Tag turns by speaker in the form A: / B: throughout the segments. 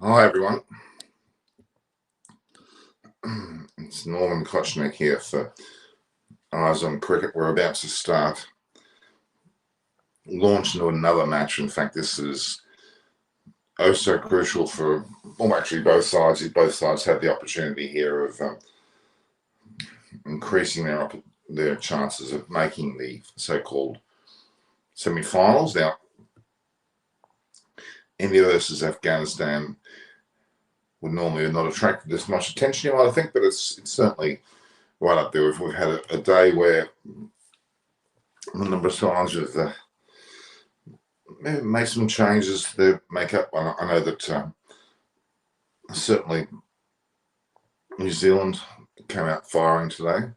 A: Hi everyone, it's Norman Kochnick here for Eyes on Cricket. We're about to start launch into another match. In fact, this is oh so crucial for, well, actually both sides. Both sides have the opportunity here of increasing their chances of making the so-called semi-finals. Now, India versus Afghanistan would normally not attract this much attention, you might think, but it's certainly right up there. We've had a day where a number of sides have made some changes to their makeup. I know that certainly New Zealand came out firing today.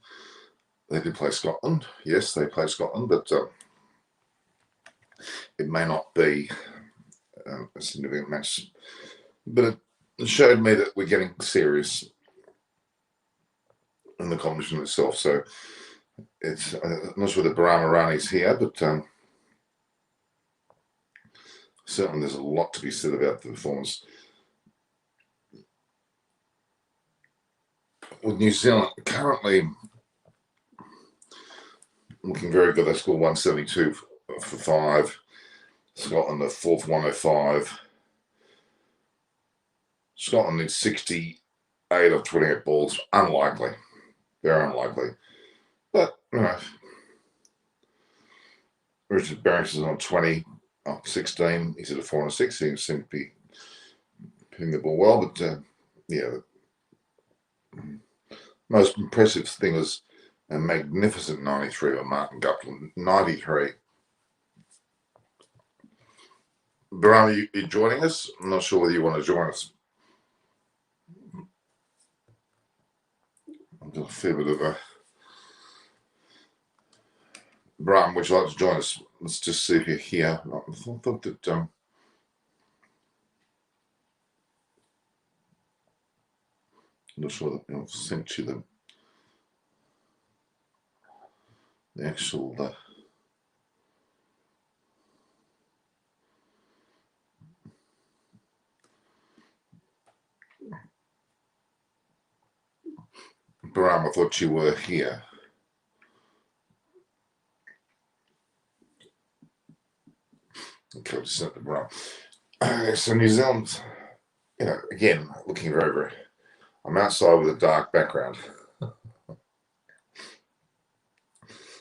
A: They did play Scotland. Yes, they played Scotland, but it may not be a significant match. But it showed me that we're getting serious in the competition itself. So it's I'm not sure the Barama Rani's here, but certainly there's a lot to be said about the performance. With New Zealand currently looking very good. They scored 172 for 5. Scotland the fourth 105. Scotland needs 68 of 28 balls. Unlikely. Very unlikely. But, you know, Richard Barrington's on 20, 16. He's at a 4 and 6. He seems to be hitting the ball well. But, yeah, the most impressive thing was a magnificent 93 by Martin Guptill. 93. Barama, you joining us? I'm not sure whether you want to join us. I've got a fair bit of a... Barama, would you like to join us? Let's just see if you're here. I thought that... I'm not sure that I've sent you the actual... Barama, I thought you were here. Okay, I'll just send it to Barama. So New Zealand, you know, again, looking very, very... I'm outside with a dark background.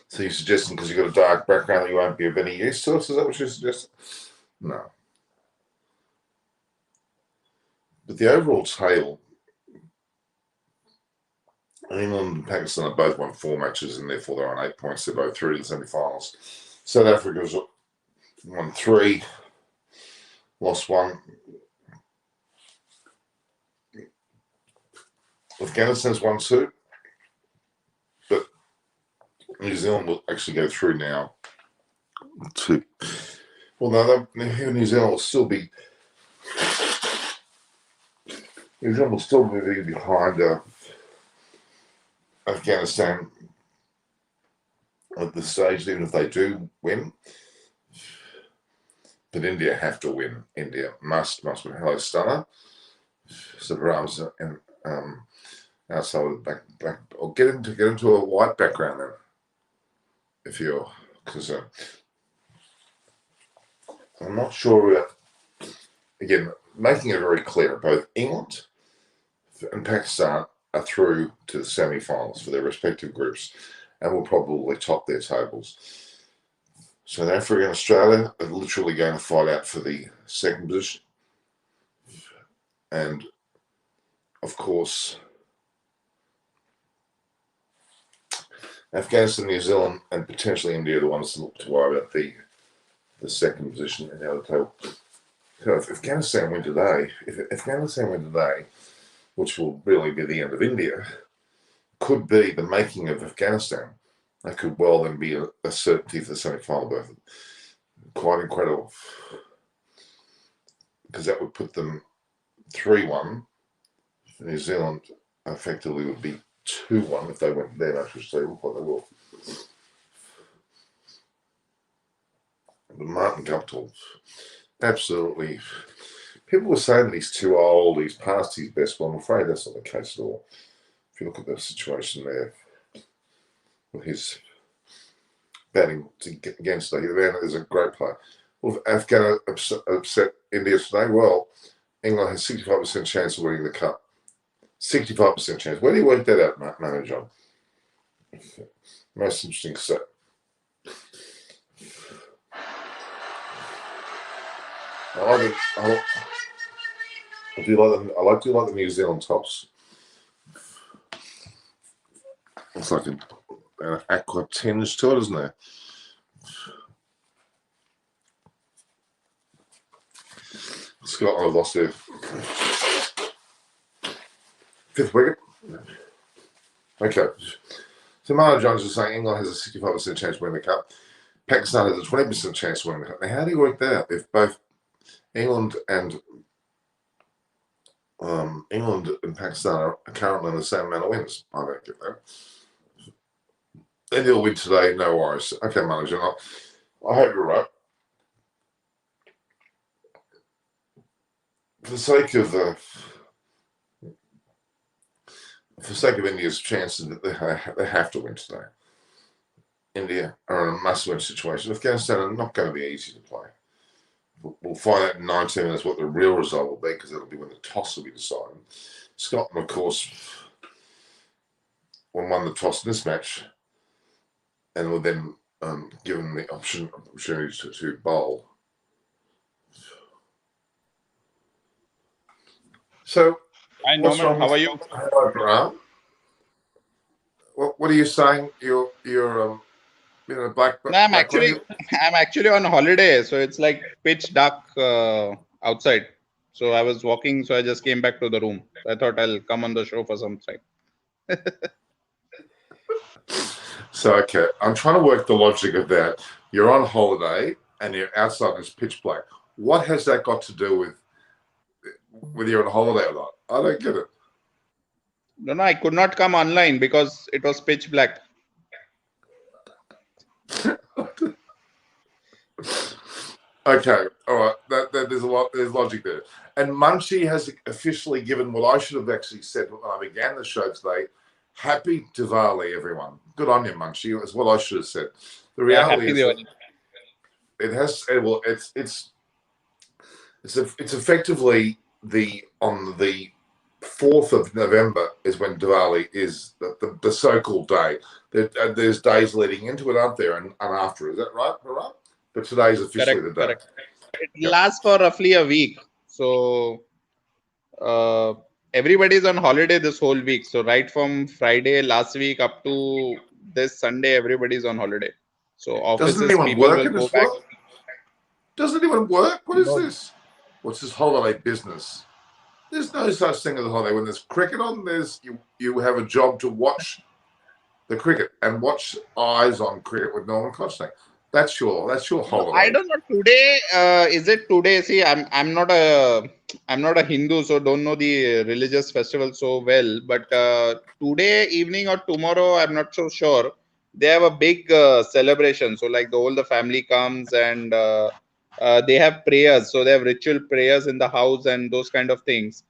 A: So you're suggesting because you've got a dark background that you won't be of any use to us? Is that what you're suggesting? No. But the overall table, England and Pakistan have both won 4 matches and therefore they're on 8 points. They're both through to the semi-finals. South Africa's won 3, lost 1. Afghanistan's won 2. But New Zealand will actually go through now. 2. Well, no, New Zealand will still be... New Zealand will still be behind Afghanistan at this stage, even if they do win. But India have to win. India must win. Hello, Stunner. So Rams and outside of the back, or get into a white background then, if you're, because I'm not sure. Again, making it very clear, both England and Pakistan are through to the semi-finals for their respective groups and will probably top their tables. South Africa and Australia are literally going to fight out for the second position. And, of course, Afghanistan, New Zealand, and potentially India are the ones to look to worry about the second position in the table. So if Afghanistan win today, which will really be the end of India, could be the making of Afghanistan. That could well then be a certainty for the semi-final berth. Quite incredible. Because that would put them 3-1. New Zealand effectively would be 2-1 if they went their match, which they look like they will. But Martin Guptill, absolutely people were saying that he's too old, he's past his best. Well, I'm afraid that's not the case at all. If you look at the situation there with his batting against the man is a great player. Well, Afghan upset India today. Well, England has 65% chance of winning the cup. 65% chance. Where do you work that out, Manager? Most interesting set. I do like the New Zealand tops. It's like an aqua tinge to it, isn't there? Scotland lost their fifth wicket. Okay. So Mara Jones is saying England has a 65% chance of winning the cup. Pakistan has a 20% chance of winning the cup. Now, how do you work that out if both England and Pakistan are currently in the same amount of wins? I don't get that. India will win today, no worries. Okay, Manager, I hope you're right. For the sake of India's chances that they have to win today, India are in a must-win situation. Afghanistan are not going to be easy to play. We'll find out in 19 minutes what the real result will be, because that'll be when the toss will be decided. Scotland, of course, won the toss in this match, and were then given the opportunity to bowl. So,
B: hi Norman, how are you?
A: Hello, Graham. What are you saying? You're black.
B: No, I'm actually on holiday, so it's like pitch dark outside. So I was walking, so I just came back to the room. I thought I'll come on the show for some time.
A: So, okay, I'm trying to work the logic of that. You're on holiday and you're outside this pitch black. What has that got to do with whether you're on holiday or not? I don't get it.
B: No, I could not come online because it was pitch black.
A: Okay, all right. There's logic there. And Munchie has officially given what I should have actually said when I began the show today. Happy Diwali, everyone. Good on you, Munchie. That's what I should have said. The reality is that it's effectively on the 4th of November is when Diwali is the so-called day. There's days leading into it, aren't there, and after. Is that right? But today's officially the day.
B: Correct. It lasts for roughly a week. So everybody's on holiday this whole week. So right from Friday last week up to this Sunday, everybody's on holiday. So offices, people will go back.
A: Doesn't anyone work? What is this? What's this holiday business? There's no such thing as a holiday. When there's cricket on, you have a job to watch the cricket and watch Eyes on Cricket with Norman Costing. That's your holiday.
B: I don't know. Today, is it today? See, I'm not a Hindu, so don't know the religious festival so well. But today evening or tomorrow, I'm not so sure. They have a big celebration. So like the family comes and they have prayers. So they have ritual prayers in the house and those kind of things.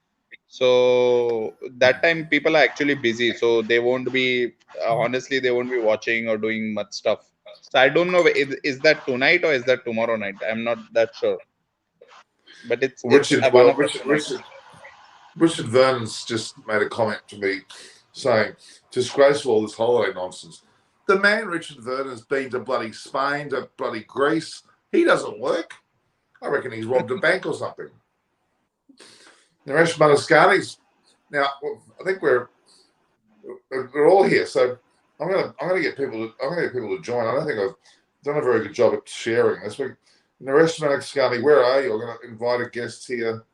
B: So that time people are actually busy. So they won't be honestly, they won't be watching or doing much stuff. So I don't know, is that tonight or is that tomorrow night? I'm not that sure. But it's
A: Richard
B: Richard
A: Vernon's just made a comment to me saying, disgraceful, all this holiday nonsense. The man, Richard Vernon, has been to bloody Spain, to bloody Greece. He doesn't work. I reckon he's robbed a bank or something. Naresh Manaskani's now. I think we're all here, so I'm gonna get people to join. I don't think I've done a very good job at sharing this week. Naresh Manaskani, where are you? I'm going to invite a guest here.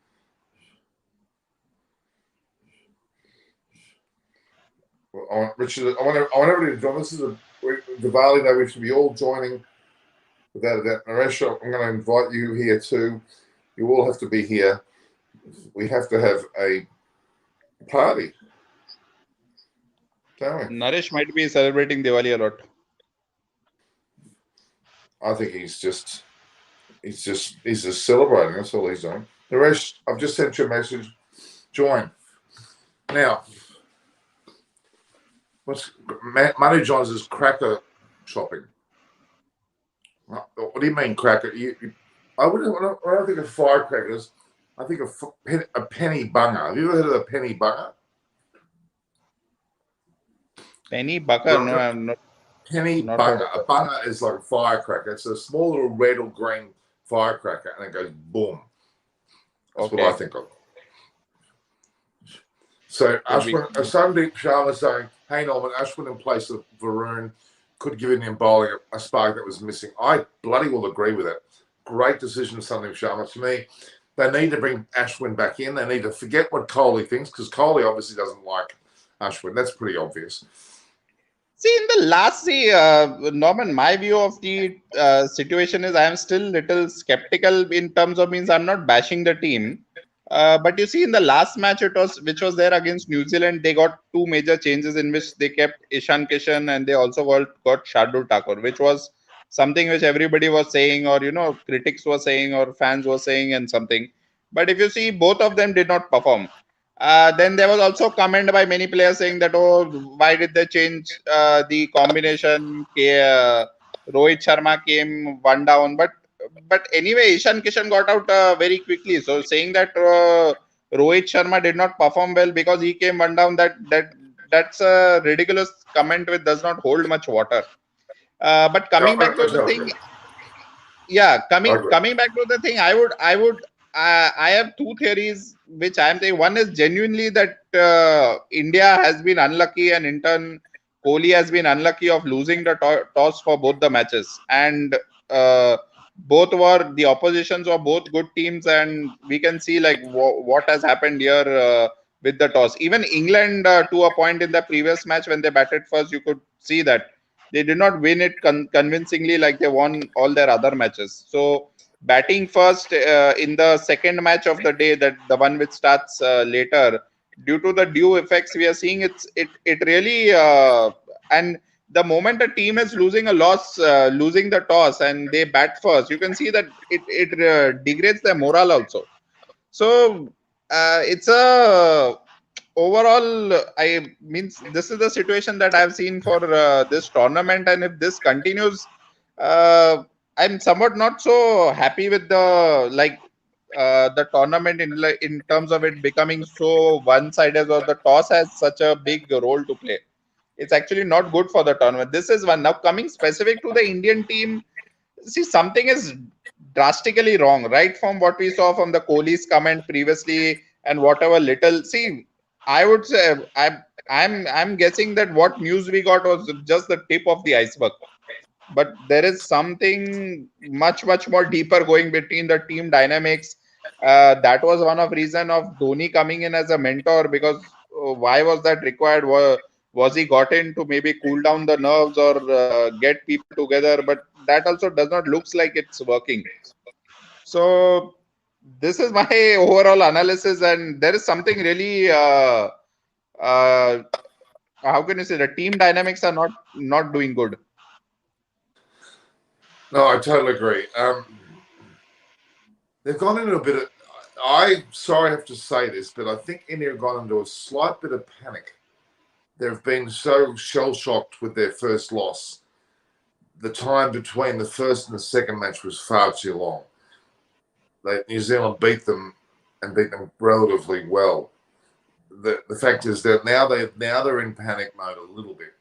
A: Richard, I want everybody to join. This is Diwali Day. We should be all joining. Without a doubt, Naresh, I'm going to invite you here too. You all have to be here. We have to have a party. Don't we?
B: Naresh might be celebrating Diwali a lot.
A: I think he's just celebrating. That's all he's doing. Naresh, I've just sent you a message. Join. Now, Manu Johns is cracker shopping. What do you mean cracker? I don't think of firecrackers. I think of a penny bunger. Have you ever heard of a penny bunger?
B: Penny bucker? No, I'm not.
A: Penny
B: Not
A: bunger.
B: heard of
A: A bunger is like a firecracker. It's a small little red or green firecracker, and it goes boom. That's what I think of. So Ashwin, Sandeep Sharma saying, "Hey Norman, Ashwin in place of Varun could give Indian bowling a spark that was missing." I bloody well agree with it. Great decision, Sandeep Sharma. To me, they need to bring Ashwin back in. They need to forget what Kohli thinks, because Kohli obviously doesn't like Ashwin. That's pretty obvious.
B: See, in the last, Norman, my view of the situation is I am still little skeptical in terms of means I'm not bashing the team. But you see, in the last match, which was there against New Zealand, they got two major changes in which they kept Ishan Kishan and they also got Shardul Thakur, which was something which everybody was saying, or critics were saying, or fans were saying, and something. But if you see, both of them did not perform. Then there was also comment by many players saying that, oh, why did they change the combination? Rohit Sharma came one down, but anyway, Ishan Kishan got out very quickly. So saying that Rohit Sharma did not perform well because he came one down, that's a ridiculous comment which does not hold much water. But coming back to the thing, coming back to the thing, I have two theories which I am saying. One is genuinely that India has been unlucky, and in turn Kohli has been unlucky of losing the toss for both the matches, and both were the oppositions of both good teams, and we can see like what has happened here with the toss. Even England to a point in the previous match when they batted first, you could see that they did not win it convincingly like they won all their other matches. So batting first in the second match of the day, that the one which starts later, due to the dew effects we are seeing, it really and the moment a team is losing the toss and they bat first, you can see that it degrades their morale also. So it's a overall, I means this is the situation that I've seen for this tournament, and if this continues, I'm somewhat not so happy with the tournament in terms of it becoming so one-sided, or the toss has such a big role to play. It's actually not good for the tournament. This is one. Now coming specific to the Indian team, see, something is drastically wrong, right? From what we saw from the Kohli's comment previously and whatever little. See, I would say I'm guessing that what news we got was just the tip of the iceberg. But there is something much more deeper going between the team dynamics. That was one of reason of Dhoni coming in as a mentor, because why was that required? Was he got in to maybe cool down the nerves or get people together? But that also does not looks like it's working. So this is my overall analysis, and there is something really how can you say, the team dynamics are not doing good.
A: No, I totally agree. They've gone into a bit of, I'm sorry I have to say this, but I think India have gone into a slight bit of panic. They've been so shell-shocked with their first loss. The time between the first and the second match was far too long. New Zealand beat them and beat them relatively well. The fact is that now they're in panic mode a little bit.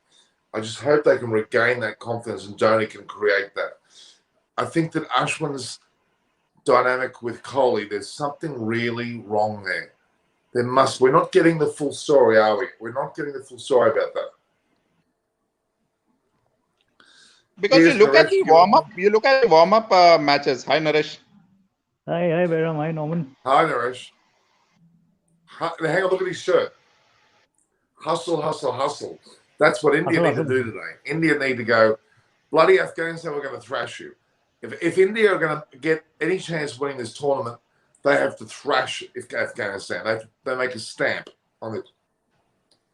A: I just hope they can regain that confidence and Dhoni can create that. I think that Ashwin's dynamic with Kohli, there's something really wrong there. We're not getting the full story, are we? We're not getting the full story about that.
B: Because you look at the warm up matches. Hi Naresh.
C: Hi Bayram. Hi Norman.
A: Hi Naresh. Hang on, look at his shirt. Hustle, hustle, hustle. That's what India need to do today. India need to go, bloody Afghanistan, we're going to thrash you. If India are going to get any chance of winning this tournament, they have to thrash Afghanistan. They make a stamp on it.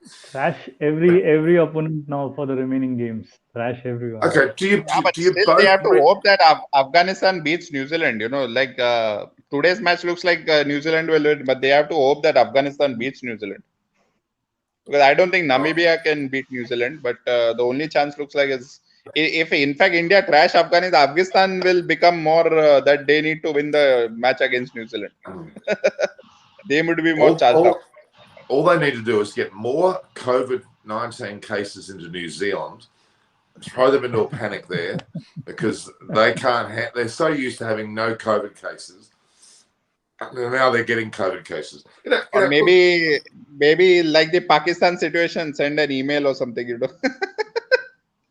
C: Thrash every opponent now for the remaining games. Thrash everyone.
A: Okay,
B: Yeah, but
A: do you
B: still they
A: both
B: have to hope that Afghanistan beats New Zealand. Like today's match looks like New Zealand will win, but they have to hope that Afghanistan beats New Zealand. Because I don't think Namibia can beat New Zealand, but the only chance looks like is if in fact India crash Afghanistan will become more that they need to win the match against New Zealand. They would be more charged up.
A: All they need to do is get more COVID-19 cases into New Zealand, throw them into a panic there, because they can't. They're so used to having no COVID cases. Now they're getting COVID cases.
B: Or maybe like the Pakistan situation, send an email or something.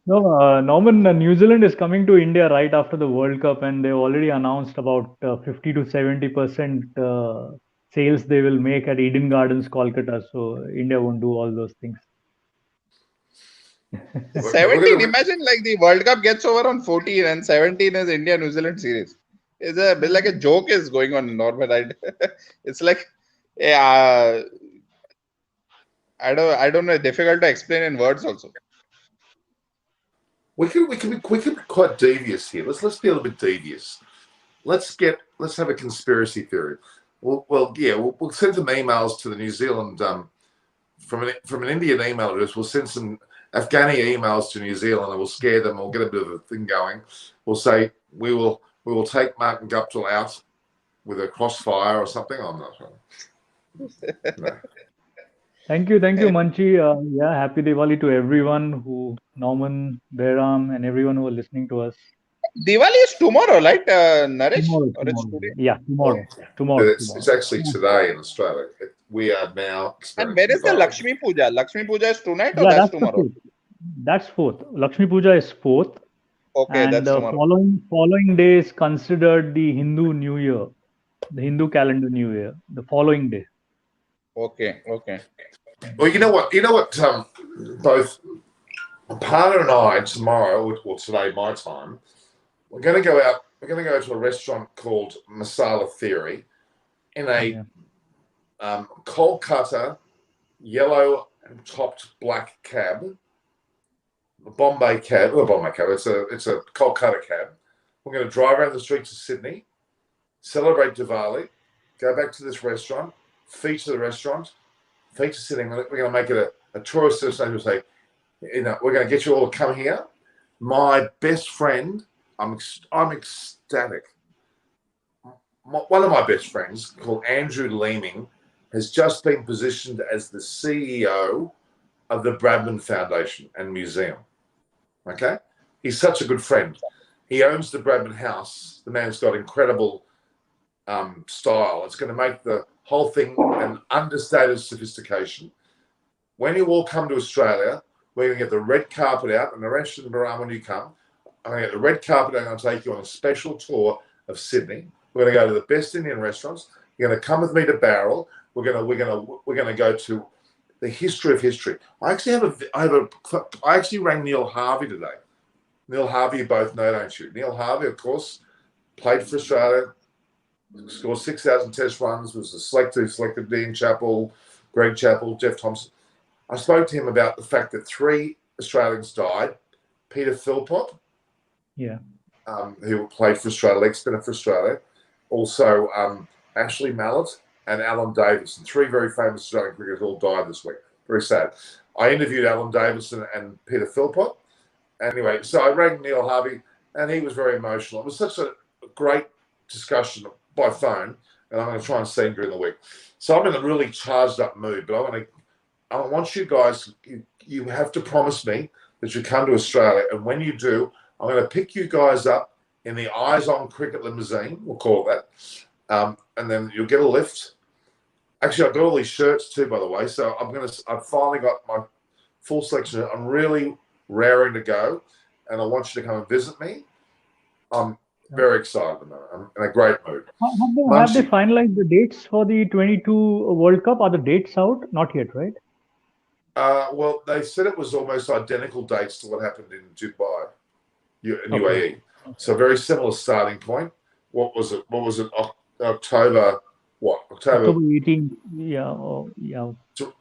C: No, Norman, New Zealand is coming to India right after the World Cup, and they've already announced about 50 to 70% sales they will make at Eden Gardens, Kolkata. So India won't do all those things.
B: 17. Imagine like the World Cup gets over on 14, and 17 is India New Zealand series. It's a bit like a joke is going on in Norman. It's like, yeah, I don't know. Difficult to explain in words also.
A: We can be quite devious here. Let's be a little bit devious. Let's have a conspiracy theory. We'll send some emails to the New Zealand from an Indian email address. We'll send some Afghani emails to New Zealand, and we'll scare them. We'll get a bit of a thing going. We'll say we will take Martin Guptill out with a crossfire or something. I'm not sure. No.
C: Thank you, Manchi. Yeah, happy Diwali to everyone Norman, Behram, and everyone who are listening to us.
B: Diwali is tomorrow, right, Naresh?
C: Tomorrow.
B: It's today?
C: Yeah, tomorrow.
A: It's actually today in Australia. We are now.
B: And where is the Lakshmi Puja? Lakshmi Puja is tonight or
C: that's
B: tomorrow?
C: That's 4th. Lakshmi Puja is 4th.
B: Okay,
C: and
B: that's tomorrow.
C: Following day is considered the Hindu New Year, the Hindu calendar New Year. The following day.
B: Okay.
A: Well, you know what? Both Partner and I tomorrow, or today my time, we're going to go out. We're going to go to a restaurant called Masala Theory in a Kolkata yellow topped black cab, a Bombay cab. It's a Kolkata cab. We're going to drive around the streets of Sydney, celebrate Diwali, go back to this restaurant, feature the restaurant, feature sitting. We're going to make it a tourist destination. We'll say, we're going to get you all to come here. My best friend, I'm ecstatic. One of my best friends, called Andrew Leeming, has just been positioned as the CEO of the Bradman Foundation and Museum. Okay? He's such a good friend. He owns the Bradman House. The man's got incredible style. It's going to make the whole thing an understated sophistication. When you all come to Australia, we're going to get the red carpet out, and the rest of the Bahram, when you come, I'm going to get the red carpet out, and I'm going to take you on a special tour of Sydney. We're going to go to the best Indian restaurants. You're going to come with me to Barrel. We're going to go to the history of history. I actually rang Neil Harvey today. Neil Harvey, you both know, don't you? Neil Harvey, of course, played for Australia, scored 6,000 test runs, was the selected Dean Chappell, Greg Chappell, Jeff Thompson. I spoke to him about the fact that 3 Australians died. Peter Philpott, who played for Australia, leg spinner for Australia. Also, Ashley Mallett and Alan Davison, 3 very famous Australian cricketers, all died this week. Very sad. I interviewed Alan Davison and Peter Philpott. Anyway, so I rang Neil Harvey, and he was very emotional. It was such a great discussion by phone, and I'm going to try and see him during the week. So I'm in a really charged up mood, but I want you guys, you have to promise me that you come to Australia, and when you do, I'm going to pick you guys up in the Eyes on Cricket limousine, we'll call it that, and then you'll get a lift. Actually, I've got all these shirts too, by the way, so I've finally got my full selection. I'm really raring to go, and I want you to come and visit me. I'm very excited at the moment. I'm in a great mood.
C: Have they finalized the dates for the 22 World Cup? Are the dates out? Not yet, right?
A: Well, they said it was almost identical dates to what happened in Dubai, UAE. So very similar starting point. What was it? October what, October?
C: October 18th. Yeah, yeah.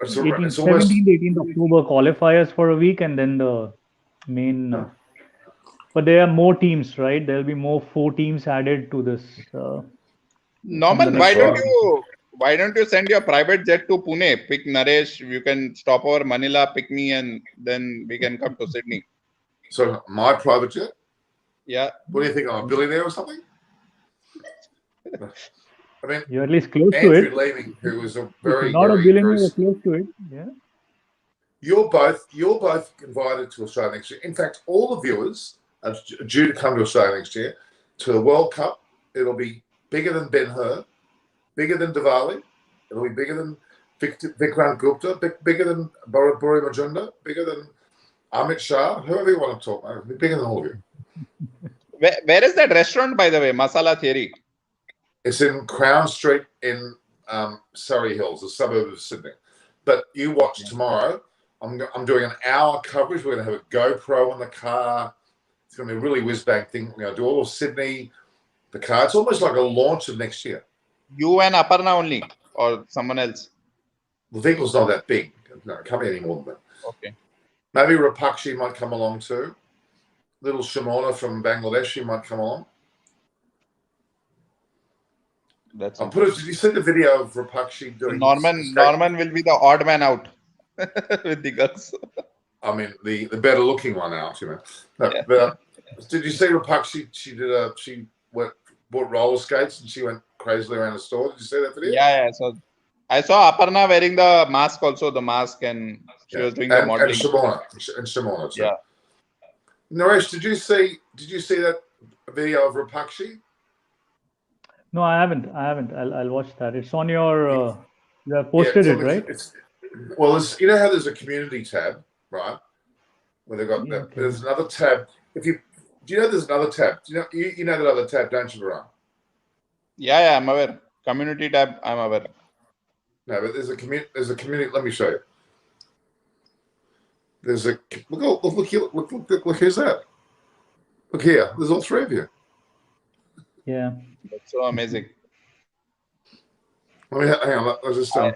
A: It's
C: 18th,
A: almost
C: 17th, 18th October qualifiers for a week, and then the main. But there are more teams, right? There'll be more 4 teams added to this. From the
B: Norman,
C: next
B: why don't you send your private jet to Pune? Pick Naresh. You can stop over Manila, pick me, and then we can come to Sydney.
A: So my private jet?
B: Yeah.
A: What do you think? I'm a billionaire or something? I mean,
C: You're at least close to
A: Andrew
C: it.
A: Leeming, who was a
C: If
A: very,
C: you're not a
A: very,
C: billionaire,
A: very.
C: you're close to it. Yeah.
A: You're both invited to Australia next year. In fact, all the viewers are due to come to Australia next year to the World Cup. It'll be bigger than Ben-Hur, bigger than Diwali. It'll be bigger than Vikrant Gupta, bigger than Buri Majumdar, bigger than Amit Shah, whoever you want to talk about. It'll be bigger than all of you.
B: Where is that restaurant, by the way? Masala Theory.
A: It's in Crown Street in Surrey Hills, a suburb of Sydney. But you watch tomorrow. I'm doing an hour coverage. We're going to have a GoPro in the car. It's going to be a really whiz-bang thing. We're going to do all of Sydney, the car. It's almost like a launch of next year.
B: You and Aparna only, or someone else?
A: The vehicle's not that big. No, it can't be any more than that.
B: Okay.
A: Maybe Rapakshi might come along too. Little Shimona from Bangladesh, she might come along.
B: That's
A: I'll put it. Did you see the video of Rapakshi doing?
B: Norman will be the odd man out with the girls.
A: I mean, the better looking one out, you know. No,
B: Yeah.
A: But did you see Rapakshi? She bought roller skates and she went crazily around the store. Did you see that video?
B: Yeah. So I saw Aparna wearing the mask also, and she was doing the modeling.
A: And Shimona too.
B: Yeah.
A: Naresh, did you see that video of Rapakshi?
C: No, I haven't. I'll watch that. It's on your. You have posted it, right?
A: You know how there's a community tab, right? Where they've got that.
C: Okay.
A: There's another tab. Do you know there's another tab? Do you know that other tab, don't you, Baran?
B: Yeah, I'm aware. Community tab, I'm aware.
A: No, but there's a community. Let me show you. There's a look here. Look, here's that. Look here. There's all 3 of you.
C: Yeah.
B: That's so amazing.
A: Let me hang on. Let's just
B: I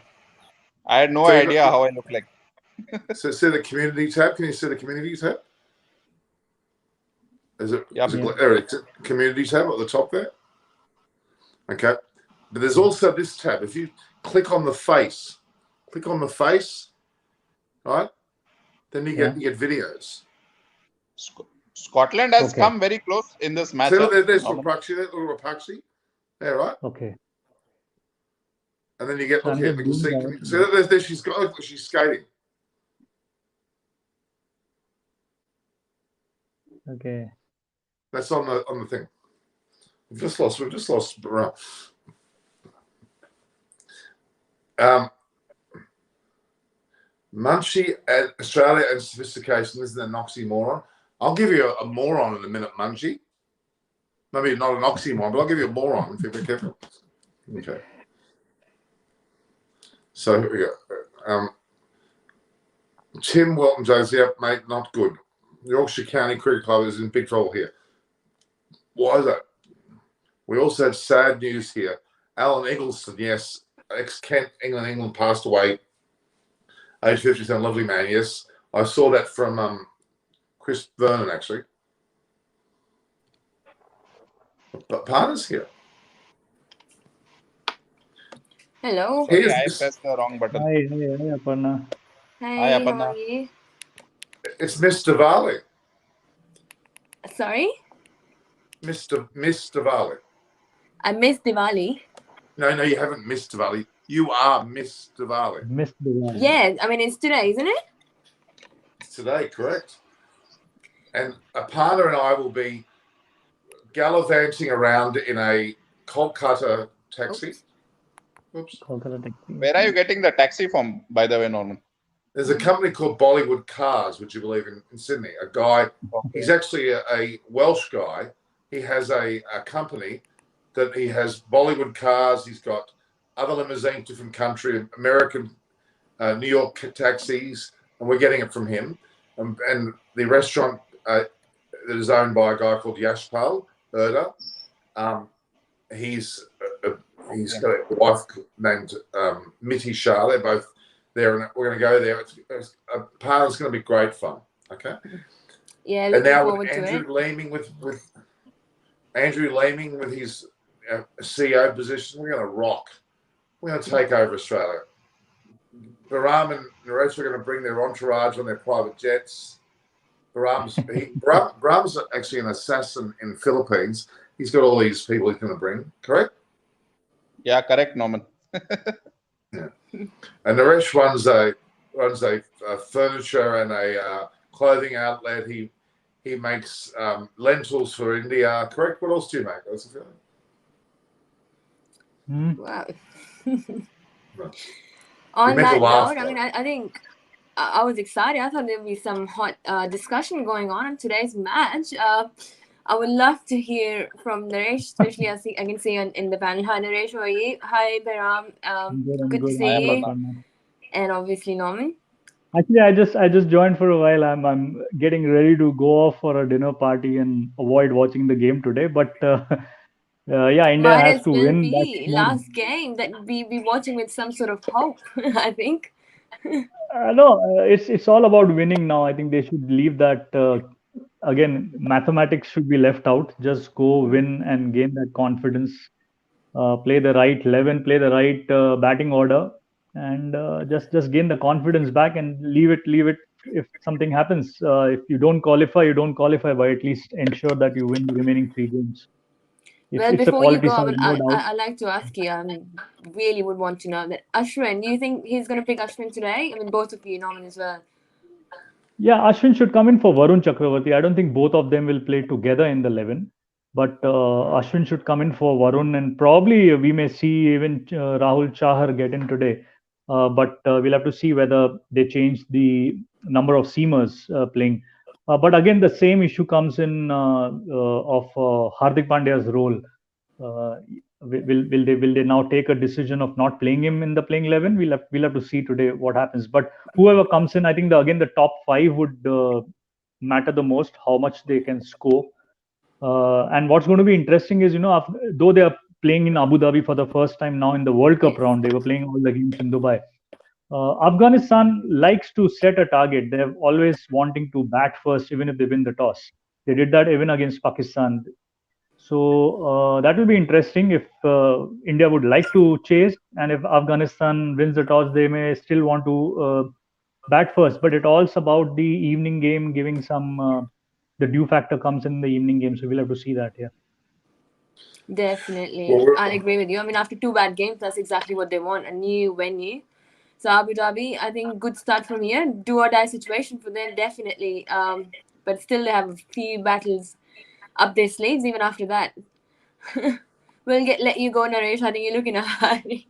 B: had no idea how I look like.
A: So see the community tab. Can you see the community tab? Community tab at the top there? Okay. But there's also this tab. If you click on the face, right? Then you get videos.
B: Scotland has come very close in this match.
A: See, there's Rapakshi. There, right?
C: Okay.
A: And then you get there she's skating.
C: Okay.
A: That's on the thing. We've just lost Munchie and Australia and sophistication isn't an oxymoron. I'll give you a moron in a minute, Munchie. Maybe not an oxymoron, but I'll give you a moron if you're a bit careful. Okay. So here we go. Tim Welton Josie, mate, not good. Yorkshire County Cricket Club is in big trouble here. Why is that? We also had sad news here. Alan Eggleston, yes, ex-Kent, England passed away. Age 57, lovely man, yes. I saw that from Chris Vernon, actually. But partners here.
D: Hello.
B: Sorry, I pressed the wrong button.
C: Hi, Aparna.
D: Hi,
B: Aparna.
D: how are you?
A: It's Miss Diwali.
D: Sorry?
A: Miss Diwali.
D: I missed Diwali.
A: No, you haven't missed Diwali. You are Miss Diwali.
C: Miss Diwali.
D: Yeah, I mean, it's today, isn't it?
A: It's today, correct. And Aparna and I will be gallivanting around in a Kolkata taxi. Oops.
C: Kolkata taxi.
B: Where are you getting the taxi from, by the way, Norman?
A: There's a company called Bollywood Cars, would you believe, in Sydney. A guy, he's actually a Welsh guy. He has a company that he has Bollywood Cars. He's got other limousines, different country, American, New York taxis, and we're getting it from him. And the restaurant that is owned by a guy called Yashpal Erda. He's he's got a wife named Mitty Shah. They're both there, and we're going to go there. It's a part that's going to be great fun. Okay.
D: Yeah,
A: And
D: looking
A: now
D: forward
A: with
D: to
A: Andrew
D: it.
A: Leeming with Andrew Leeming with his CEO position, we're going to rock. We're going to take over Australia. Baram and Naresh are going to bring their entourage on their private jets. Baram's actually an assassin in the Philippines. He's got all these people he's going to bring, correct?
B: Yeah, correct, Norman.
A: Yeah. And Naresh runs a furniture and a clothing outlet. He makes lentils for India, correct? What else do you make? What's the feeling?
D: Wow.
A: No.
D: On
A: make a
D: that
A: laugh,
D: note, I mean, I think I was excited. I thought there'd be some hot discussion going on today's match. I would love to hear from Naresh, especially I can see in the panel. Hi, Naresh, how are you? Hi, Baram.
C: I'm
D: Good to
C: good.
D: see you. And obviously, Norman.
C: Actually, I just joined for a while. I'm getting ready to go off for a dinner party and avoid watching the game today. But yeah, India
D: Might
C: has
D: as
C: to
D: well
C: win
D: be
C: that.
D: last game that we be watching with some sort of hope. I think.
C: No, it's all about winning now. I think they should leave that. Again, mathematics should be left out. Just go win and gain that confidence. Play the right 11, play the right batting order, and just gain the confidence back and leave it. If something happens, if you don't qualify, you don't qualify. But at least ensure that you win the remaining 3 games.
D: Well,
C: It's a
D: before you
C: quality
D: go,
C: side, no doubt.
D: I'd like to ask you. Really would want to know that Ashwin. Do you think he's going to pick Ashwin today? I mean, both of you, Norman as well.
C: Yeah, Ashwin should come in for Varun Chakravarti. I don't think both of them will play together in the 11, but Ashwin should come in for Varun, and probably we may see even Rahul Chahar get in today. But we'll have to see whether they change the number of seamers playing. But again, the same issue comes in of Hardik Pandya's role. Will they now take a decision of not playing him in the playing 11? We'll have to see today what happens. But whoever comes in, I think the top 5 would matter the most. How much they can score, and what's going to be interesting is, though they are playing in Abu Dhabi for the first time now in the World Cup round, they were playing all the games in Dubai. Afghanistan likes to set a target. They're always wanting to bat first, even if they win the toss. They did that even against Pakistan. So that will be interesting if India would like to chase, and if Afghanistan wins the toss, they may still want to bat first. But it all's about the evening game, giving some the due factor comes in the evening game. So we'll have to see that here.
D: Definitely, I'll agree with you. I mean, after 2 bad games, that's exactly what they want—a new venue. So Abu Dhabi, I think, good start from here. Do or die situation for them, definitely. But still, they have a few battles up their sleeves even after that. We'll let you go, Naresh. I think you're looking at hurry.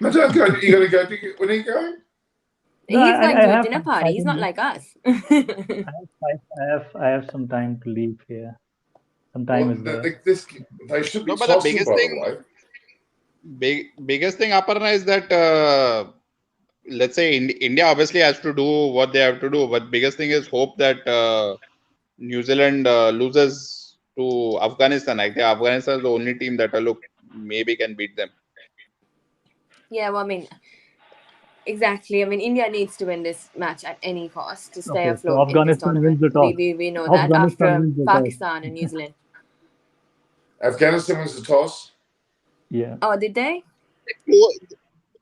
A: No, don't go. You got to go. When are you going?
D: No, he's going to a dinner party. He's not like us.
C: I have some time to leave here. Some time is there.
A: They should be
B: No, but the
A: tossing,
B: biggest
A: by
B: thing,
A: the way.
B: biggest thing, Aparna, is that let's say India obviously has to do what they have to do, but biggest thing is hope that New Zealand loses to Afghanistan. I think Afghanistan is the only team that maybe can beat them.
D: Yeah, well, I mean, exactly. I mean, India needs to win this match at any cost to stay afloat.
C: So Afghanistan wins the toss.
D: We know that after Pakistan and New Zealand.
A: Afghanistan wins the toss.
C: Yeah.
D: Oh, did they?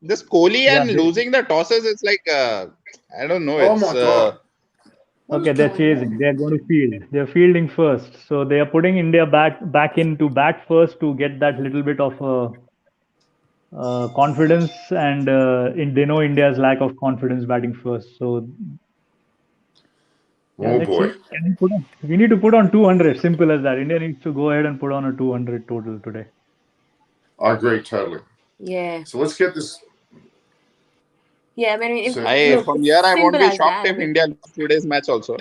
B: This Kohli and losing the tosses, it's like I don't know.
A: Oh my God.
C: Okay, they're chasing. They're going to field. They're fielding first. So they are putting India back in to bat first to get that little bit of confidence, and they know India's lack of confidence batting first. So
A: oh boy,
C: we need to put on 200. Simple as that. India needs to go ahead and put on a 200 total today.
A: I agree totally.
D: Yeah.
A: So let's get this.
D: Yeah, I mean,
B: from here I won't be shocked if India loses today's match also.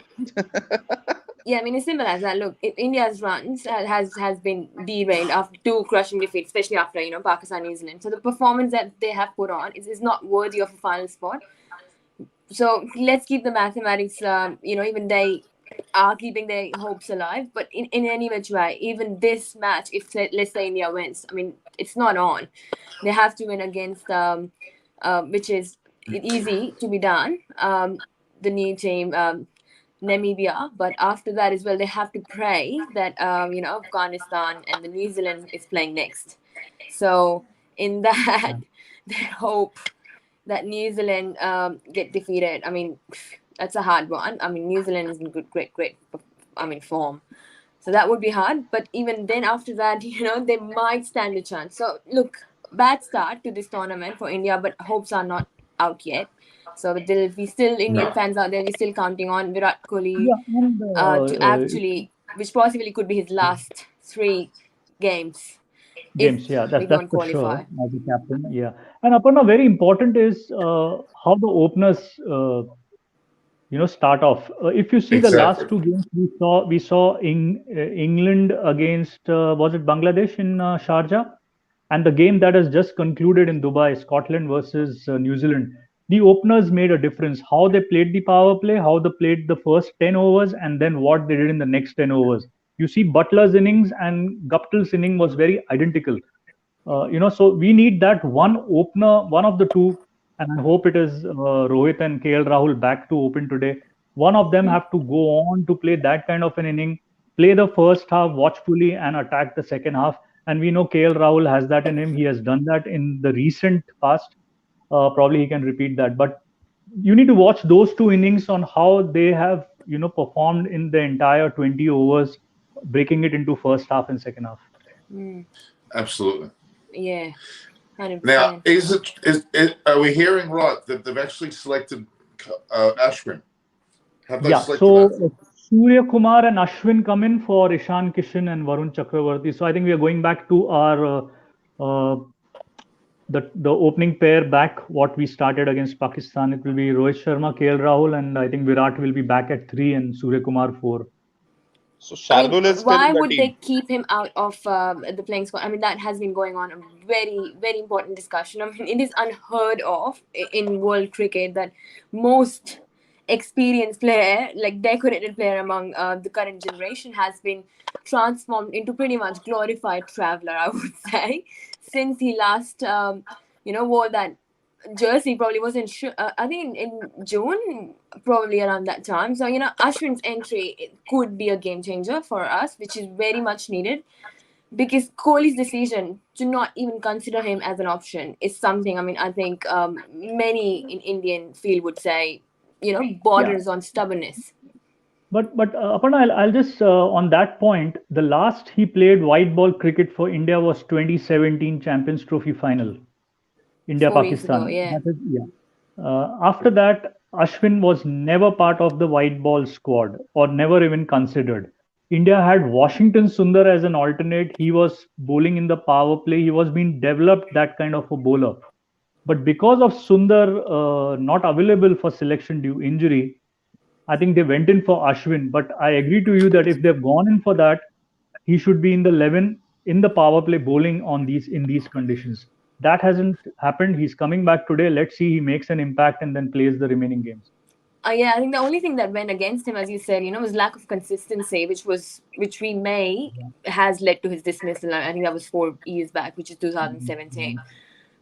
D: Yeah, I mean, it's simple as that. Look, India's runs has been derailed after 2 crushing defeats, especially after Pakistan, New Zealand. So the performance that they have put on is not worthy of a final spot. So let's keep the mathematics. Even they are keeping their hopes alive. But in any which way, even this match, if let's say India wins, I mean, it's not on. They have to win against which is easy to be done. The new team, Namibia, but after that as well, they have to pray that Afghanistan and the New Zealand is playing next. So in that, they hope that New Zealand get defeated. I mean, that's a hard one. I mean, New Zealand is in great, form. So that would be hard. But even then, after that, they might stand a chance. So look, bad start to this tournament for India, but hopes are not out yet. So we still Indian fans out there. We're still counting on Virat Kohli to actually, which possibly could be his last 3 games.
C: Games, yeah, that's for sure as a captain. Yeah, and Aparna, very important is how the openers start off. If you see the last 2 games, we saw England against was it Bangladesh in Sharjah, and the game that has just concluded in Dubai, Scotland versus New Zealand. The openers made a difference. How they played the power play, how they played the first 10 overs, and then what they did in the next 10 overs. You see, Butler's innings and Guptill's inning was very identical. So we need that one opener, one of the two, and I hope it is Rohit and KL Rahul back to open today. One of them have to go on to play that kind of an inning, play the first half watchfully and attack the second half. And we know KL Rahul has that in him. He has done that in the recent past. Probably he can repeat that. But you need to watch those 2 innings on how they have, performed in the entire 20 overs, breaking it into first half and second half.
A: Absolutely.
D: Yeah. 100%.
A: Now, are we hearing right that they've actually selected Ashwin? Have they selected
C: Surya Kumar and Ashwin come in for Ishan Kishan and Varun Chakravarti. So I think we are going back to our the opening pair back, what we started against Pakistan. It will be Rohit Sharma, KL Rahul, and I think Virat will be back at 3 and Surya Kumar 4.
B: So Shardul is still
D: why
B: in the
D: would
B: team.
D: they keep him out of the playing squad? I mean, that has been going on, a very, very important discussion. I mean, it is unheard of in world cricket that most experienced player, like decorated player among the current generation, has been transformed into pretty much glorified traveler, I would say, since he last wore that jersey. Probably was in I think in June, probably around that time. So Ashwin's entry, it could be a game changer for us, which is very much needed, because Kohli's decision to not even consider him as an option is something, I mean, I think many in Indian field would say borders on stubbornness.
C: But Aparna, I'll just on that point, the last he played white ball cricket for India was 2017 Champions Trophy final, India Pakistan. After that, Ashwin was never part of the white ball squad or never even considered. India had Washington Sundar as an alternate. He was bowling in the power play. He was being developed that kind of a bowler. But because of Sundar not available for selection due injury, I think they went in for Ashwin. But I agree to you that if they've gone in for that, he should be in the 11 in the power play bowling in these conditions. That hasn't happened. He's coming back today. Let's see he makes an impact and then plays the remaining games.
D: I think the only thing that went against him, as you said, was lack of consistency, which we may has led to his dismissal. I think that was 4 years back, which is 2017.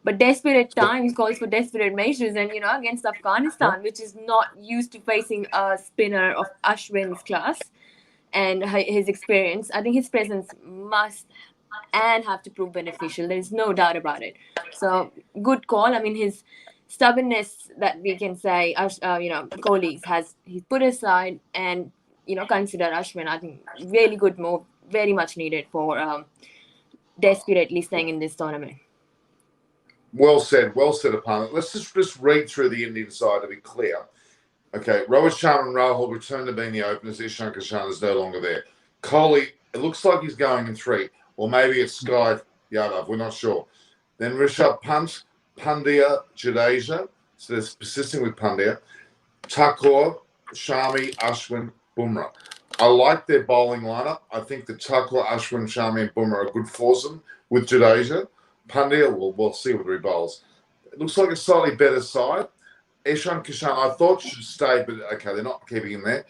D: But desperate times calls for desperate measures, and against Afghanistan, which is not used to facing a spinner of Ashwin's class and his experience, I think his presence must and have to prove beneficial. There is no doubt about it. So good call. I mean, his stubbornness that we can say, Kohli's he's put aside and consider Ashwin. I think really good move, very much needed for desperately staying in this tournament.
A: Well said, opponent. Let's just read through the Indian side to be clear. Okay, Rohit Sharma and Rahul return to being the openers. Ishan Kishan is no longer there. Kohli, it looks like he's going in 3, or maybe it's Sky Yadav. We're not sure. Then Rishabh Pant, Pandya, Jadeja. So they're persisting with Pandya. Thakur, Shami, Ashwin, Bumrah. I like their bowling lineup. I think the Thakur, Ashwin, Shami, and Bumrah are a good foursome with Jadeja. Pandya, we'll see what he bowls. It looks like a slightly better side. Ishan Kishan, I thought should stay, but okay, they're not keeping him there.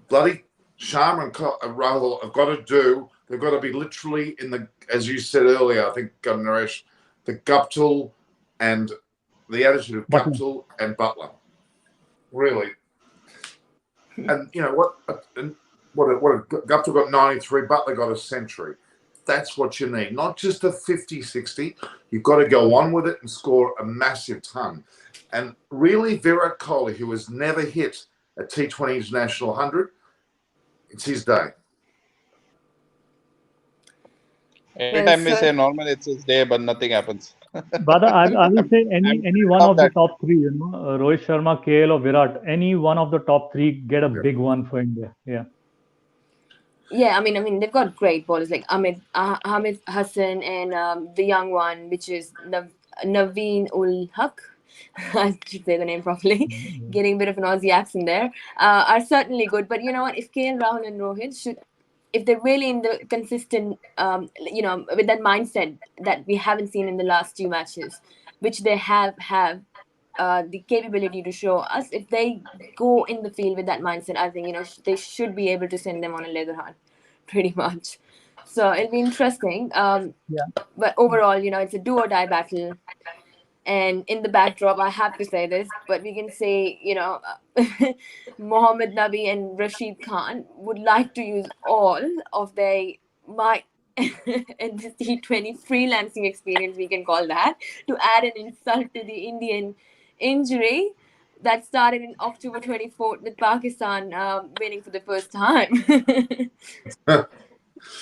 A: bloody Sharma and Rahul have got to do. They've got to be literally in the, as you said earlier, I think, Naresh, the Guptill and the attitude of Guptill and Butler. Really. And you know what Guptill got 93, Butler got a century. That's what you need. Not just a 50-60. You've got to go on with it and score a massive ton. And really, Virat Kohli, who has never hit a T20 International 100, it's his day.
B: Every time we say normal, it's his day, but nothing happens.
C: But I will say any one of the top three, Rohit Sharma, KL or Virat, any one of the top three get a big one for India. Yeah.
D: Yeah, I mean, they've got great bowlers like Hamid Hassan and the young one, which is Naveen ul Haq. I should say the name properly. Getting a bit of an Aussie accent there. Are certainly good, but you know what? If KL Rahul and Rohit if they're really in the consistent, with that mindset that we haven't seen in the last two matches, which they have the capability to show us, if they go in the field with that mindset, I think they should be able to send them on a leather hunt, pretty much. So it'll be interesting. But overall, it's a do or die battle. And in the backdrop, I have to say this, but we can say, Mohammad Nabi and Rashid Khan would like to use all of their might and the T20 freelancing experience, we can call that, to add an insult to the Indian injury that started in October 24th with Pakistan winning for the first time.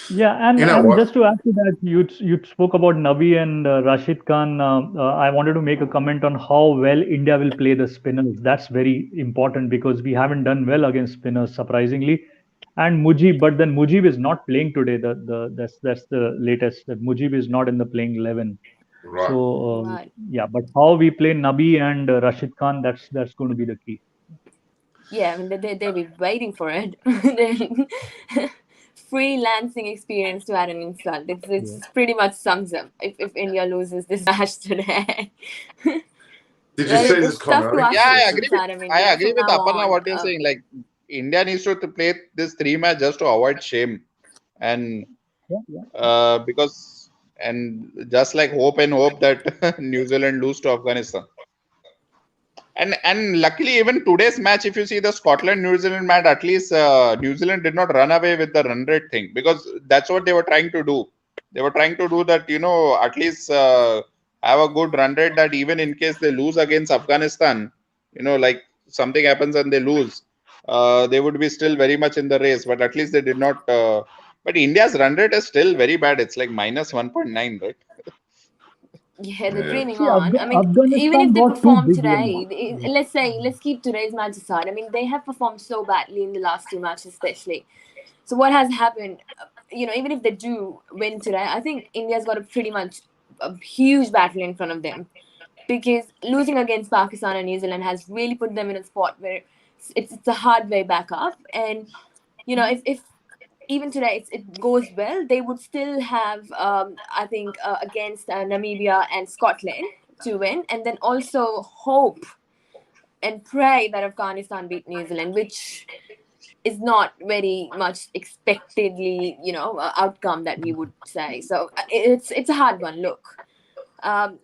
C: Yeah, and just to add to that, you spoke about Nabi and Rashid Khan. I wanted to make a comment on how well India will play the spinners. That's very important because we haven't done well against spinners, surprisingly. And Mujib, but then Mujib is not playing today. That's the latest. That Mujib is not in the playing 11.
A: Right.
C: So yeah, but how we play Nabi and Rashid Khan, that's going to be the key.
D: Yeah, I mean they'll be waiting for it. Freelancing experience to add an insult. It's pretty much sums up if India loses this match today.
A: Did you see this comment?
B: Yeah, I agree with Aparna what you're saying. Like India needs to play this 3 match just to avoid shame, and because just like hope that New Zealand lose to Afghanistan. And luckily, even today's match, if you see the Scotland-New Zealand match, at least New Zealand did not run away with the run rate thing, because that's what they were trying to do. They were trying to do that, at least have a good run rate, that even in case they lose against Afghanistan, like something happens and they lose, they would be still very much in the race. But at least they did not. But India's run rate is still very bad. It's like minus 1.9, right?
D: Yeah, they're dreaming on. I mean, even if they perform today, let's keep today's match aside. I mean, they have performed so badly in the last two matches, especially. So what has happened? Even if they do win today, I think India's got a huge battle in front of them, because losing against Pakistan and New Zealand has really put them in a spot where it's a hard way back up. And if even today it goes well, they would still have, I think, against Namibia and Scotland to win, and then also hope and pray that Afghanistan beat New Zealand, which is not very much expectedly, outcome that we would say. So it's a hard one. Look,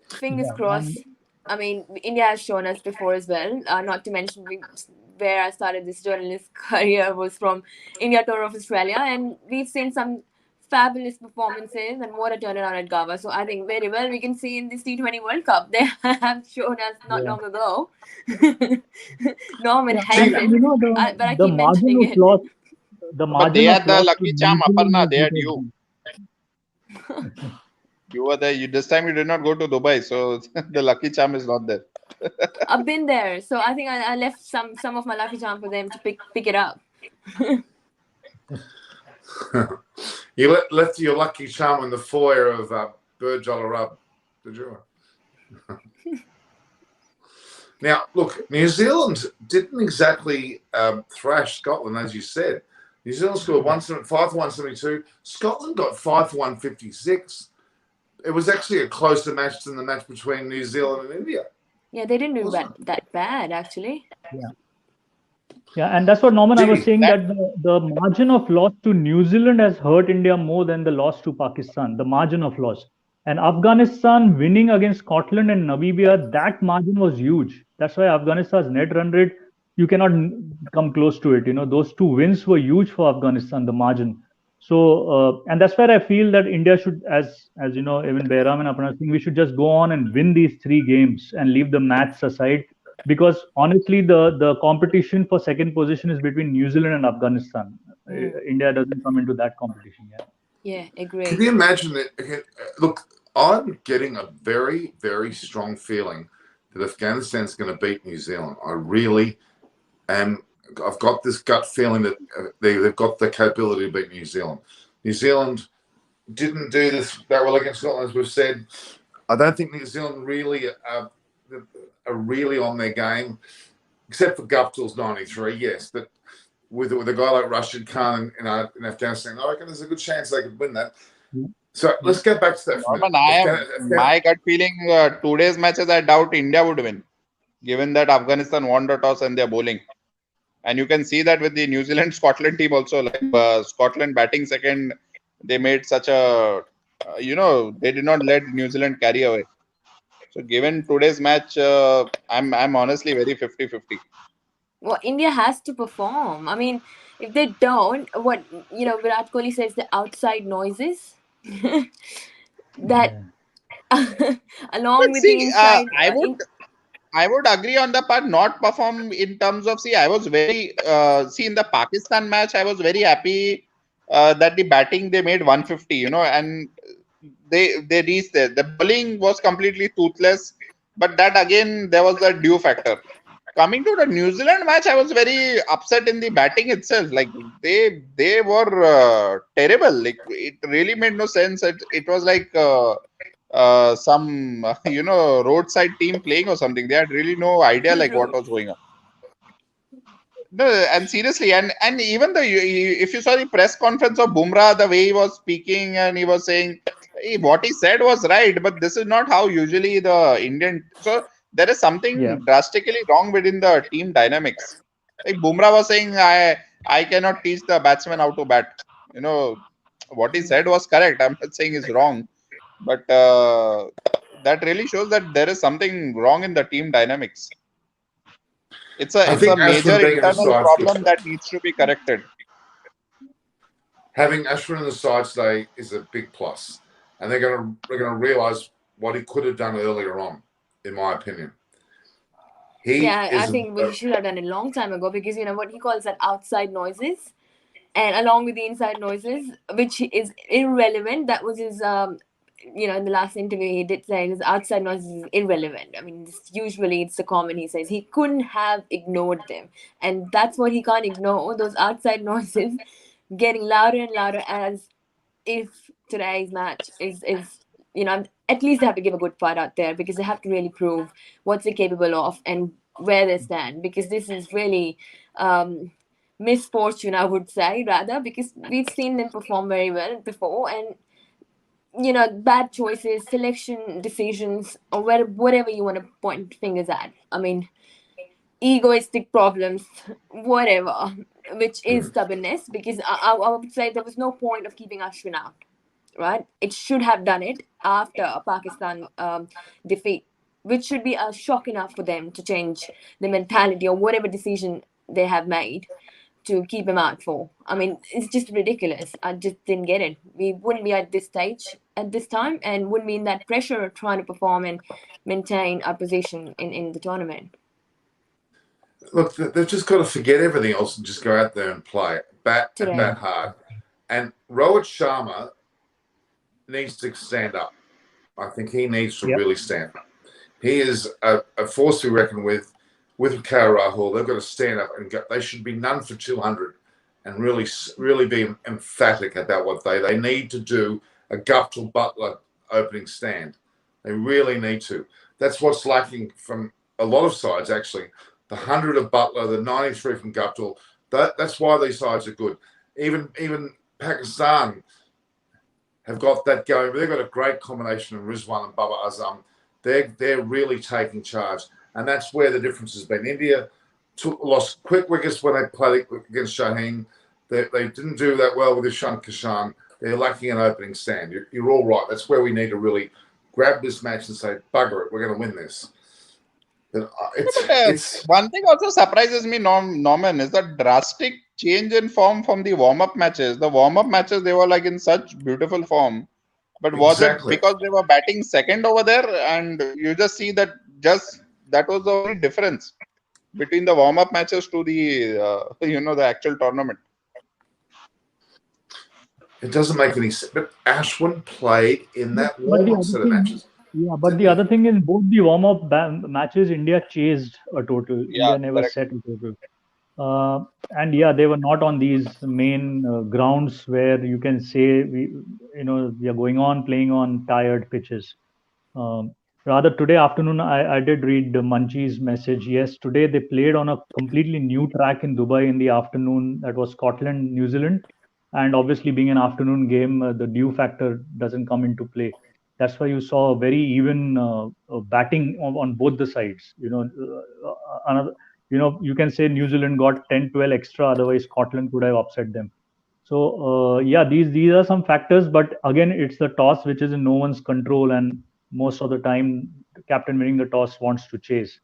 D: fingers crossed. I mean, India has shown us before as well. Not to mention where I started this journalist career was from India Tour of Australia, and we've seen some fabulous performances and what a turnaround at Gava. So I think very well we can see in this T20 World Cup. They have shown us not long ago. Norman hates it, but I keep mentioning it.
B: But they had the lucky charm, Aparna. They had you. You were there. This time you did not go to Dubai, so the lucky charm is not there.
D: I've been there, so I think I left some of my lucky charm for them to pick it up.
A: You left your lucky charm in the foyer of Burj Al Arab, did you? Now, look, New Zealand didn't exactly thrash Scotland, as you said. New Zealand scored 5 for 172. Scotland got 5 for 156. It was actually a closer match than the match between New Zealand and India.
D: Yeah, they didn't do that bad, actually.
C: Yeah. Yeah, and that's what Norman I was
A: Jimmy,
C: saying, that the margin of loss to New Zealand has hurt India more than the loss to Pakistan, the margin of loss. And Afghanistan winning against Scotland and Namibia, that margin was huge. That's why Afghanistan's net run rate, you cannot come close to it. You know, those two wins were huge for Afghanistan, the margin. So, and that's where I feel that India should, as you know, even Behram and Aparna Singh, we should just go on and win these three games and leave the maths aside, because honestly the competition for second position is between New Zealand and Afghanistan. India doesn't come into that competition.
D: Yeah,
A: can
D: agree.
A: you imagine that? Look, I'm getting a very, very strong feeling that Afghanistan's going to beat New Zealand. I really am. I've got this gut feeling that they've got the capability to beat New Zealand. New Zealand didn't do this that well against Scotland, as we've said. I don't think New Zealand really are really on their game, except for Guptill's 93, yes. But with a guy like Rashid Khan in Afghanistan, I reckon there's a good chance they could win that. So let's get back to that for a minute.
B: My gut feeling, today's matches, I doubt India would win, given that Afghanistan won the toss and they're bowling. And you can see that with the New Zealand-Scotland team also. Like Scotland batting second, they made such a, they did not let New Zealand carry away. So given today's match, I'm honestly very 50-50.
D: Well, India has to perform. I mean, if they don't, what Virat Kohli says, the outside noises that along
B: But
D: with the
B: see,
D: inside.
B: I would agree on the part not perform in terms of, I was very in the Pakistan match, I was very happy that the batting they made 150, and they reached there. The bowling was completely toothless, but that again there was the due factor. Coming to the New Zealand match, I was very upset in the batting itself. Like they were terrible. Like it really made no sense. It was like some roadside team playing or something. They had really no idea like what was going on. No, and seriously, and even if you saw the press conference of Bumrah, the way he was speaking and he was saying what he said was right, but this is not how usually the Indian. So there is something drastically wrong within the team dynamics. Like Bumrah was saying, I cannot teach the batsman how to bat. What he said was correct. I'm not saying it's wrong, but that really shows that there is something wrong in the team dynamics. It's a major internal problem that needs to be corrected.
A: Having Ashwin in the side today is a big plus, and they're going to realise what he could have done earlier on, in my opinion.
D: I think he should have done it a long time ago, because what he calls that outside noises, and along with the inside noises, which is irrelevant. That was his in the last interview he did say his outside noises is irrelevant. I mean, usually it's the comment he says. He couldn't have ignored them, and that's what he can't ignore, those outside noises getting louder and louder, as if today's match is at least they have to give a good fight out there, because they have to really prove what they're capable of and where they stand, because this is really misfortune, I would say, rather, because we've seen them perform very well before, and bad choices, selection decisions, or whatever you want to point fingers at. I mean, egoistic problems, whatever, which is stubbornness, because I would say there was no point of keeping Ashwin out, right? It should have done it after a Pakistan defeat, which should be a shock enough for them to change the mentality or whatever decision they have made to keep him out for. I mean, it's just ridiculous. I just didn't get it. We wouldn't be at this stage at this time, and wouldn't be in that pressure of trying to perform and maintain our position in the tournament.
A: Look, they've just got to forget everything else and just go out there and play, bat hard. And Rohit Sharma needs to stand up. I think he needs to really stand up. He is a force to be reckoned with KL Rahul. They've got to stand up and go. They should be none for 200 and really be emphatic about what they need to do. A Guptill Butler opening stand. They really need to. That's what's lacking from a lot of sides, actually. The 100 of Butler, the 93 from Guptill. That's why these sides are good. Even Pakistan have got that going. They've got a great combination of Rizwan and Baba Azam. They're really taking charge. And that's where the difference has been. India, lost quick wickets when they played against Shaheen. They didn't do that well with Ishan Kishan. They're lacking an opening stand. You're all right. That's where we need to really grab this match and say, bugger it, we're going to win this. It's
B: one thing also surprises me, Norman, is the drastic change in form from the warm-up matches. The warm-up matches, they were like in such beautiful form. But was it because they were batting second over there? And you just see that that was the only difference between the warm-up matches to the the actual tournament.
A: It doesn't make any sense. But Ashwin played in that warm-up set of matches.
C: Yeah, but the other thing in both the warm-up matches, India chased a total.
B: Yeah,
C: India never set a total. And yeah, they were not on these main grounds where you can say we are going on playing on tired pitches. Rather, today afternoon, I did read Munchie's message. Yes, today they played on a completely new track in Dubai in the afternoon. That was Scotland, New Zealand. And obviously, being an afternoon game, the dew factor doesn't come into play. That's why you saw a very even batting on both the sides. You can say New Zealand got 10, 12 extra. Otherwise, Scotland could have upset them. So yeah, these are some factors, but again, it's the toss which is in no one's control, and most of the time, the captain winning the toss wants to chase.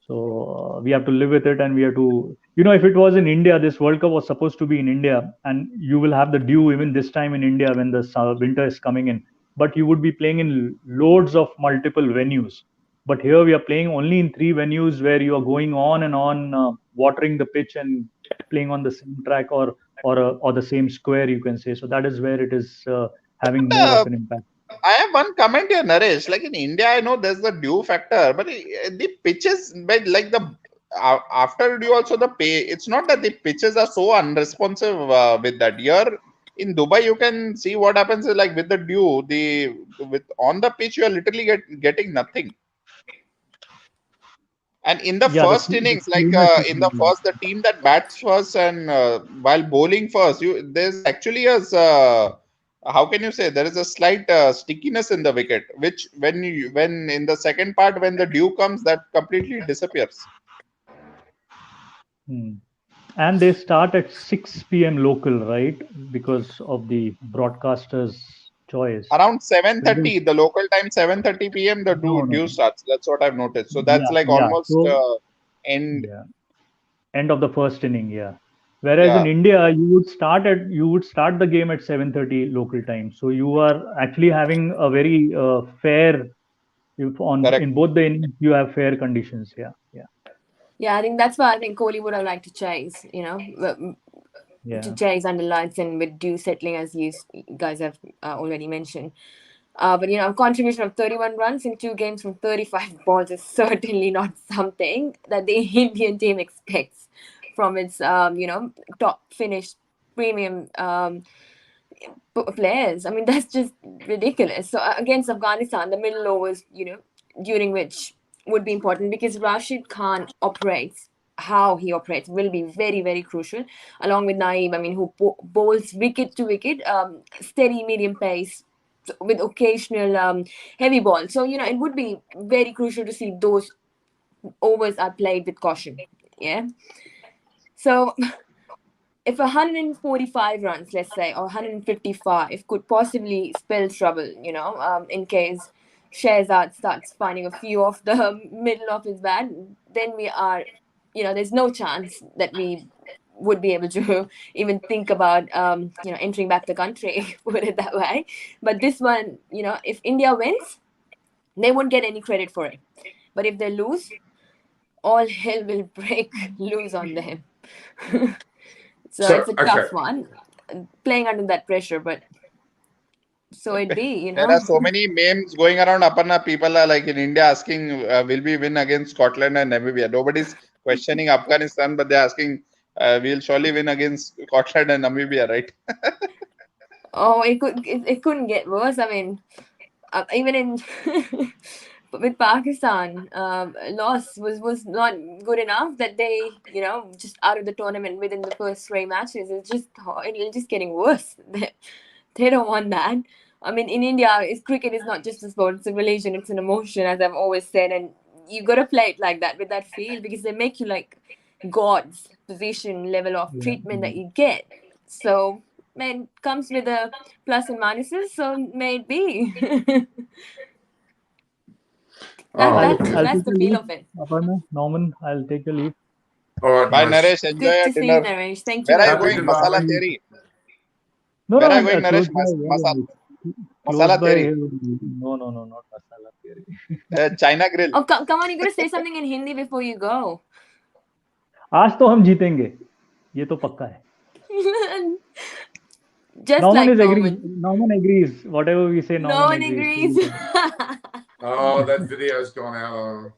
C: So we have to live with it, and we have to, if it was in India, this World Cup was supposed to be in India, and you will have the dew even this time in India when the winter is coming in. But you would be playing in loads of multiple venues. But here we are playing only in 3 venues where you are going on and on, watering the pitch and playing on the same track or the same square, you can say. So that is where it is having more of an impact.
B: I have one comment here, Naresh. Like in India, I know there's the dew factor, but the pitches, like after dew, also the pay. It's not that the pitches are so unresponsive with that. Here in Dubai, you can see what happens is like with the dew, on the pitch, you are literally getting nothing. And in the first innings, the team that bats first and while bowling first, there's actually how can you say, there is a slight stickiness in the wicket, which when in the second part, when the dew comes, that completely disappears.
C: And they start at 6 p.m. local, right? Because of the broadcaster's choice.
B: Around 7:30, the local time, 7:30 p.m. the dew starts. That's what I've noticed. So that's almost end
C: of the first inning. Yeah. Whereas in India, you would start the game at 7:30 local time. So you are actually having a very fair. In both the innings, you have fair conditions. Yeah.
D: Yeah, I think that's why I think Kohli would have liked to chase. To chase under lights and with dew settling, as you guys have already mentioned. But a contribution of 31 runs in 2 games from 35 balls is certainly not something that the Indian team expects from its top finished premium players. I mean, that's just ridiculous. So against Afghanistan, the middle overs, during which would be important, because Rashid Khan operates. How he operates will be very, very crucial, along with Naeem, who bowls wicket to wicket, steady medium pace with occasional heavy ball. So, it would be very crucial to see those overs are played with caution. Yeah. So if 145 runs, let's say, or 155 could possibly spell trouble, in case Shehzad starts finding a few of the middle of his bat, then we are, there's no chance that we would be able to even think about, entering back the country, put it that way. But this one, if India wins, they won't get any credit for it. But if they lose, all hell will break loose on them. So it's a tough one, playing under that pressure, but so it be,
B: There are so many memes going around, Aparna. People are like in India asking, will we win against Scotland and Namibia? Nobody's questioning Afghanistan, but they're asking, we'll surely win against Scotland and Namibia, right?
D: Oh, it couldn't get worse. Even in with Pakistan, loss was not good enough that they, just out of the tournament within the first 3 matches. It's just getting worse. They don't want that. In India, cricket is not just a sport; it's a religion, it's an emotion, as I've always said, and you gotta play it like that, with that feel, because they make you God's position level of treatment that you get. So, it comes with a plus and minuses. So, may it be. That's the feel of it.
C: Aparna, Norman, I'll take your leave.
A: All right,
B: Bye,
A: Naresh.
B: Naresh. Enjoy
D: Good
B: your
D: to see
B: dinner.
D: you, Naresh. Thank you
B: Where are you
D: very
B: going?
D: much.
B: Masala Theri.
C: No,
B: Where
C: no,
B: are you going,
C: close
B: Naresh?
C: by.
B: Masala
C: Close by.
B: Theri.
C: No, not Masala Theri.
B: China Grill.
D: Oh, come on, you got to say something in Hindi before you go.
C: आज तो हम जीतेंगे, ये तो पक्का है.
D: Just
C: Norman
D: like
C: is
D: Norman.
C: agrees. Norman agrees. Whatever we say,
D: No
C: Norman
D: one
C: agrees.
A: Oh, that video's gone out.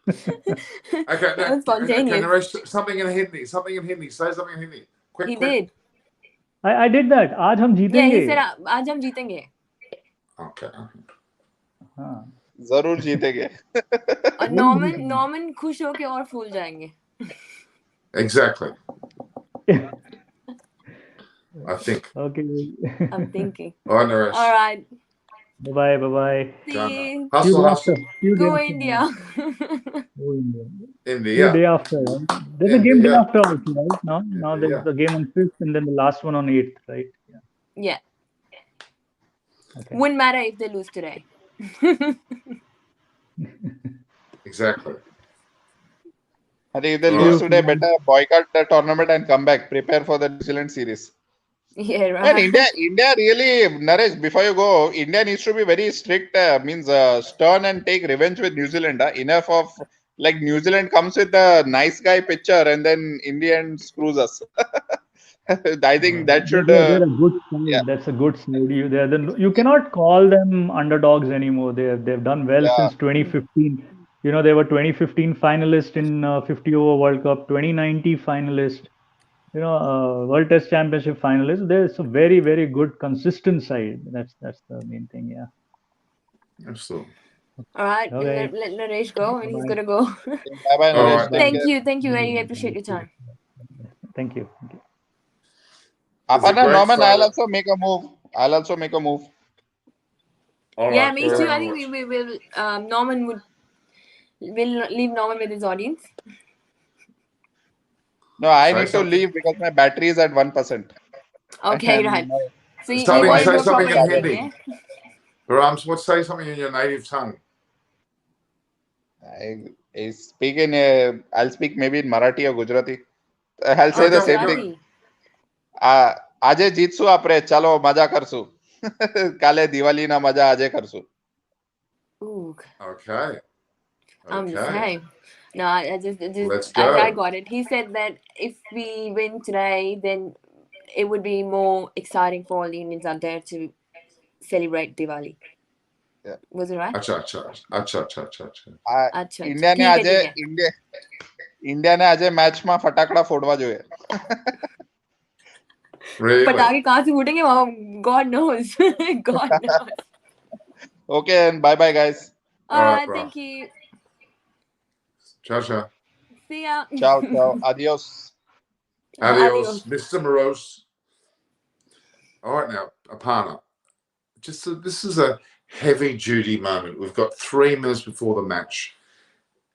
A: Okay,
D: That was spontaneous.
A: Naresh, something in Hindi. Something in Hindi. Say something in Hindi. Quick,
D: He
A: quick.
D: did.
C: I did that. आज हम
D: Yeah,
C: जीतेंगे.
D: he said, "आज हम जीतेंगे."
A: Okay.
C: हाँ.
B: जरूर जीतेंगे.
D: और Norman खुश होके और फूल जाएंगे.
A: Exactly. I think.
C: Okay.
D: I'm thinking.
A: All right, Naresh.
D: All right.
C: Bye.
D: See you.
A: Hustle.
D: Go India.
A: India.
C: Day after, right? There's a game day after also, right? Now there's a game on 5th and then the last one on 8th, right?
D: Yeah.
C: Okay.
D: Wouldn't matter if they lose today.
A: Exactly.
B: I think if they lose today, better boycott the tournament and come back. Prepare for the New Zealand series.
D: Yeah, right.
B: And India really, Naresh, before you go, India needs to be very strict, stern and take revenge with New Zealand. Enough of, like, New Zealand comes with a nice guy picture and then in the end screws us. I think that should...
C: They're a good side. That's a good side. You cannot call them underdogs anymore. They've done well since 2015. You know, they were 2015 finalist in 50 over World Cup, 2019 finalist. You know, World Test Championship finalists. There's a very, very good, consistent side. That's the main thing. Yeah.
A: Absolutely.
D: All right.
C: Okay.
D: Let Naresh go, and he's gonna go.
B: Bye-bye, Naresh.
D: Thank you. Very appreciate your time.
C: Thank you.
B: Aparna, Norman, I'll also make a move.
A: All
D: Yeah,
A: right,
D: me too. I think we will. Norman will leave Norman with his audience.
B: No, I need to leave because my battery is at 1%.
D: Okay, right. So you
A: say
D: want to go
A: something in
D: proper
A: Hindi. Rams, say something in your native tongue.
B: I speak in. I'll speak maybe in Marathi or Gujarati. I'll say the same thing. આજે જીતશું આપણે ચાલો મજા કરશું કાલે દિવાળી ના મજા આજે કરશું.
A: Okay.
D: I'm the same. No,
A: Let's go.
D: I got it. He said that if we win today, then it would be more exciting for all the Indians out there to celebrate Diwali.
B: Yeah.
D: Was it right?
A: Acha.
B: India ने આજે મેચમાં ફટાકડા ફોડવા જોઈએ.
A: Really?
D: पटाखे कहाँ से फूटेंगे? God knows. God knows.
B: Okay, and bye guys.
D: All right, thank you.
A: Ciao.
D: See ya.
B: Ciao. Adios,
A: Mr. Morose. All right, now, Aparna. This is a heavy-duty moment. We've got 3 minutes before the match.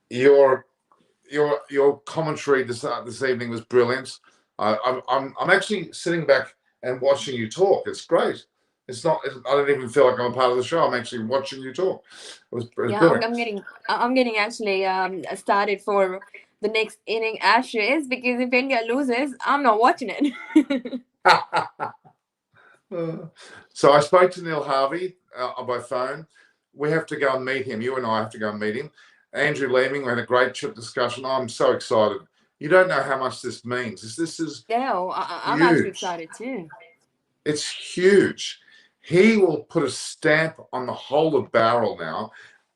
A: Your commentary this evening was brilliant. I'm actually sitting back and watching you talk. It's great. It's not. I don't even feel like I'm a part of the show. I'm actually watching you talk. It was brilliant.
D: I'm getting actually started for the next inning Ashes because if India loses, I'm not watching it.
A: So I spoke to Neil Harvey by phone. We have to go and meet him. You and I have to go and meet him. Andrew Leeming, we had a great trip discussion. I'm so excited. You don't know how much this means. This is
D: I'm actually excited too.
A: It's huge. He will put a stamp on the whole of Barrel now.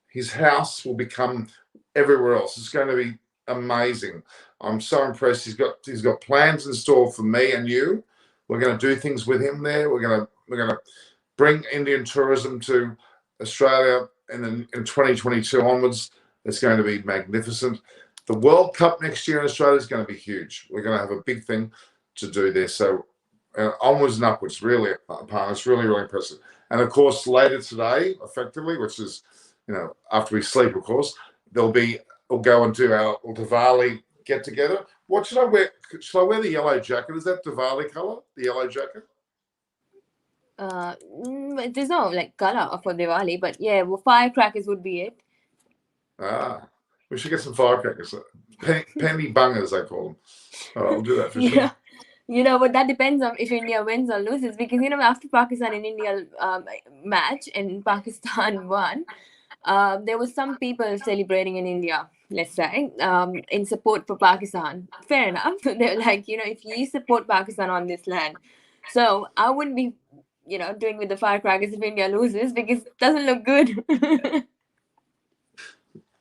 A: His house will become everywhere else. It's going to be amazing. I'm so impressed. He's got plans in store for me and you. We're going to do things with him there. We're going to bring Indian tourism to Australia in 2022 onwards. It's going to be magnificent. The World Cup next year in Australia is going to be huge. We're going to have a big thing to do there. So onwards and upwards, really, it's really, really impressive. And of course, later today, effectively, which is, after we sleep, of course, we'll go and do our Diwali get together. What should I wear? Should I wear the yellow jacket? Is that Diwali color? The yellow jacket?
D: There's no like color for Diwali, but yeah, well, firecrackers would be it.
A: We should get some firecrackers. Penny bungers, they call them. All right, we'll do that for
D: Yeah.
A: sure.
D: You know, but that depends on if India wins or loses, because you know, after Pakistan and India match and Pakistan won, there was some people celebrating in India, let's say, in support for Pakistan. Fair enough. They're like, you know, if you support Pakistan on this land, so I wouldn't be, you know, doing with the firecrackers if India loses, because it doesn't look good.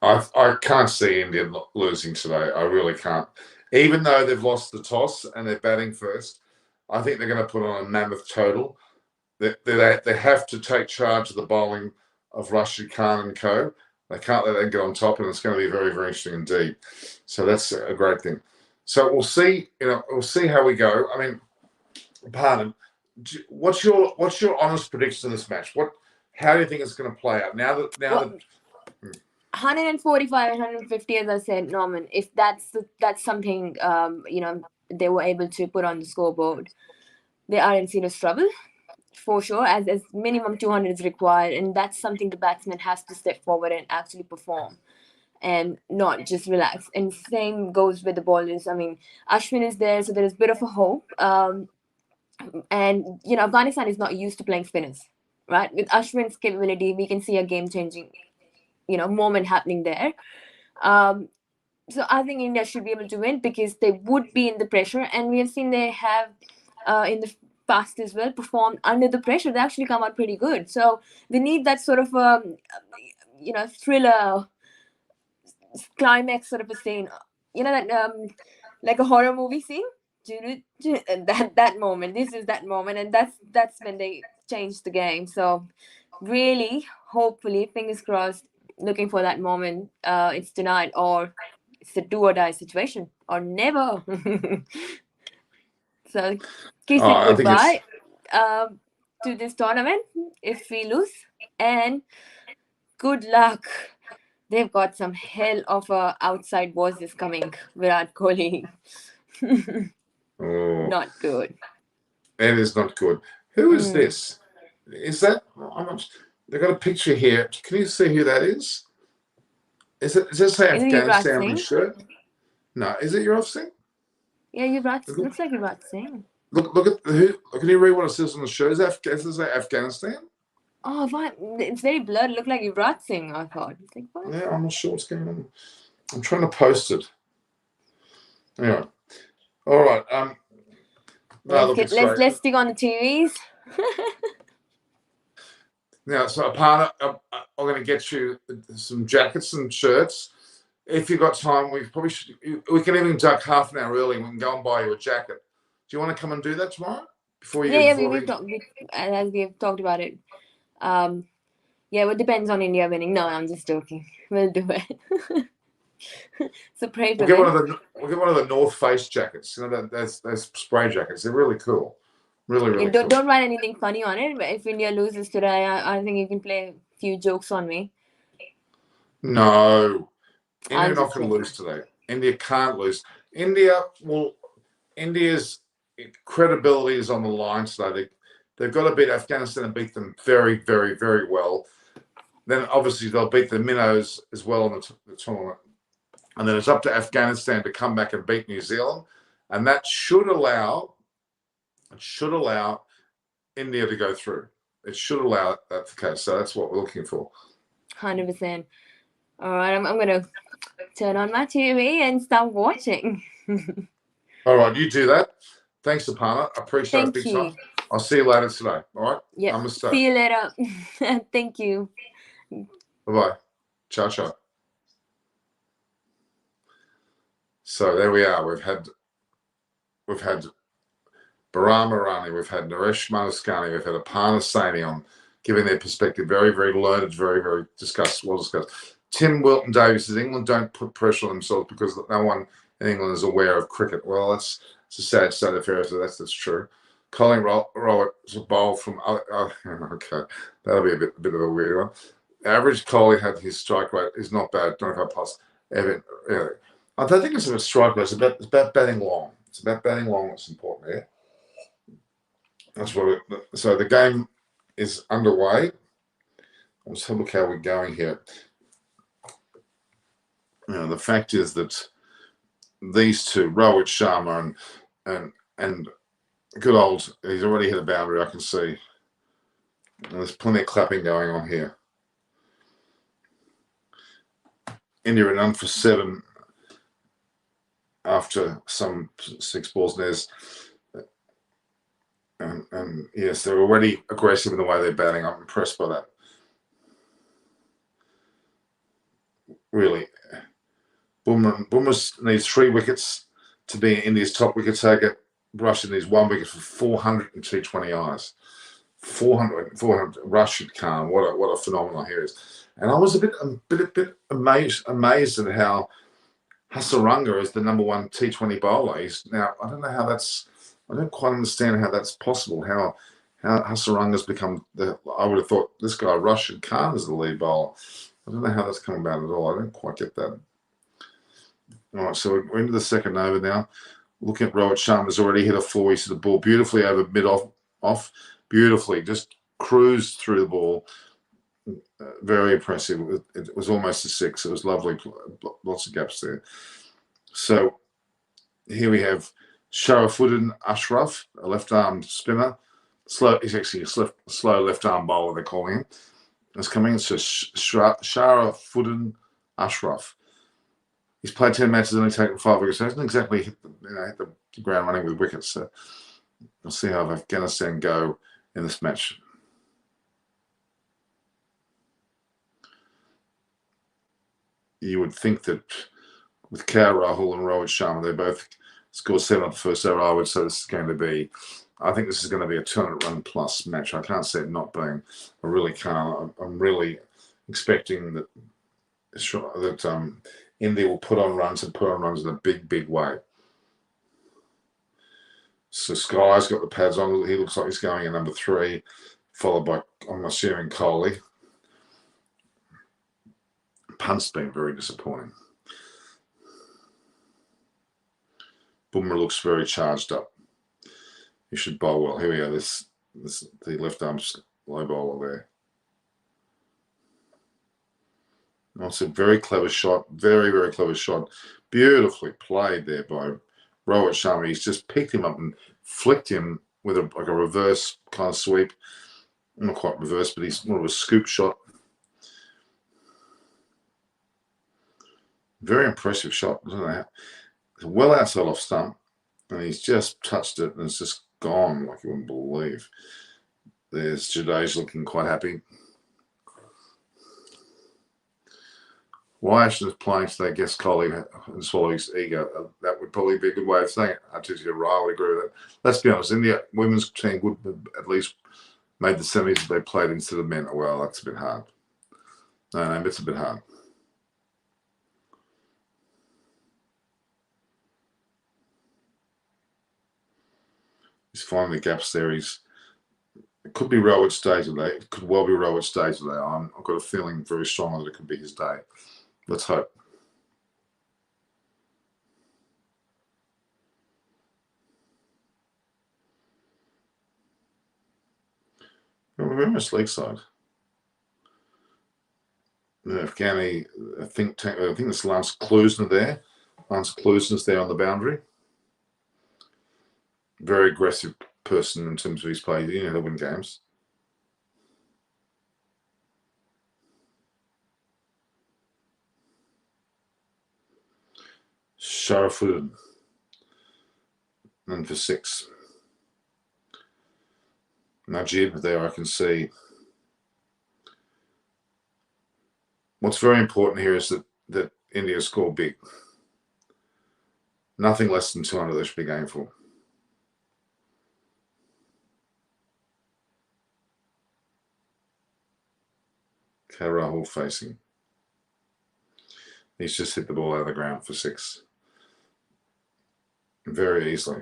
A: I can't see India losing today. I really can't. Even though they've lost the toss and they're batting first, I think they're going to put on a mammoth total. They have to take charge of the bowling of Rashid Khan and co. They can't let them get on top, and it's going to be very, very interesting indeed. So that's a great thing. So we'll see. You know, we'll see how we go. I mean, pardon. What's your honest prediction of this match? How do you think it's going to play out now that
D: 145 and 150, as I said, Norman, if that's something you know, they were able to put on the scoreboard, they are in serious trouble for sure, as minimum 200 is required, and that's something the batsman has to step forward and actually perform and not just relax. And same goes with the bowlers. I mean, Ashwin is there, so there's a bit of a hope, and you know, Afghanistan is not used to playing spinners, right? With Ashwin's capability, we can see a game changing, you know, moment happening there. So I think India should be able to win, because they would be in the pressure, and we have seen they have in the past as well performed under the pressure. They actually come out pretty good. So they need that sort of you know, thriller climax sort of a scene, you know, that like a horror movie scene. And that moment, this is that moment, and that's when they changed the game. So really, hopefully, fingers crossed, looking for that moment. It's tonight, or it's a do or die situation, or never. So kiss it goodbye to this tournament if we lose, and good luck. They've got some hell of a outside voices coming. Virat Kohli. Not good.
A: That is not good. Who is this? Is that? They've got a picture here. Can you see who that is? Does it say Afghanistan on his shirt? No. Is it Yuvraj Singh?
D: Yeah, Yuvraj. Looks like Yuvraj Singh.
A: Look at who. Can you read what it says on the shirt? Does it say Afghanistan?
D: Oh, what? It's very blurred. It looked like Yuvraj Singh, I thought. It's like, what?
A: Yeah, I'm not sure what's going on. I'm trying to post it. Anyway. All right.
D: Let's stick on the TVs.
A: Now, so Aparna, I'm going to get you some jackets and shirts. If you've got time, we can even duck half an hour early and we can go and buy you a jacket. Do you want to come and do that tomorrow?
D: As we've talked about it. Yeah, it depends on India winning. No, I'm just joking. We'll do it. So pray for them.
A: We'll get one of the North Face jackets. You know, those spray jackets. They're really cool. Really cool.
D: Don't write anything funny on it. But if India loses today, I think you can play a few jokes on me.
A: No. India's not going to lose today. India can't lose. India's credibility is on the line today. They've got to beat Afghanistan and beat them very, very, very well. Then obviously they'll beat the Minnows as well in the tournament. And then it's up to Afghanistan to come back and beat New Zealand. And that should allow India to go through. It should allow that the case. So that's what we're looking for.
D: 100%. All right, I'm going to turn on my TV and start watching.
A: All right, you do that. Thanks, Aparna. I appreciate it big time. I'll see you later today. All right?
D: Yeah. See you later. Thank you.
A: Bye-bye. Ciao, ciao. So there we are. We've had Bahram Irani, we've had Naresh Manaskani, we've had Aparna Saini on giving their perspective. Very, very learned, very, very well discussed. Tim Wilton Davies says England don't put pressure on themselves because no one in England is aware of cricket. Well, it's a sad state of affairs. So that's true. Colin Roberts, a bowl from okay, that'll be a bit of a weird one. Average Kohli had his strike rate is not bad. Don't know if I pass. I don't think it's about strike rate. It's about batting long. It's about batting long. That's important here. That's what. So the game is underway. Let's have a look how we're going here. The fact is that these two, Rohit Sharma and good old, he's already hit a boundary. I can see. And there's plenty of clapping going on here. India are 0 for 7 after some 6 balls. And yes, they're already aggressive in the way they're batting. I'm impressed by that. Really. Bumrah needs 3 wickets to be India's top wicket taker. Rashid needs 1 wicket for 400 and T20Is. 400 Rashid Khan. What a phenomenal he is. And I was a bit amazed at how Hasaranga is the #1 T20 bowler. Now I don't know how that's. I don't quite understand how that's possible. How Hasaranga's become I would have thought this guy Rashid Khan is the lead bowler. I don't know how that's come about at all. I don't quite get that. All right, so we're into the second over now. Looking at Rohit Sharma's already hit a 4. He's hit the ball beautifully over mid off, beautifully, just cruised through the ball. Very impressive. It was almost a 6. It was lovely. Lots of gaps there. So here we have Sharafuddin Ashraf, a left-arm spinner. He's actually a slow left-arm bowler, they're calling him. It's coming in. So Sharafuddin Ashraf. He's played 10 matches and only taken 5 wickets. So he hasn't exactly hit the ground running with wickets. So we'll see how Afghanistan go in this match. You would think that with KL Rahul and Rohit Sharma, they both scored 7 on the first over. I would say this is going to be, I think this is going to be a 200-run plus match. I can't see it not being. I really can't. I'm really expecting that India will put on runs in a big way. So Sky's got the pads on. He looks like he's going in #3, followed by, I'm assuming, Kohli. Punt's been very disappointing. Bumrah looks very charged up. He should bowl well. Here we go. This the left arm low bowler there. That's a very clever shot. Very clever shot. Beautifully played there by Rohit Sharma. He's just picked him up and flicked him with a reverse kind of sweep. Not quite reverse, but he's more of a scoop shot. Very impressive shot, isn't it? It's well outside off stump, and he's just touched it, and it's just gone like you wouldn't believe. There's Jadeja looking quite happy. Why Ashton is playing today, guess Kohli and swallow his ego. That would probably be a good way of saying it. I just would agree with that. Let's be honest, India women's team would have at least made the semis if they played instead of men. Well, that's a bit hard. No, it's a bit hard. He's finding the gaps there. It could be Rohit's day today. It could well be Rohit's day today. I've got a feeling very strongly that it could be his day. Let's hope. We're very much lakeside. The Afghani think tank. I think it's Lance Klusner there. Lance Klusner's there on the boundary. Very aggressive person in terms of his play. You know, they win games. Sharafuddin. And for 6. Najib there, I can see. What's very important here is that India score big. Nothing less than 200 they should be going for. Rahul facing. He's just hit the ball out of the ground for 6. Very easily.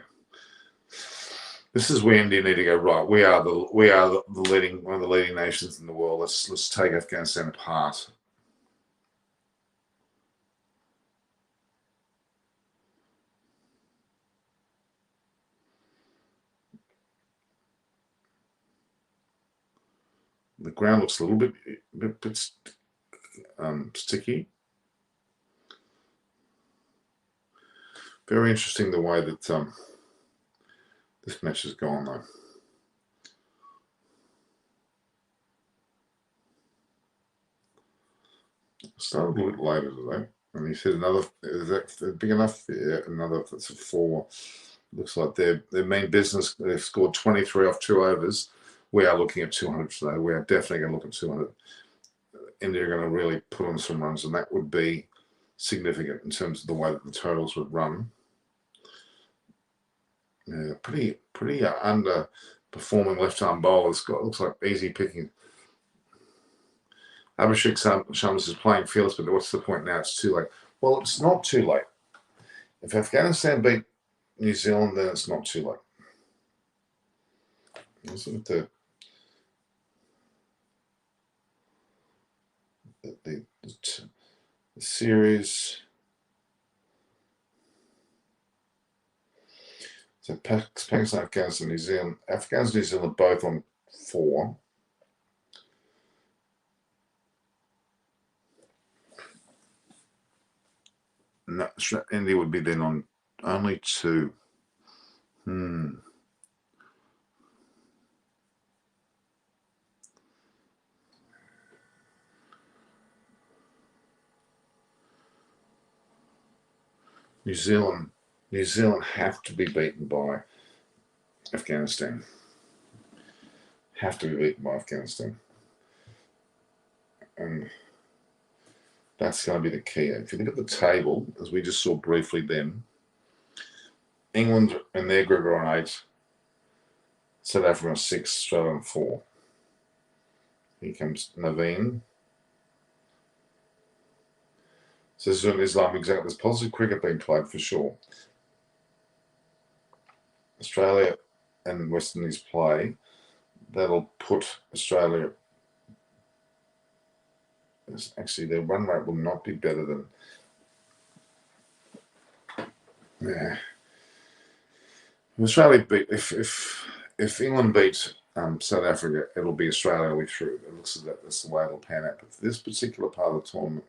A: This is where India need to go right. We are the leading one of the leading nations in the world. Let's take Afghanistan apart. The ground looks a little bit sticky. Very interesting the way that this match has gone, though. Started a little later today, and he said another. Is that big enough? Yeah, another. That's a 4. Looks like their main business. They've scored 23 off 2 overs. We are looking at 200 today. We are definitely going to look at 200. India are going to really put on some runs, and that would be significant in terms of the way that the totals would run. Yeah, pretty underperforming left-arm bowlers. Looks like easy picking. Abhishek Shams is playing fearless, but what's the point now? It's too late. Well, it's not too late. If Afghanistan beat New Zealand, then it's not too late. Let's look at the series. So Pakistan, Afghanistan, New Zealand. Afghanistan, New Zealand are both on 4. No, India would be then on only 2. New Zealand have to be beaten by Afghanistan. Have to be beaten by Afghanistan. And that's going to be the key. If you look at the table, as we just saw briefly then, England and their group are on 8, South Africa on 6, Australia on 4. Here comes Naveen. So this is an Islamic example. There's positive cricket being played for sure. Australia and West Indies play. That'll put Australia. Actually, their run rate will not be better than. Yeah. Australia beat if England beat South Africa, it'll be Australia will be through. It looks as that that's the way it'll pan out. But for this particular part of the tournament,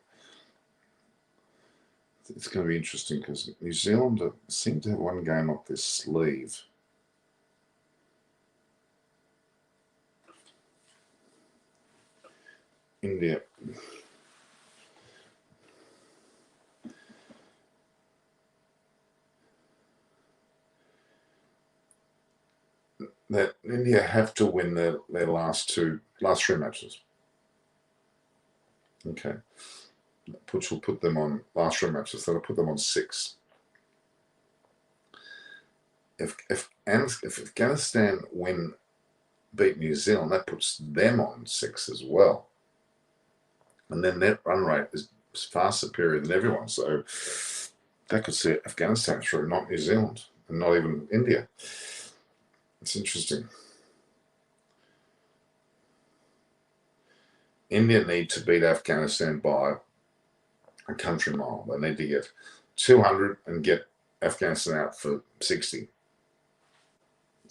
A: it's going to be interesting because New Zealand seem to have one game up their sleeve. India. That India have to win their last 3 matches. Okay. Which will put them on last 3 matches. That'll put them on 6. If Afghanistan beat New Zealand, that puts them on 6 as well. And then their run rate is far superior than everyone. So that could see Afghanistan through, not New Zealand, and not even India. It's interesting. India need to beat Afghanistan by a country mile. They need to get 200 and get Afghanistan out for 60.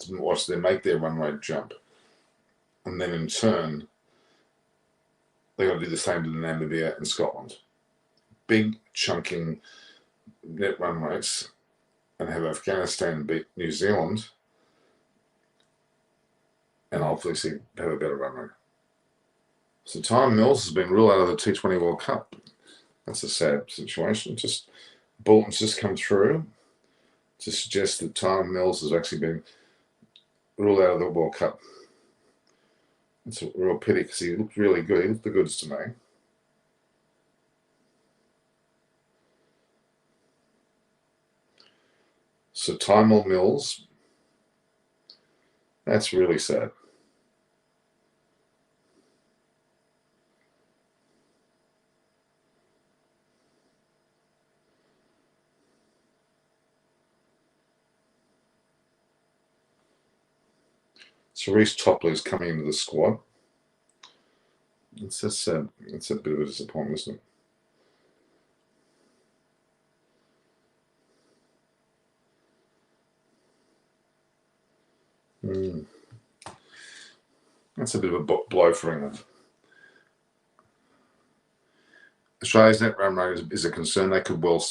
A: Watch them make their run rate jump. And then in turn, they've got to do the same to Namibia and Scotland. Big chunking net run rates and have Afghanistan beat New Zealand and obviously have a better run rate. So Tyrone Mills has been ruled out of the T20 World Cup. That's a sad situation. Bolton's just come through to suggest that Tyrone Mills has actually been ruled out of the World Cup. It's a real pity because he looked really good. He looked the goods to me. So Tyrone Mills, that's really sad. Cerise Topley is coming into the squad. It's a bit of a disappointment, isn't it? That's a bit of a blow for England. Australia's net run rate is a concern. They could well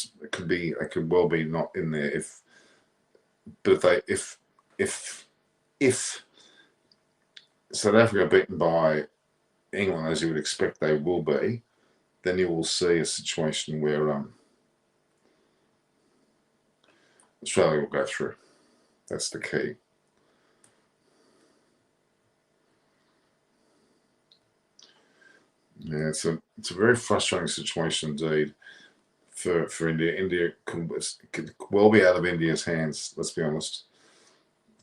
A: be not in there if South Africa are beaten by England, as you would expect they will be, then you will see a situation where Australia will go through. That's the key. Yeah, it's a very frustrating situation indeed for India. India could well be out of India's hands. Let's be honest.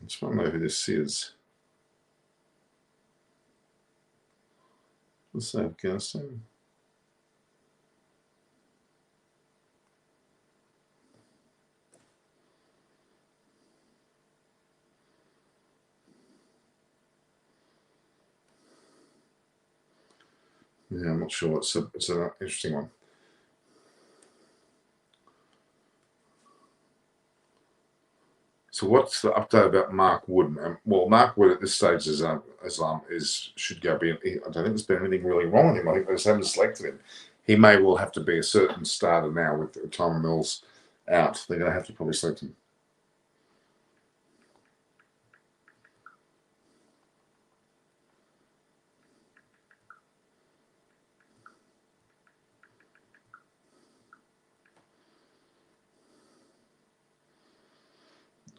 A: I just want to know who this is. Let's say Afghanistan. Yeah, I'm not sure. It's an interesting one. So what's the update about Mark Wood? Well, Mark Wood at this stage should go be. I don't think there's been anything really wrong with him. I think they just haven't selected him. He may well have to be a certain starter now with Tom Mills out. They're going to have to probably select him.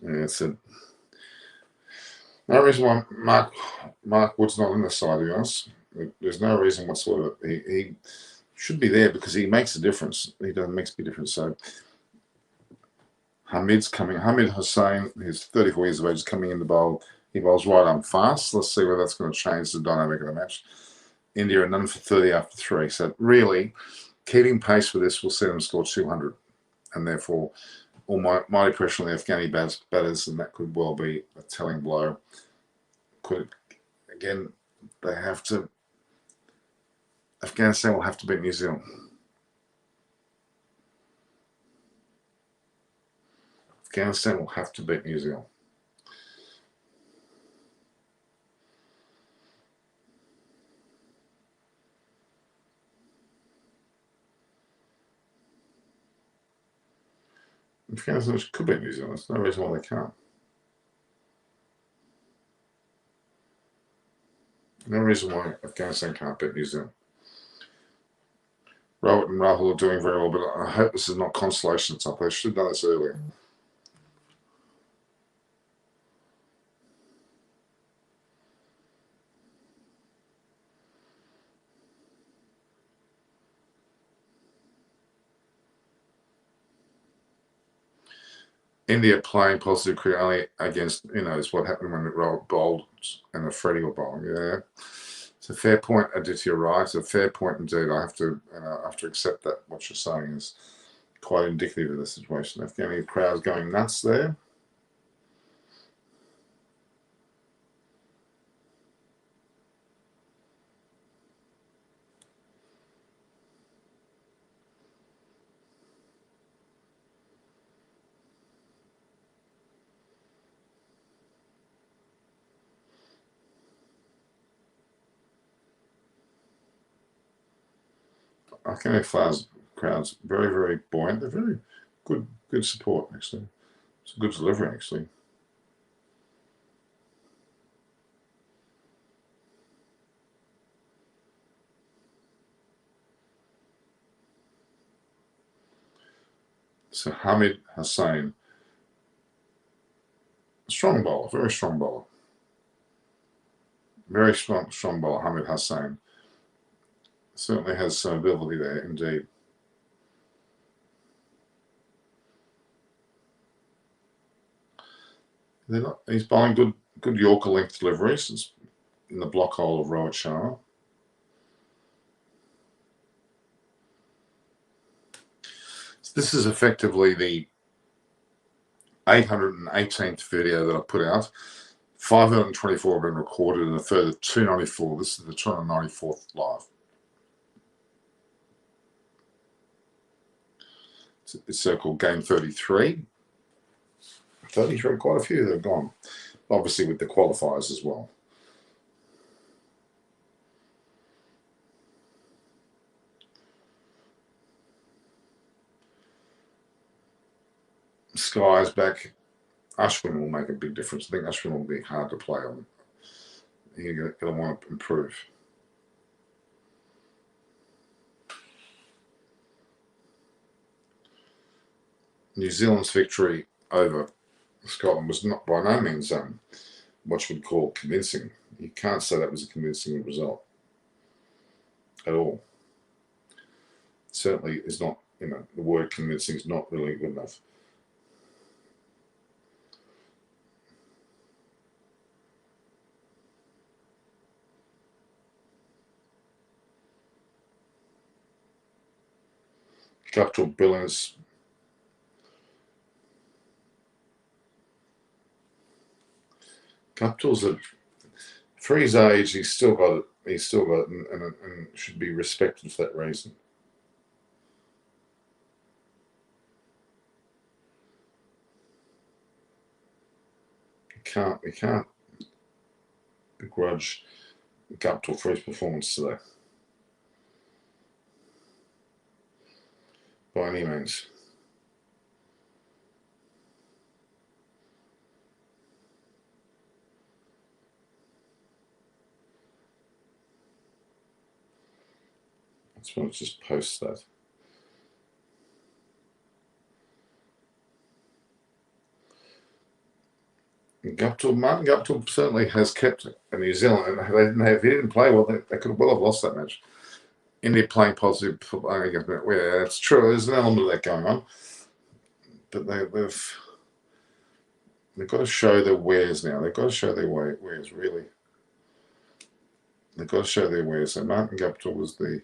A: Yeah, it's no reason why Mark Wood's not in the side, to be honest. There's no reason whatsoever. He should be there because he makes a difference. He makes a big difference. So Hamid's coming. Hamid Hussain, who's 34 years of age, is coming in the bowl. He bowls right arm fast. Let's see whether that's going to change the dynamic of the match. India are none for 30 after 3. So really, keeping pace with this will see them score 200. And therefore, all mighty pressure on the Afghani batters, and that could well be a telling blow. Afghanistan will have to beat New Zealand. Afghanistan will have to beat New Zealand. Afghanistan could beat New Zealand. There's no reason why they can't. No reason why Afghanistan can't beat New Zealand. Rohit and Rahul are doing very well, but I hope this is not consolation stuff. They should have done this earlier. India playing positive cricket only against, is what happened when it bowled and the Freddie were bowling. Yeah. It's a fair point, Aditya, right? It's a fair point indeed. I have to accept that what you're saying is quite indicative of the situation. Afghani crowds going nuts there. Afghani crowds very, very buoyant. They're very good support, actually. It's a good delivery, actually. So Hamid Hussain, strong bowler, very strong bowler. Very strong bowler, Hamid Hussain. Certainly has some ability there, indeed. He's bowling good Yorker length deliveries. It's in the block hole of Rohit Sharma. So this is effectively the 818th video that I put out. 524 have been recorded and a further 294. This is the 294th live. It's called Game 33. 33, quite a few that have gone. Obviously with the qualifiers as well. Sky's back. Ashwin will make a big difference. I think Ashwin will be hard to play on. You're going to want to improve. New Zealand's victory over Scotland was not by no means what you would call convincing. You can't say that was a convincing result at all. Certainly is not, the word convincing is not really good enough. Guptill brilliance. Guptill's for his age, he's still got it. He's still got it, and should be respected for that reason. We can't begrudge Guptill for his performance today, by any means. I just want to just post that. Martin Guptill certainly has kept New Zealand, and if he didn't play well, they could well have lost that match. India playing positive football against me. Yeah, that's true. There's an element of that going on, but they've got to show their wares now. They've got to show their wares, really. They've got to show their wares. So Martin Guptill was the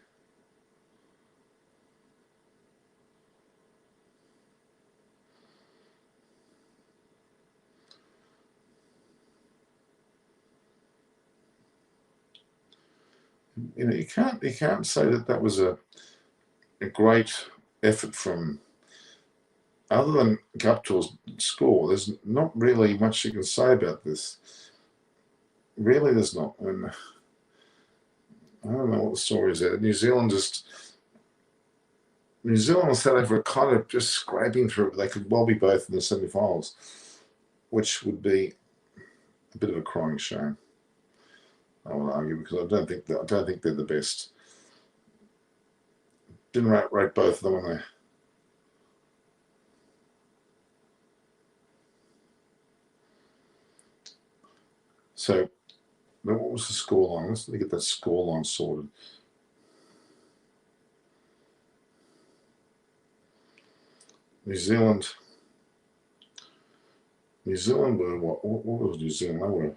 A: you can't say that was a great effort from, other than Guptill's score. There's not really much you can say about this. Really, there's not. I don't know what the story is there. New Zealand and South Africa are kind of just scraping through. They could well be both in the semi-finals, which would be a bit of a crying shame, I will argue, because I don't think they're the best. Didn't rate both of them on there. So, what was the scoreline? Let's get that scoreline sorted. New Zealand were what was New Zealand? They were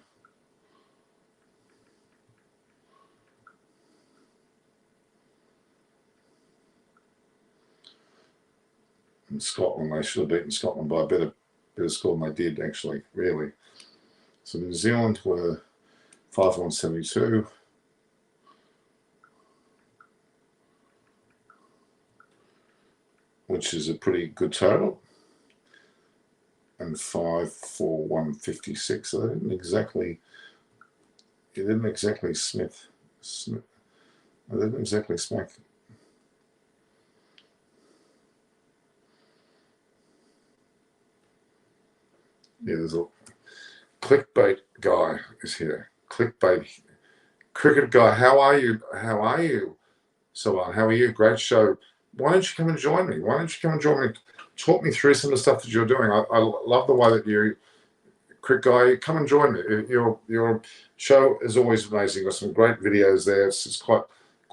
A: in Scotland. They should have beaten Scotland by a better score than they did, actually, really. So New Zealand were 5-1-72. Which is a pretty good total. And 5-4-1-56. So they didn't exactly smack. Yeah, there's a clickbait guy is here. Clickbait cricket guy. How are you? Saban, how are you? Great show. Why don't you come and join me? Talk me through some of the stuff that you're doing. I love the way that you, cricket guy, come and join me. Your show is always amazing. Got some great videos there. It's quite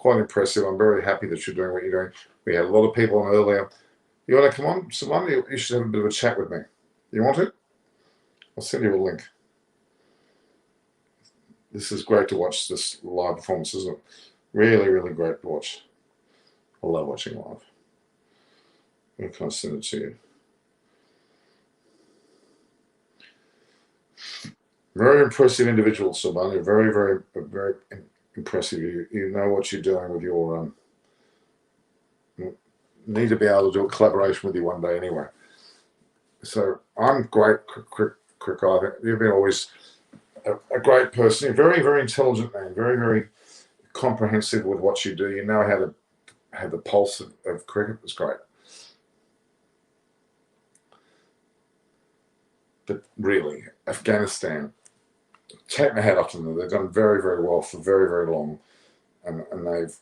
A: impressive. I'm very happy that you're doing what you're doing. We had a lot of people on earlier. You want to come on? Saban, you should have a bit of a chat with me. You want to? I'll send you a link. This is great to watch, this live performance, isn't it? Really, really great to watch. I love watching live. Where can I send it to you? Very impressive individual, Saban. You're very, very, very impressive. You know what you're doing with your. Need to be able to do a collaboration with you one day, anyway. So I'm great, Crick guy. You've been always a great person. You're very, very intelligent man. Very, very comprehensive with what you do. You know how to have the pulse of cricket. It's great. But really, Afghanistan, take my hat off to them. They've done very, very well for very, very long. And they've,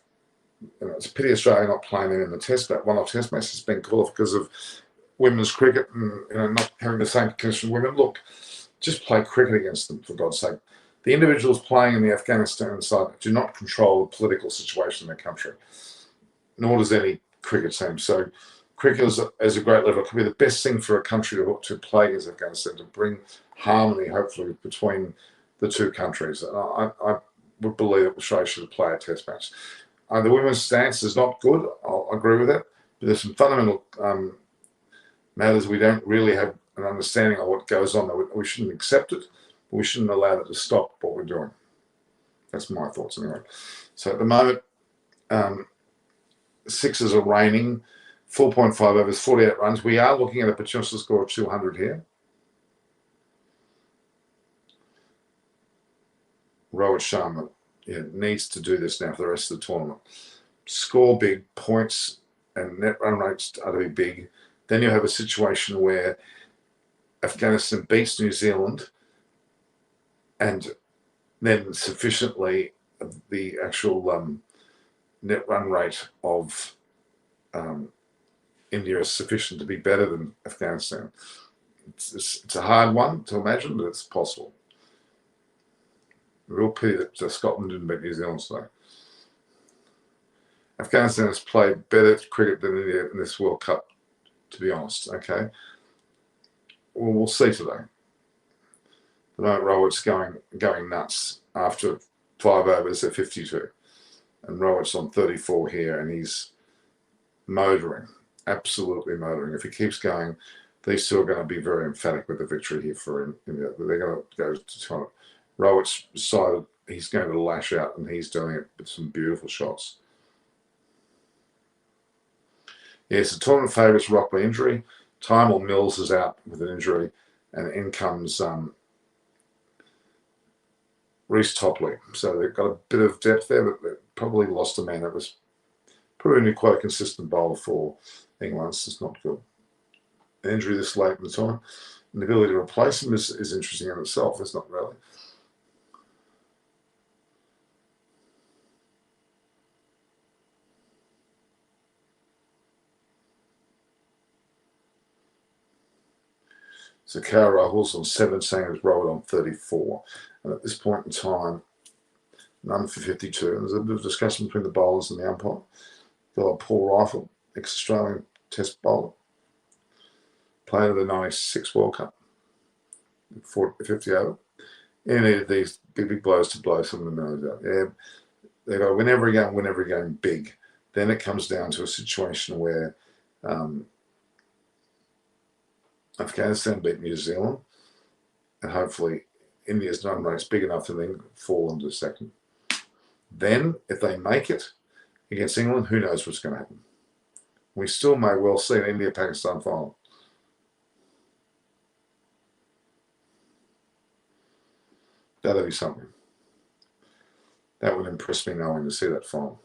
A: it's a pity Australia not playing them in the test, but one-off test match has been called off because of women's cricket and not having the same condition women. Look, just play cricket against them, for God's sake. The individuals playing in the Afghanistan side do not control the political situation in the country, nor does any cricket team. So cricket is a great level. It could be the best thing for a country to play against Afghanistan, to bring harmony, hopefully, between the two countries. And I would believe that Australia should play a test match. The women's stance is not good. I'll agree with that. But there's some fundamental matters we don't really have an understanding of what goes on. We shouldn't accept it, but we shouldn't allow it to stop what we're doing. That's my thoughts anyway. So at the moment, sixes are reigning, 4.5 overs, 48 runs. We are looking at a potential score of 200 here. Rohit Sharma needs to do this now for the rest of the tournament. Score big, points and net run rates are to be big. Then you have a situation where Afghanistan beats New Zealand, and then sufficiently the actual net run rate of India is sufficient to be better than Afghanistan. It's a hard one to imagine, but it's possible. A real pity that Scotland didn't beat New Zealand today. Afghanistan has played better cricket than India in this World Cup, to be honest. Okay, well, we'll see today. The moment Rohit's going nuts after 5 overs at 52, and Rohit's on 34 here, and he's motoring, absolutely motoring. If he keeps going, these two are going to be very emphatic with the victory here for India. They're going to go to 200. Rohit's decided he's going to lash out, and he's doing it with some beautiful shots. Yes, the tournament favourites rocked by injury. Tymel Mills is out with an injury, and in comes Reece Topley. So they've got a bit of depth there, but they probably lost a man that was proving quite a consistent bowler for England. It's just not good. An injury this late in the time, and the ability to replace him is interesting in itself. It's not really. So Rahul's on 17, as Rohit on 34. And at this point in time, none for 52. There's a bit of discussion between the bowlers and the umpire. Paul Rifle, ex-Australian test bowler, player of the 96 World Cup, 50 over. He needed these big blows to blow some of the nose out. Yeah, they've got to win every game big. Then it comes down to a situation where Afghanistan beat New Zealand, and hopefully India's run rate's big enough to then fall into second. Then, if they make it against England, who knows what's going to happen? We still may well see an India-Pakistan final. That'll be something. That would impress me knowing to see that final.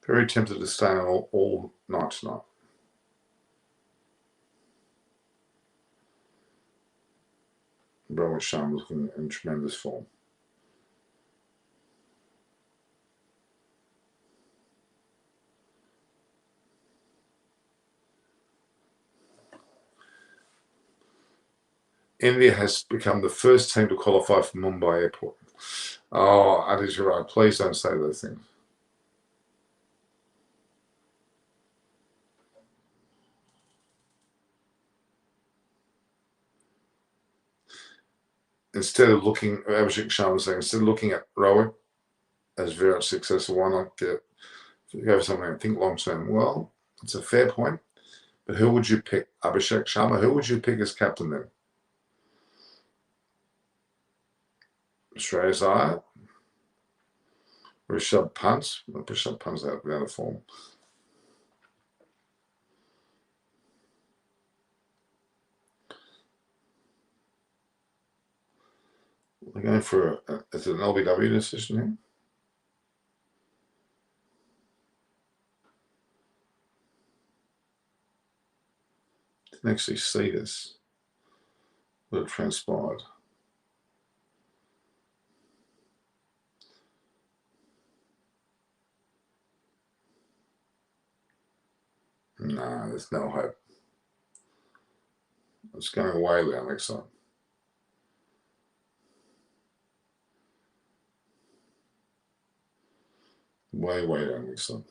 A: Very tempted to stay on all night tonight. Rohit Sharma looking in tremendous form. India has become the first team to qualify for Mumbai Airport. Oh, Aditya, please don't say those things. Instead of looking, Abhishek Sharma was saying, instead of looking at Rohit as very successful, why not go for something and think long term? Well, it's a fair point, but who would you pick? Abhishek Sharma, who would you pick as captain then? Shreyas Iyer, Rishabh Pant. Rishabh Pant's out of form. We're going for is it an LBW decision here? Didn't actually see this. What had transpired. No, there's no hope. It's going way down next time. Way down next time.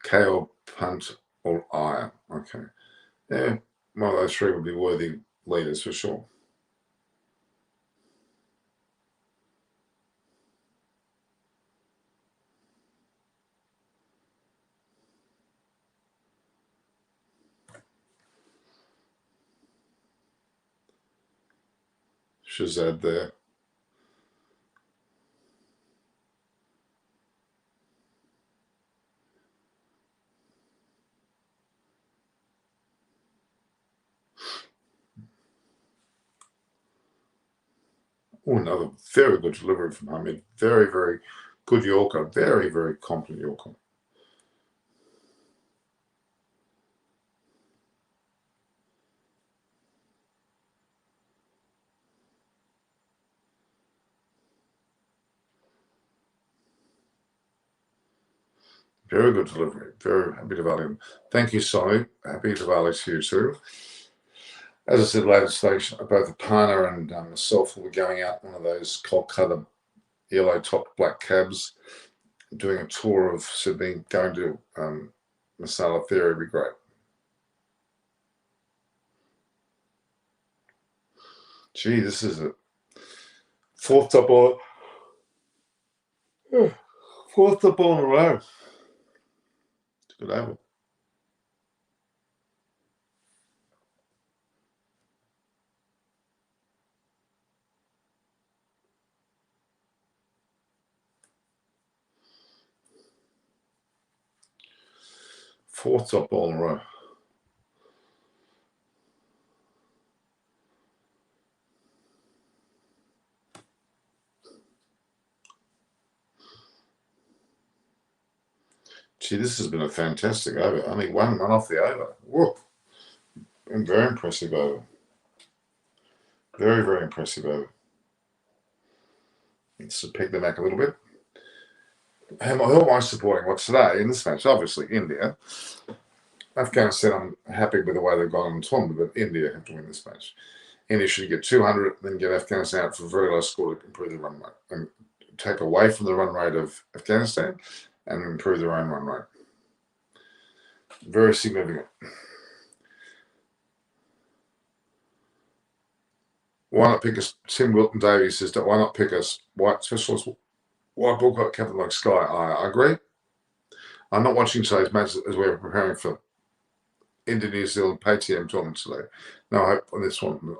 A: KO, punt, or iron. Okay. Yeah, one of those three would be worthy leaders for sure. Shazad there. Oh, another very good delivery from Hamid. Very, very good Yorker. Very, very competent Yorker. Very good delivery. Very happy Diwali. Thank you, Sonny. Happy Diwali to you too. As I said, later stage, both Aparna and myself will be going out one of those Kolkata yellow topped black cabs, doing a tour of Sydney, going to Masala Theory would be great. Gee, this is a fourth top ball. Fourth top ball in a row. It's a good over. Fourth top ball in a row. Gee, this has been a fantastic over. Only one run off the over. Whoa. Been very impressive over. Very, very impressive over. Let's pick them back a little bit. Who am I supporting? Well, today in this match, obviously India. Afghanistan, I'm happy with the way they've gone on the tournament, but India have to win this match. India should get 200, then get Afghanistan out for a very low score to improve the run rate and take away from the run rate of Afghanistan and improve their own run rate. Very significant. Why not pick us? Tim Wilton Davies says, why not pick us white specialist, white ball got captain like Sky? I agree. I'm not watching today's match as we're preparing for India New Zealand PTM tournament today. No hope on this one.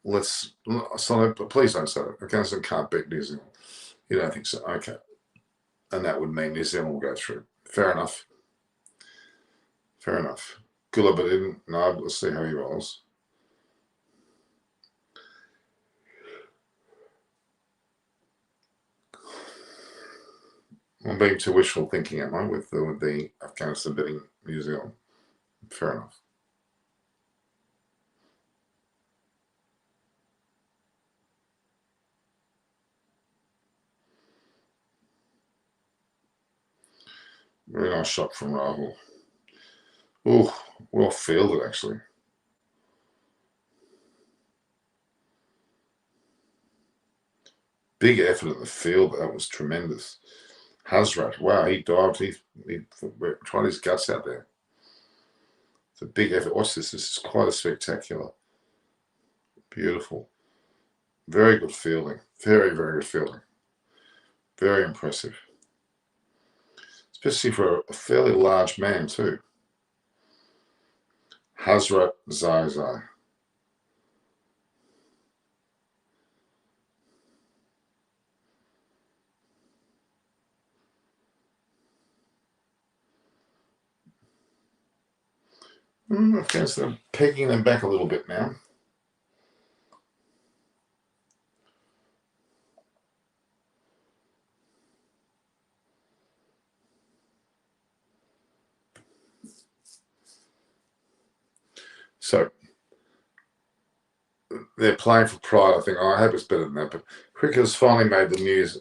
A: Please don't say that. Afghanistan can't beat New Zealand. You don't think so? Okay. And that would mean New Zealand will go through. Fair enough. Fair enough. Gulabadin, no, let's see how he rolls. I'm being too wishful thinking, am I, with the Afghanistan beating New Zealand? Fair enough. Very nice shot from Rahul. Oh, well fielded, actually. Big effort at the field. That was tremendous. Hazrat, wow, he dived. He tried his guts out there. It's a big effort. Watch this. This is quite a spectacular. Beautiful. Very good fielding. Very, very good fielding. Very impressive. Especially for a fairly large man, too. Hazrat Zai. Afghanistan are pegging them back a little bit now. So they're playing for pride, I think. I hope it's better than that. But cricket has finally made the news.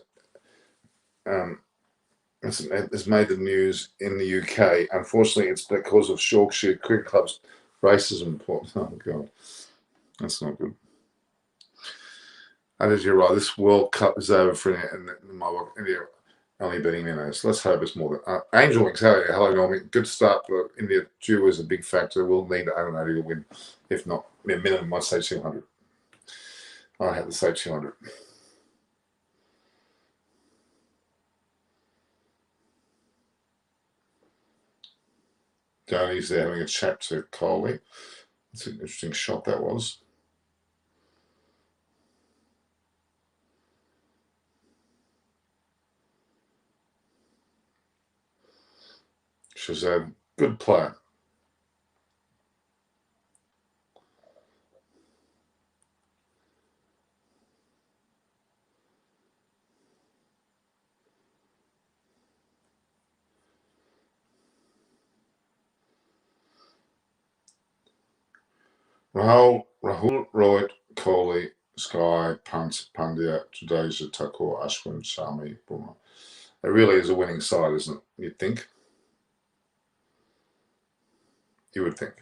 A: Has made the news in the UK. Unfortunately, it's because of Yorkshire Cricket Club's racism. Oh, God. That's not good. And as you're right, this World Cup is over for India, and my work, India only beating India. So let's hope it's more than Angel Wings. Hello, Normie. Good start, but India due is a big factor. We'll need 180 to win, if not minimum. I'd say 200. I had to say 200. Dhoni's there having a chat to Kohli. That's an interesting shot that was. She's a good player. Rahul, Rohit, Kohli, Sky, Pandya, Jadeja, Thakur, Ashwin, Shami, Bumrah. It really is a winning side, isn't it? You'd think. You would think.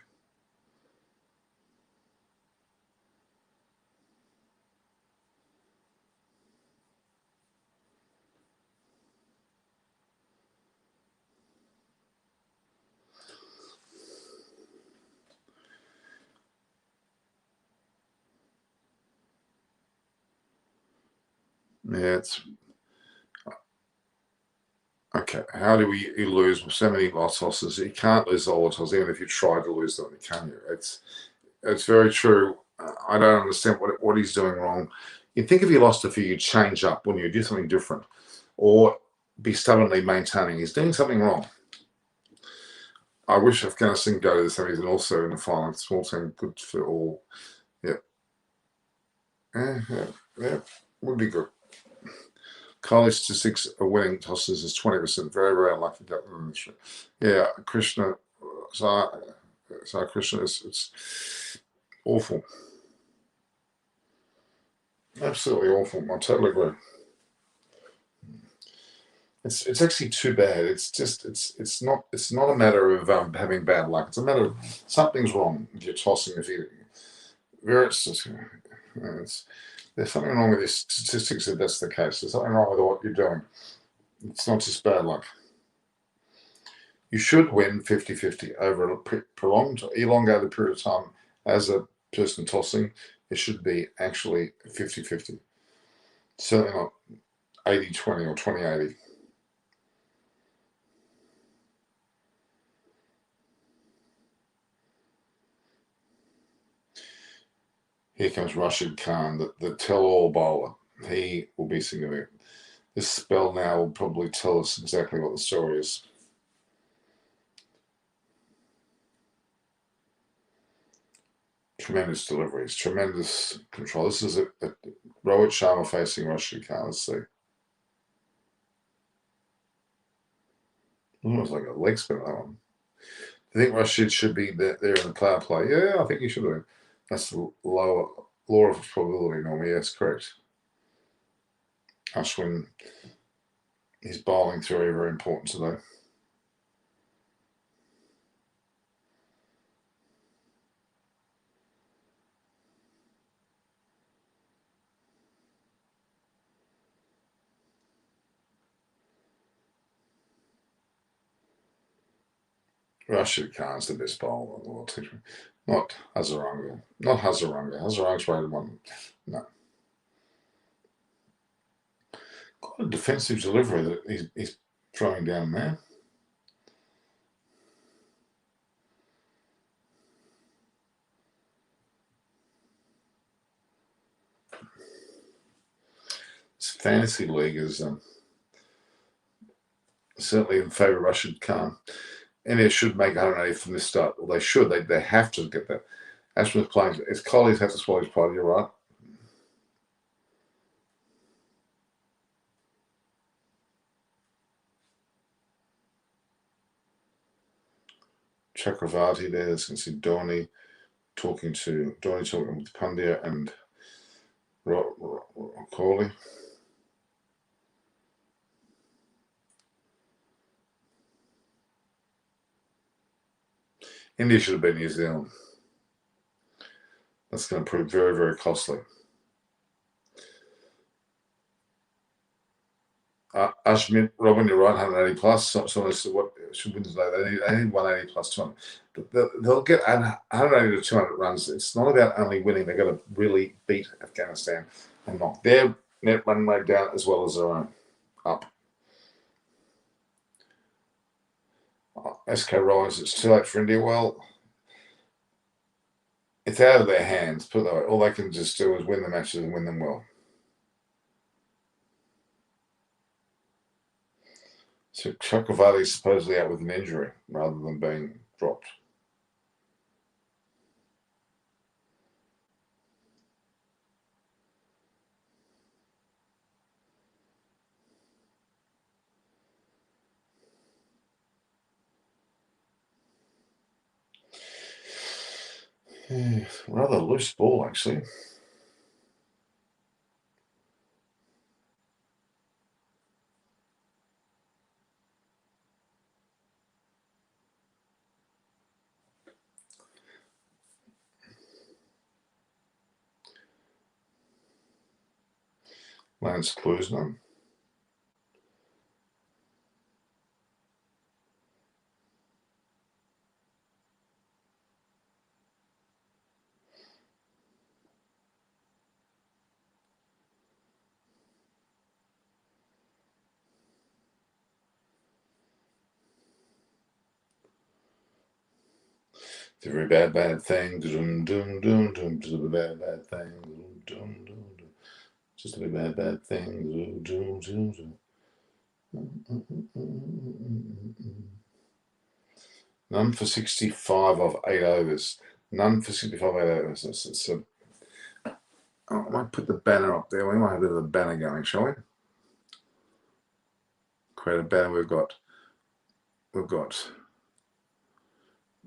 A: Yeah, it's okay. How do you lose so many losses? You can't lose all the tosses, even if you try to lose them, can you? It's very true. I don't understand what he's doing wrong. You'd think if he lost a few, you'd change up, wouldn't you? Do something different, or be stubbornly maintaining. He's doing something wrong. I wish Afghanistan could go to the semis and also in the final. Small team, good for all. Yeah, would be good. College to 6 winning tosses is 20%. Very, very unlucky. Yeah, Krishna. So Krishna it's awful. Absolutely awful. I totally agree. It's actually too bad. It's not a matter of having bad luck. It's a matter of something's wrong with your tossing. If you there's something wrong with your statistics if that's the case. There's something wrong with what you're doing. It's not just bad luck. You should win 50-50 over a prolonged, elongated period of time as a person tossing. It should be actually 50-50. Certainly not 80-20 or 20-80. Here comes Rashid Khan, the tell-all bowler. He will be significant. This spell now will probably tell us exactly what the story is. Tremendous deliveries, tremendous control. This is a Rohit Sharma facing Rashid Khan. Let's see. Almost like a leg spin, that one. I think Rashid should be there in the power play. Yeah, I think he should have. That's the lower law of probability, normally. Yes, correct. Ashwin, his bowling very, very important today. Rashid Khan's the best bowler in the world. Not Hazaranga. Not Hazaranga. Hazaranga's rated one. No. Quite a defensive delivery that he's throwing down there. This fantasy league is certainly in favour of Rashid Khan. India should make 180 from this start. Well, they should. They have to get that. Ashwin's playing. It's Kohli's have to swallow his pride. You're right. Chakravarti there. As you can see, Dhoni talking with Pandya and Kohli. India should have been New Zealand. That's going to prove very, very costly. Ashmit, Robin, you're right, 180 plus. Someone said, what should win today? They need 180 plus 200. But they'll get 180 to 200 runs. It's not about only winning. They've got to really beat Afghanistan and knock their net run rate down as well as their own up. SK Rise, it's too late for India. Well, it's out of their hands. Put it that way. All they can just do is win the matches and win them well. So Chakravarti is supposedly out with an injury rather than being dropped. Yeah, rather loose ball, actually. Lance Klusener. It's a very bad thing. Dum, dum, dum, dum, just a bad thing. Dum, dum, dum. Just a bad thing. Dum, dum, dum. None for 65 of 8 overs. None for 65 8 overs. I might put the banner up there. We might have a bit of a banner going, shall we? Create a banner. We've got.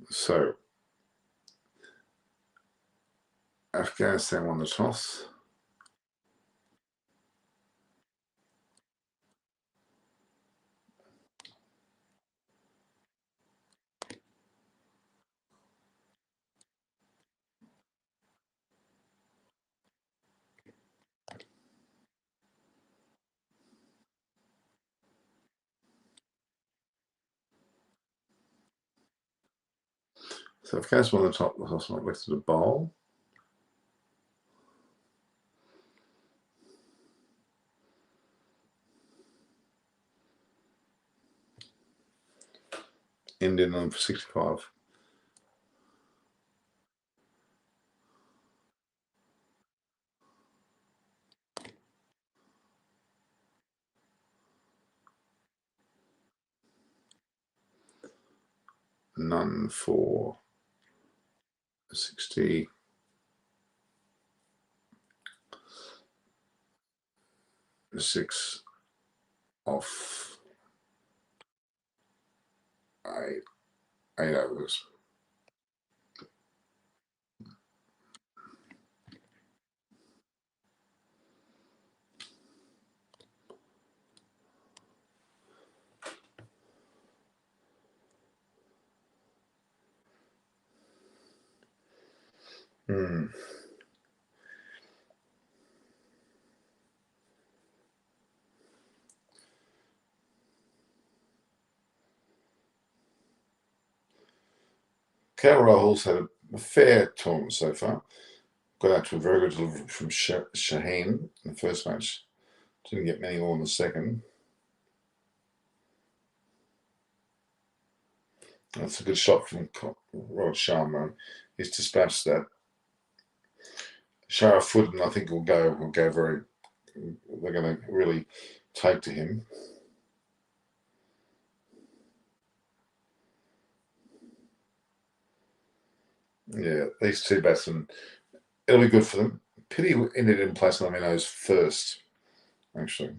A: So Afghanistan won the toss. So Afghanistan won the top. The toss, not elected to bowl. Indian on for 65. None for 60. Six off 8 overs. KL Rahul's had a fair tournament so far. Got out to a very good delivery from Shaheen in the first match. Didn't get many more in the second. That's a good shot from Rohit Sharma. He's dispatched that. Sharafuddin, I think, will go very. They're going to really take to him. Yeah, these two batsmen, it'll be good for them. Pity India didn't play some minnows first, actually.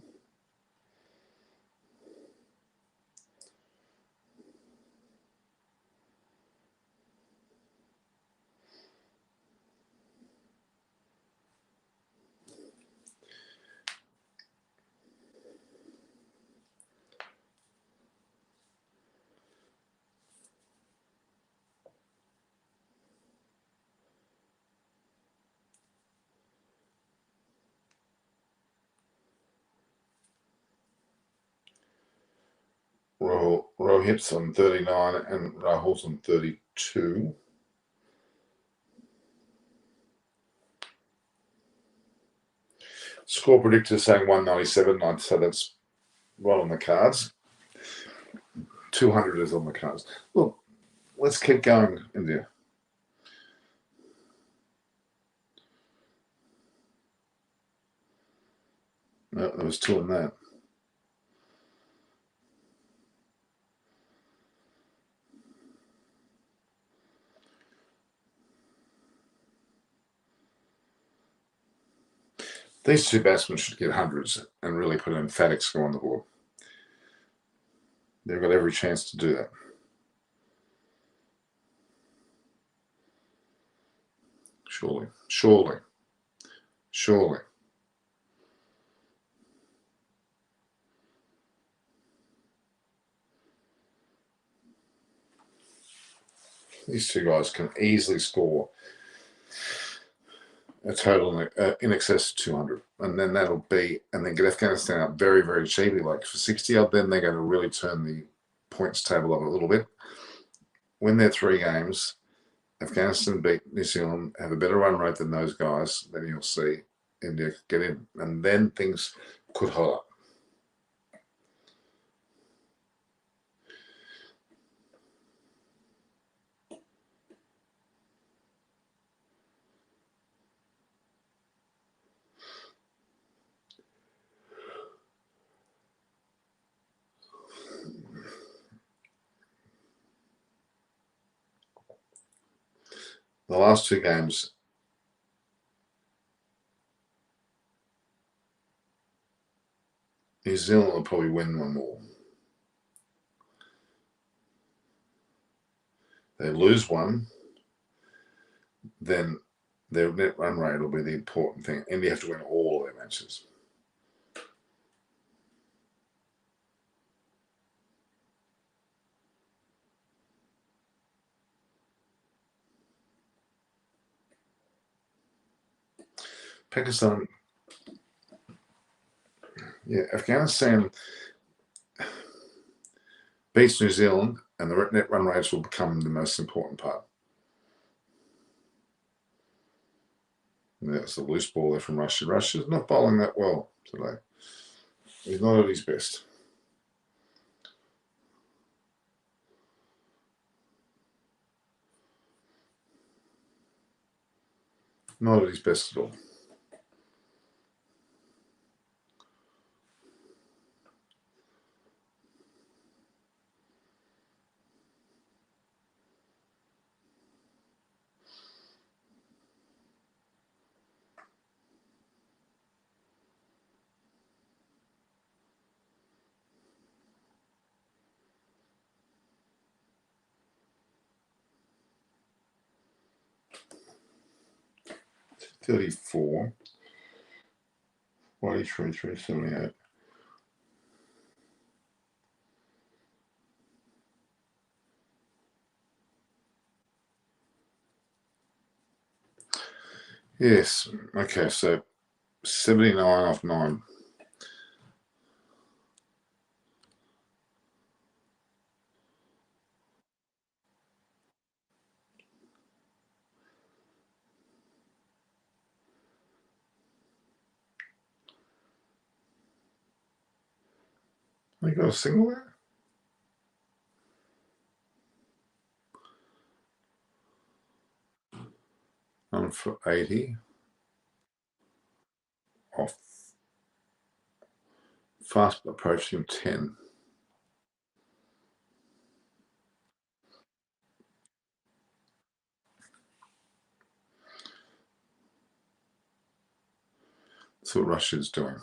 A: Rohit's on 39 and Rahul's on 32. Score predictor saying 197. I'd say that's right on the cards. 200 is on the cards. Look, let's keep going, India. No, there was two in that. These two batsmen should get hundreds and really put an emphatic score on the board. They've got every chance to do that. Surely, surely, surely. These two guys can easily score a total in excess of 200. And then that'll be, and then get Afghanistan up very, very cheaply, like for 60 odd, then they're going to really turn the points table up a little bit. Win their 3 games, Afghanistan beat New Zealand, have a better run rate than those guys, then you'll see India get in. And then things could hold up. The last 2 games, New Zealand will probably win one more. They lose one, then their net run rate will be the important thing. India have to win all of their matches. Pakistan, yeah, Afghanistan beats New Zealand, and the net run rates will become the most important part. That's the loose ball there from Rashid. Rashid's not bowling that well today. He's not at his best. Not at his best at all. $34, 43, 378. Yes. Okay, so 79 off 9. They got a single there? For 80. Off. Fast approaching 10. That's what Russia's doing.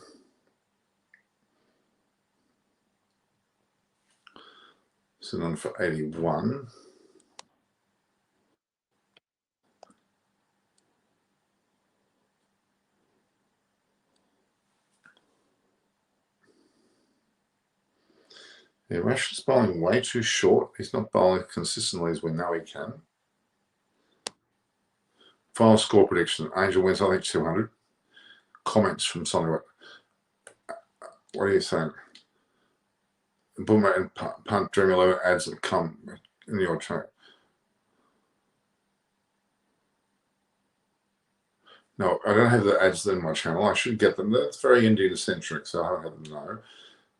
A: So none for 81. Yeah, Russia's bowling way too short. He's not bowling consistently as we know he can. Final score prediction. Angel wins, I think, 200. Comments from Sonny. What are you saying? Boomer and punt during 11 ads that come in your chart. No, I don't have the ads in my channel. I should get them. That's very Indian centric, so I don't have them. No.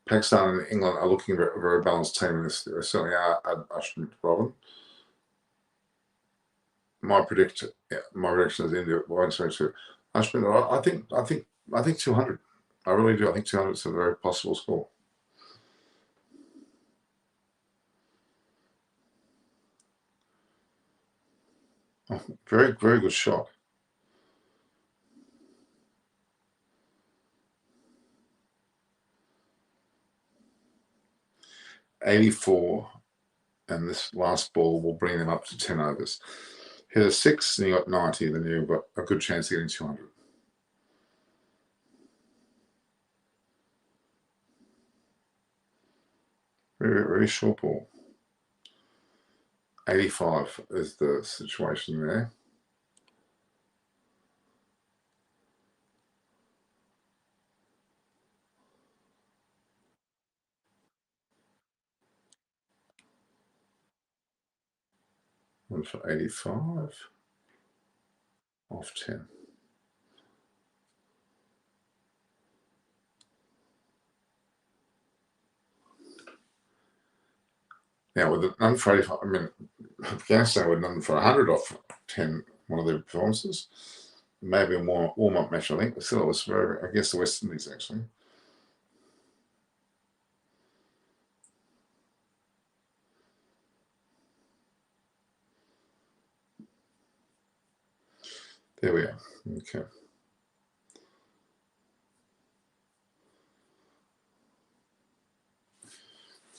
A: Pakistan and England are looking at a very balanced team in this. They certainly are. I shouldn't problem. My prediction is India won't say two. I think 200. I really do. I think 200 is a very possible score. Oh, very, very good shot. $84, and this last ball will bring them up to 10 overs. Hit a 6 and you got 90, then you've got a good chance of getting 200. Very, very short ball. 85 is the situation there. One for 85 off 10. Now with none for 85, I mean, Afghanistan with none for 100 off 10, one of their performances. Maybe a warm-up match, I think. But still, it was very against the West Indies, actually. There we are. Okay.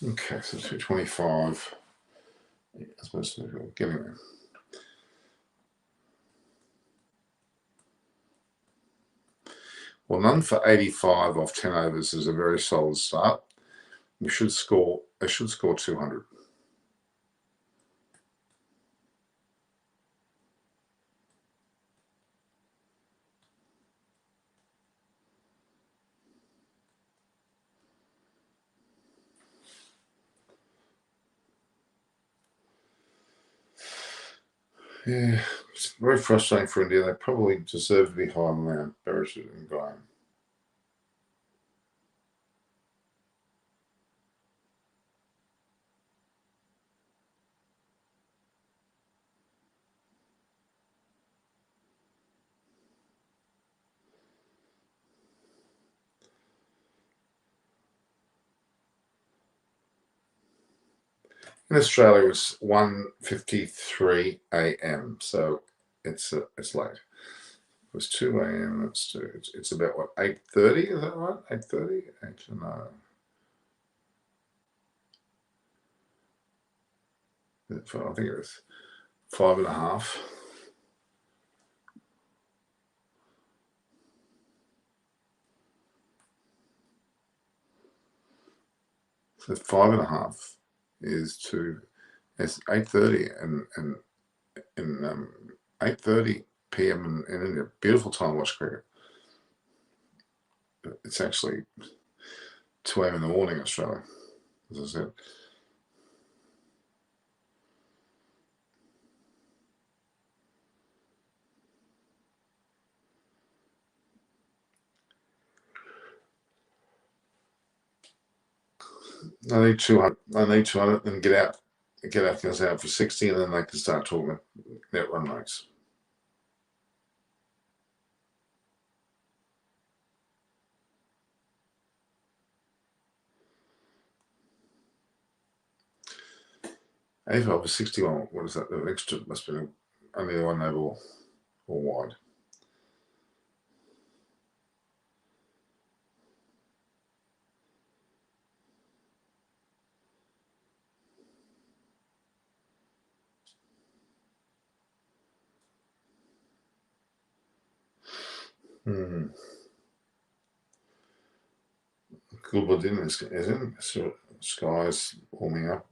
A: Okay, so 225. I suppose we're getting there. Well, none for 85 off 10 overs is a very solid start. They should score 200. Yeah, it's very frustrating for India. They probably deserve to be higher than that. Barishit and Graham. In Australia, it's 1:53 a.m. So it's late. It was 2 a.m. It's about what 8:30? Is that right? 8:30? Actually, no. I think it was 5.5. So 5.5 is to it's 8:30 and 8:30 p.m. in India. Beautiful time to watch cricket. It's actually 2 a.m. in the morning in Australia, as I said. I need 200. I need 200 and get things out for 60, and then they can start talking net run rates. over 61. What is that? The extra must be only the one over or wide. Gulbuddin is in. So Sky's warming up.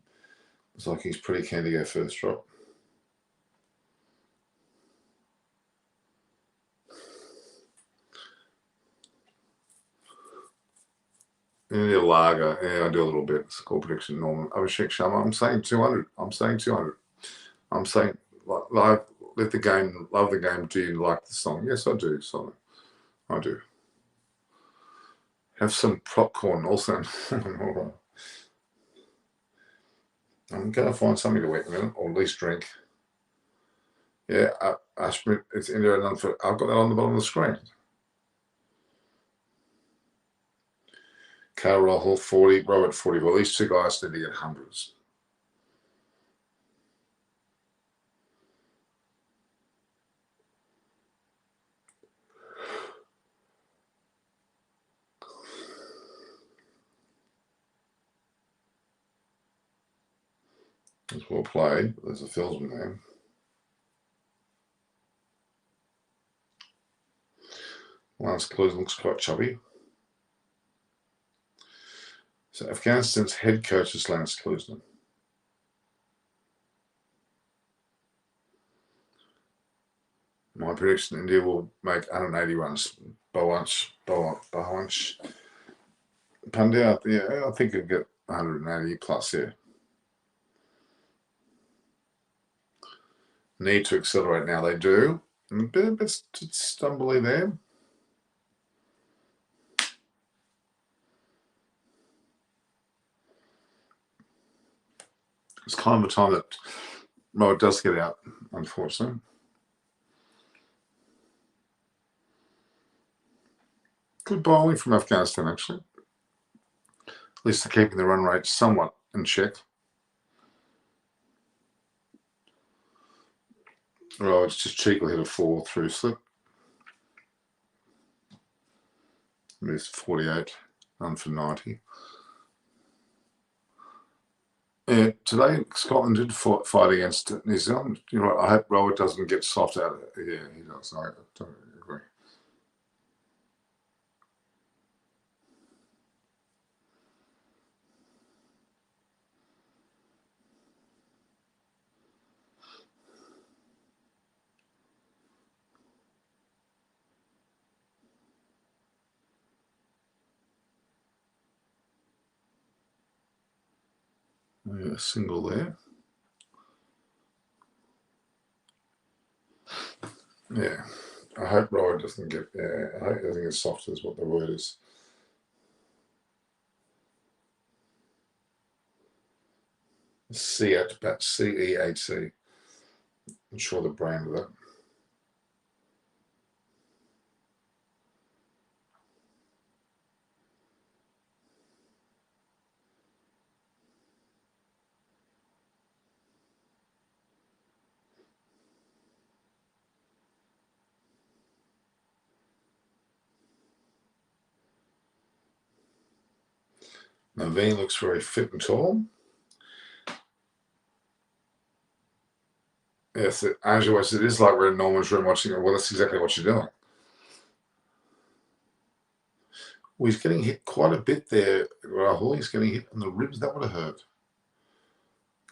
A: Looks like he's pretty keen to go first drop. India Lager. Yeah, I do a little bit. Score prediction, Norman. Abhishek Sharma. I'm saying 200. I'm saying 200. I'm saying let the game, love the game. Do you like the song? Yes, I do, Simon. I do. Have some popcorn also. I'm going to find something to eat in a minute, or at least drink. Yeah, Ashmit, it's India and I've got that on the bottom of the screen. Carl Rahul, 40, Robert, 40. Well, these two guys need to get hundreds. It's well played. There's a Felsman there. Lance Clues looks quite chubby. So Afghanistan's head coach is Lance Klusner. My prediction: India will make 180 runs. Bhawansh Pandya, yeah, I think it'll get 180 plus. Yeah. Need to accelerate now. They do. A bit stumbly there. It's kind of a time that it does get out, unfortunately. Good bowling from Afghanistan, actually. At least they're keeping the run rate somewhat in check. Oh, it's just cheekily hit a 4 through slip. Missed 48, run for 90. Yeah, today Scotland did fight against New Zealand. You know, I hope Robert doesn't get soft out of it. Yeah, he does. I don't agree. Yeah, single there. Yeah, I hope Robert doesn't get. Yeah, I hope he doesn't get soft. Is what the word is. CEAT, but CEAT. I'm sure the brand of that. Naveen looks very fit and tall. Yes, Angela said it is like we're in Norman's room watching it. Well, that's exactly what you're doing. Well, he's getting hit quite a bit there, Rahul. He's getting hit on the ribs. That would have hurt.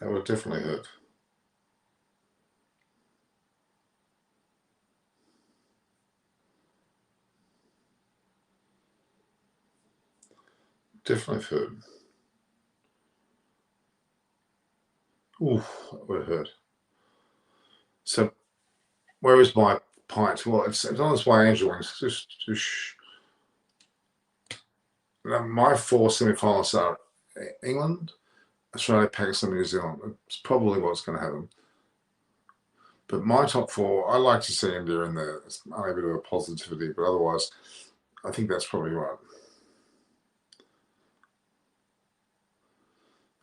A: That would have definitely hurt. Definitely hurt. Oof, that would have hurt. So, where is my pint? Well, it's on its way, Angel Wings. Just my 4 semi-finalists are England, Australia, Pakistan, New Zealand. It's probably what's going to happen. But my top 4, I like to see India in there. It's a bit of a positivity, but otherwise, I think that's probably right.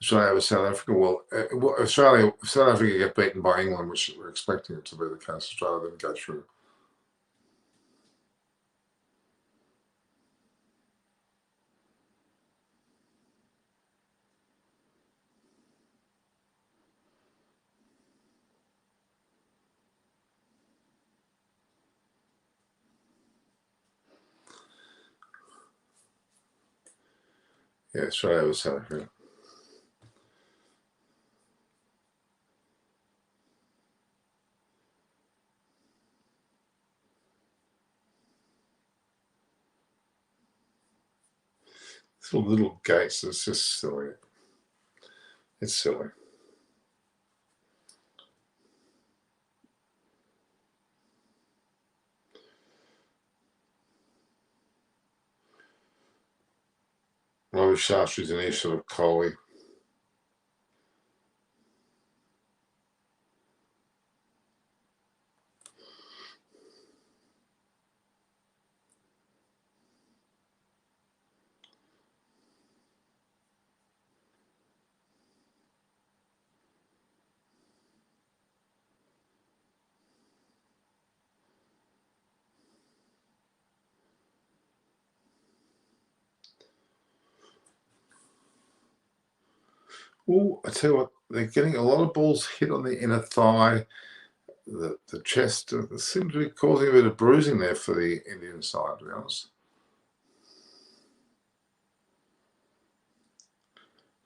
A: Australia over South Africa. Well, South Africa get beaten by England, which we're expecting it to be the case. Australia didn't go through. Yeah, Australia was South Africa. Little gates, it's just silly. It's silly. Ravi Shastri's an east of Kohli. Oh, I tell you what, they're getting a lot of balls hit on the inner thigh, the chest. It seems to be causing a bit of bruising there for the Indian side, to be honest.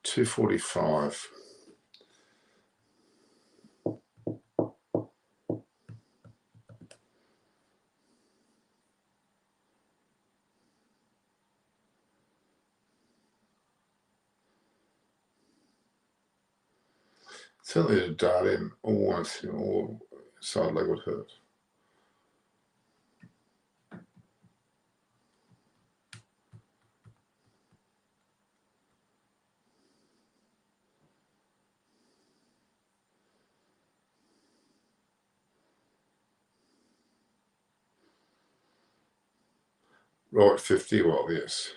A: 245. Certainly to dart in almost, all side leg would hurt. Right, 50, well, yes.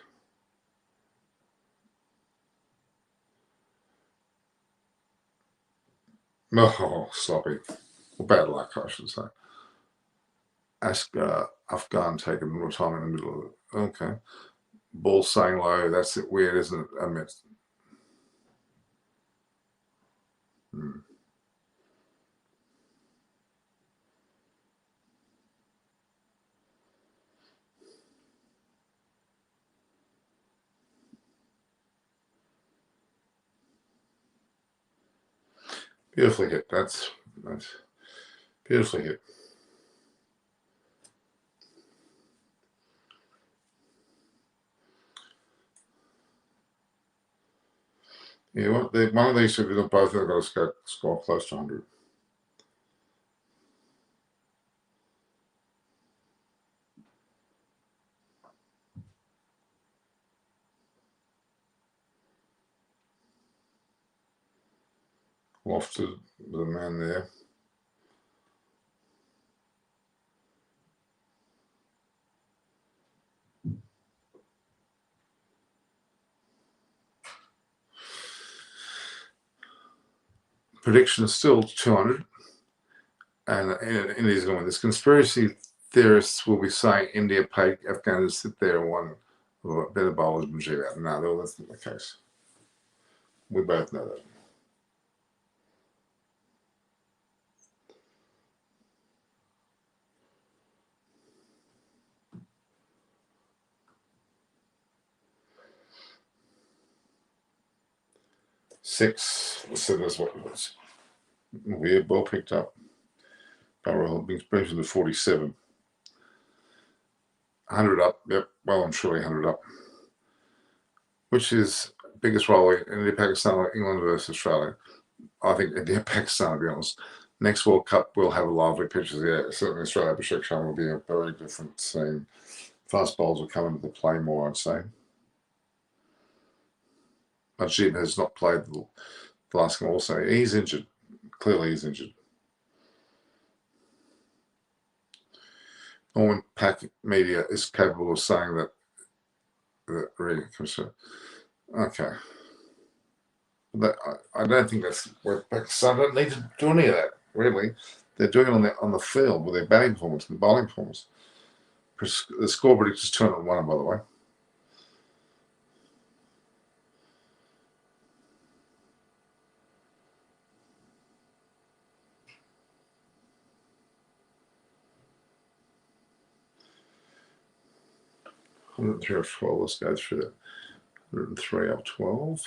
A: Oh, sloppy. Well, bad luck, I should say. Ask Afghan taking more time in the middle of it. Okay. Ball staying low, that's it weird, isn't it? I mean, beautifully hit. That's beautifully hit. Yeah, one of these, if you look both, they've got to score close to 100. Lofted the man there. Prediction is still 200. And India's going. This conspiracy theorists will be saying India paid Afghanistan to sit there and won better bowlers than Mujeeb. No, that's not the case. We both know that. Six, so that's what it was. Weird, well picked up. Barrel brings him to 47. 100 up, yep, well and truly 100 up. Which is biggest role in India, Pakistan, England versus Australia. I think India, Pakistan, to be honest. Next World Cup will have a lively pictures. Yeah, certainly Australia, Abhishek Sharma will be a very different scene. Fast bowls will come into the play more, I'd say. Mujeeb has not played the last game also. He's injured. Clearly he's injured. Norman Pack Media is capable of saying that really comes to. Okay. I don't think that's where Pakistan don't need to do any of that, really. They're doing it on the field with their batting performance and bowling performance. The score prediction is 201, by the way. Let's go through that. 103 off 12.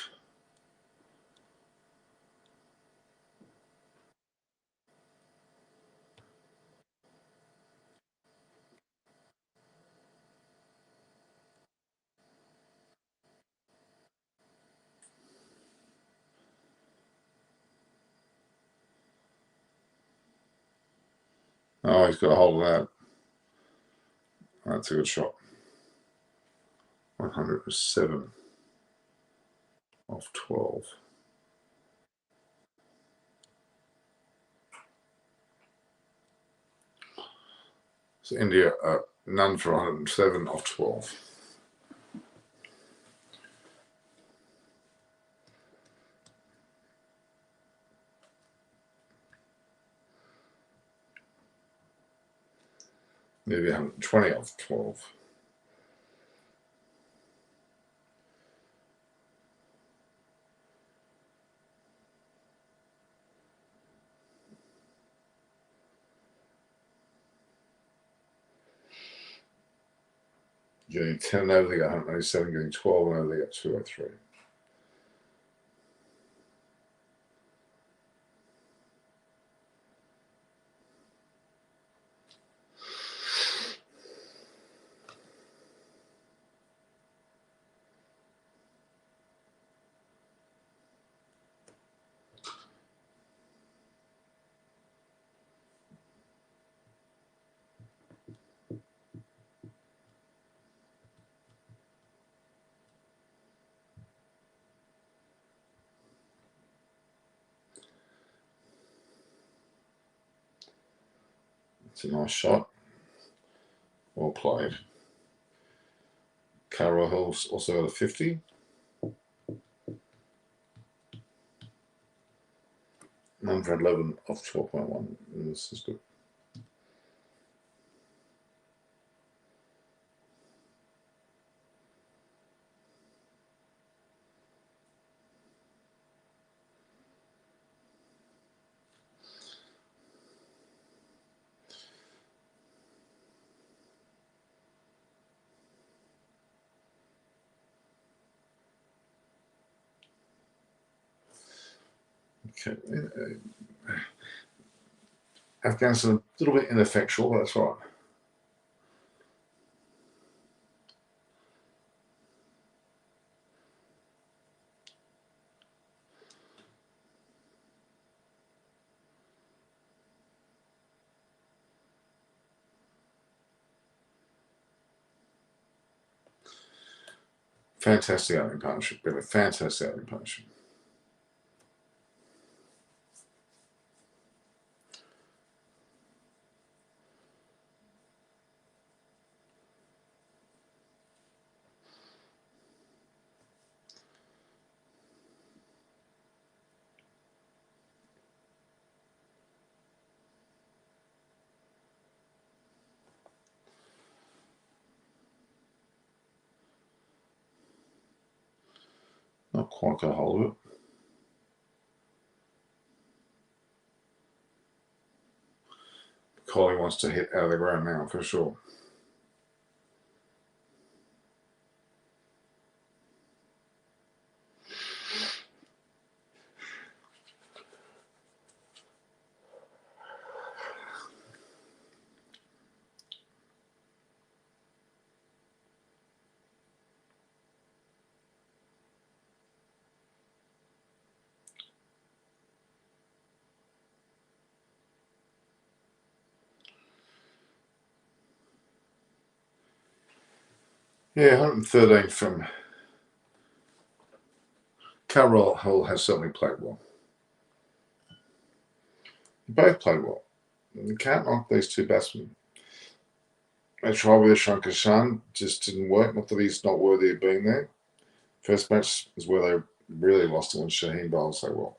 A: Oh, he's got a hold of that. That's a good shot. 107 off 12. So India, none for 107 off 12. Maybe 120 off 12. Getting 10 over, they got 197, getting 12 and over, they got 203. It's a nice shot. Well played. Carroll Hill's also got a 50. Number 11 off 12.1. This is good. Okay. Afghanistan a little bit ineffectual, but that's all right. Fantastic opening partnership, really fantastic opening partnership. Not quite got a hold of it. Collie wants to hit out of the ground now for sure. Yeah, 113 from Carroll Hill has certainly played well. Both played well. You can't knock these two batsmen. They tried with Shankar Khan, just didn't work. Not that he's not worthy of being there. First match is where they really lost it when Shaheen bowled so well.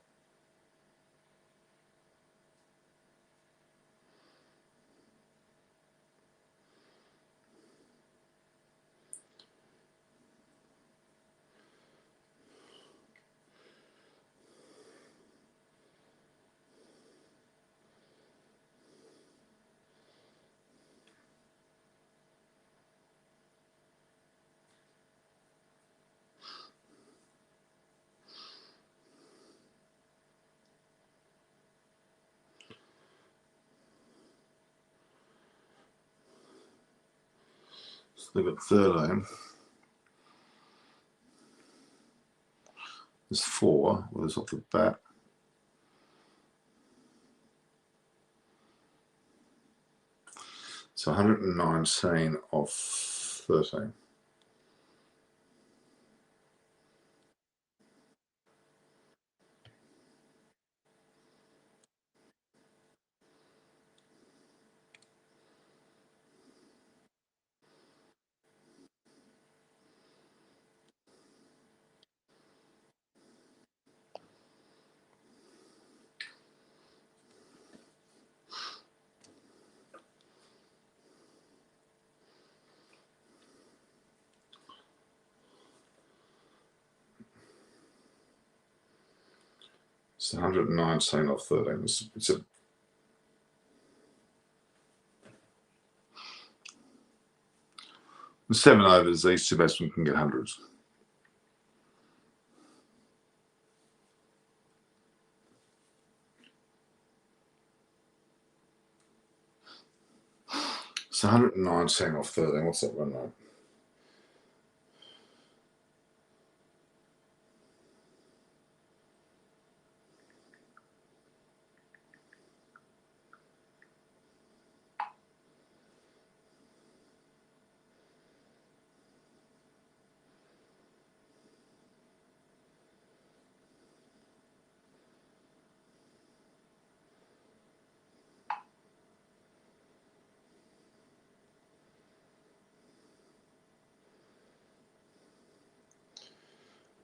A: look at 13. There's 4. Well, there's off the bat. So 119 off 13. It's 119 off 13. It's a the 7 overs. These two batsmen can get hundreds. It's 119 off 13. What's that run rate?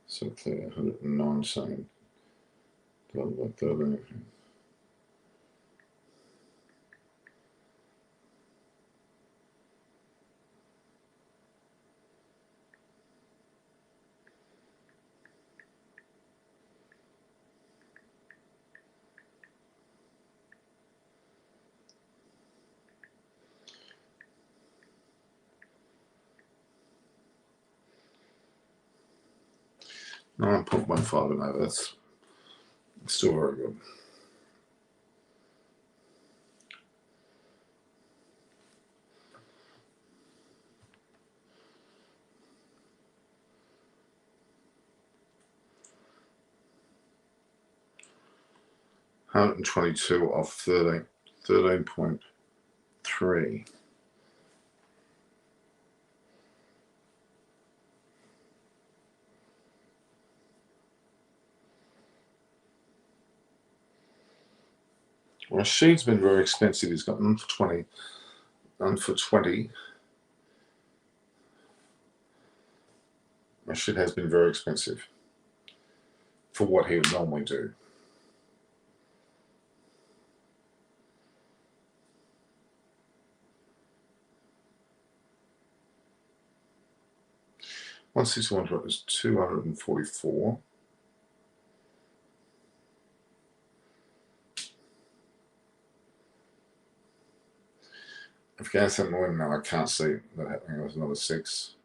A: So 119 divided by 13. $9.15 an over. That's still very good. $122 off 13. 13.3. Rashid's been very expensive. He's got none for 20. None for 20. Rashid has been very expensive for what he would normally do. $161 is 244. Afghanistan will win now. I can't see that happening. There's another 6.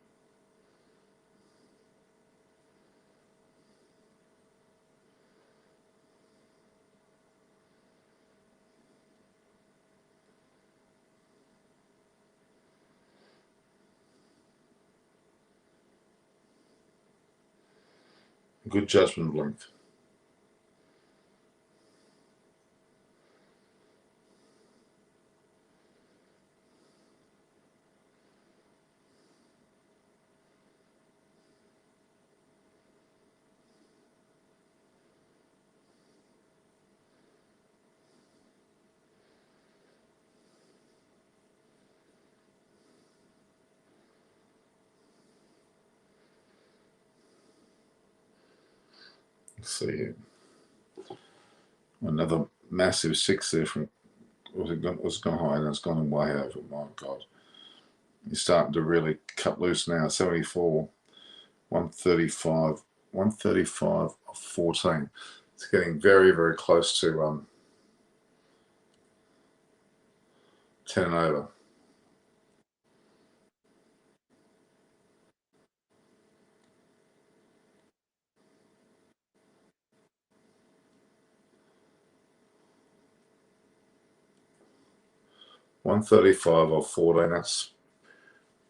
A: Good judgment of length. Let's see. Another massive 6 there from was gone high and it's gone way over. My God. You're starting to really cut loose now. 74, 135, 135 of 14. It's getting very, very close to 10 and over. $135 or 14. That's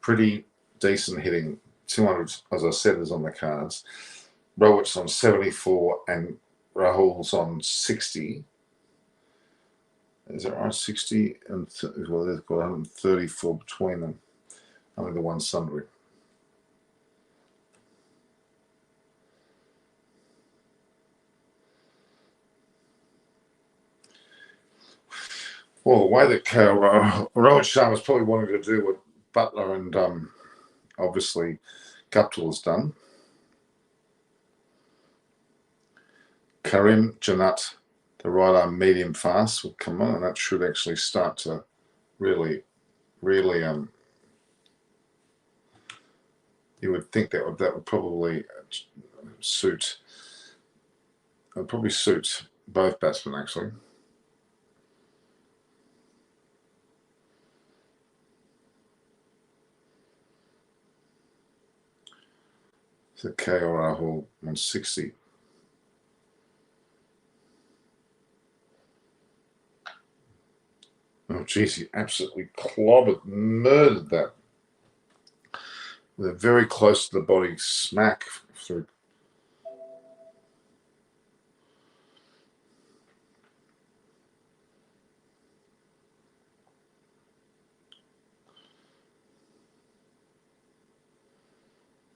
A: pretty decent hitting. 200, as I said, is on the cards. Rowett's on 74 and Rahul's on 60. Is that right? 60 and well, they've got 134 between them. Only the one sundry. Well, the way that Rohit Sharma's probably wanting to do what Butler and obviously Guptill has done. Karim Janat, the right arm medium fast, will come on, and that should actually start to really you would think that would probably suit. It would probably suit both batsmen actually. So KO Rahul 160. Oh, geez, he absolutely murdered that. They're very close to the body smack through.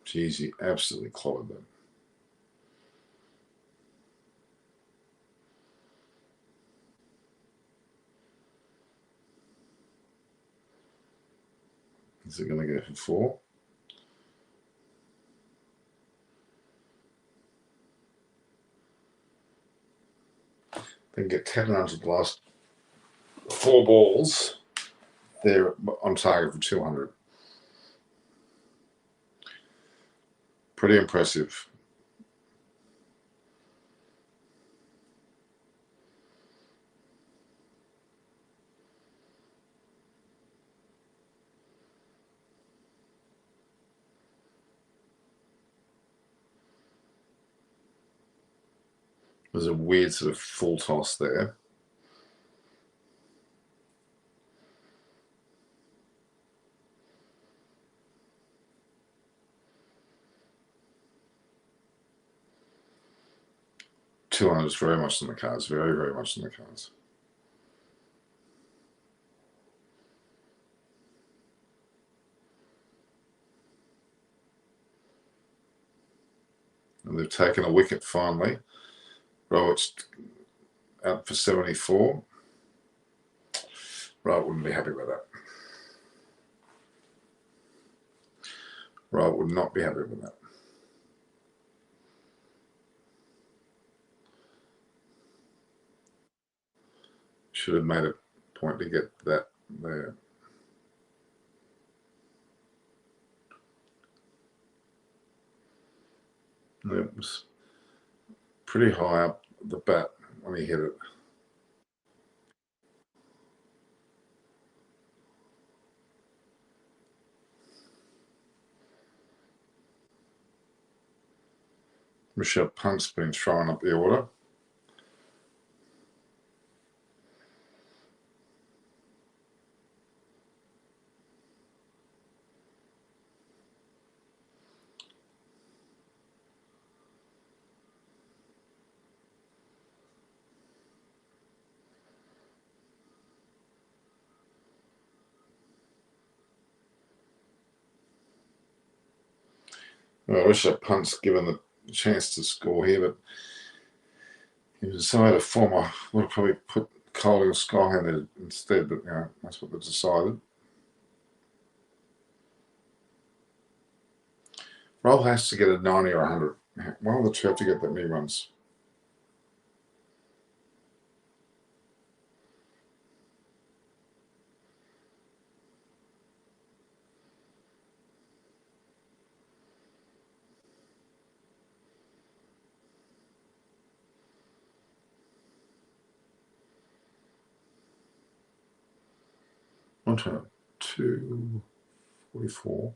A: Geez, he absolutely clobbered them. Is it going to go for 4? They can get 10 runs with the last 4 balls. They're on target for 200. Pretty impressive. There's a weird sort of full toss there. $200 is very much in the cards. Very, very much in the cards. And they've taken a wicket finally. Rowett's out for 74. Rowett wouldn't be happy with that. Rowett would not be happy with that. Should have made a point to get that there. It was pretty high up the bat when he hit it. Michelle Punt's been throwing up the order. Well, I wish that Punt's given the chance to score here, but he decided to form a. Would have probably put Kohli or Sky in there instead, but you know that's what they decided. Roll has to get a 90 or 100. One of the two have to get that many runs. One turn, 244.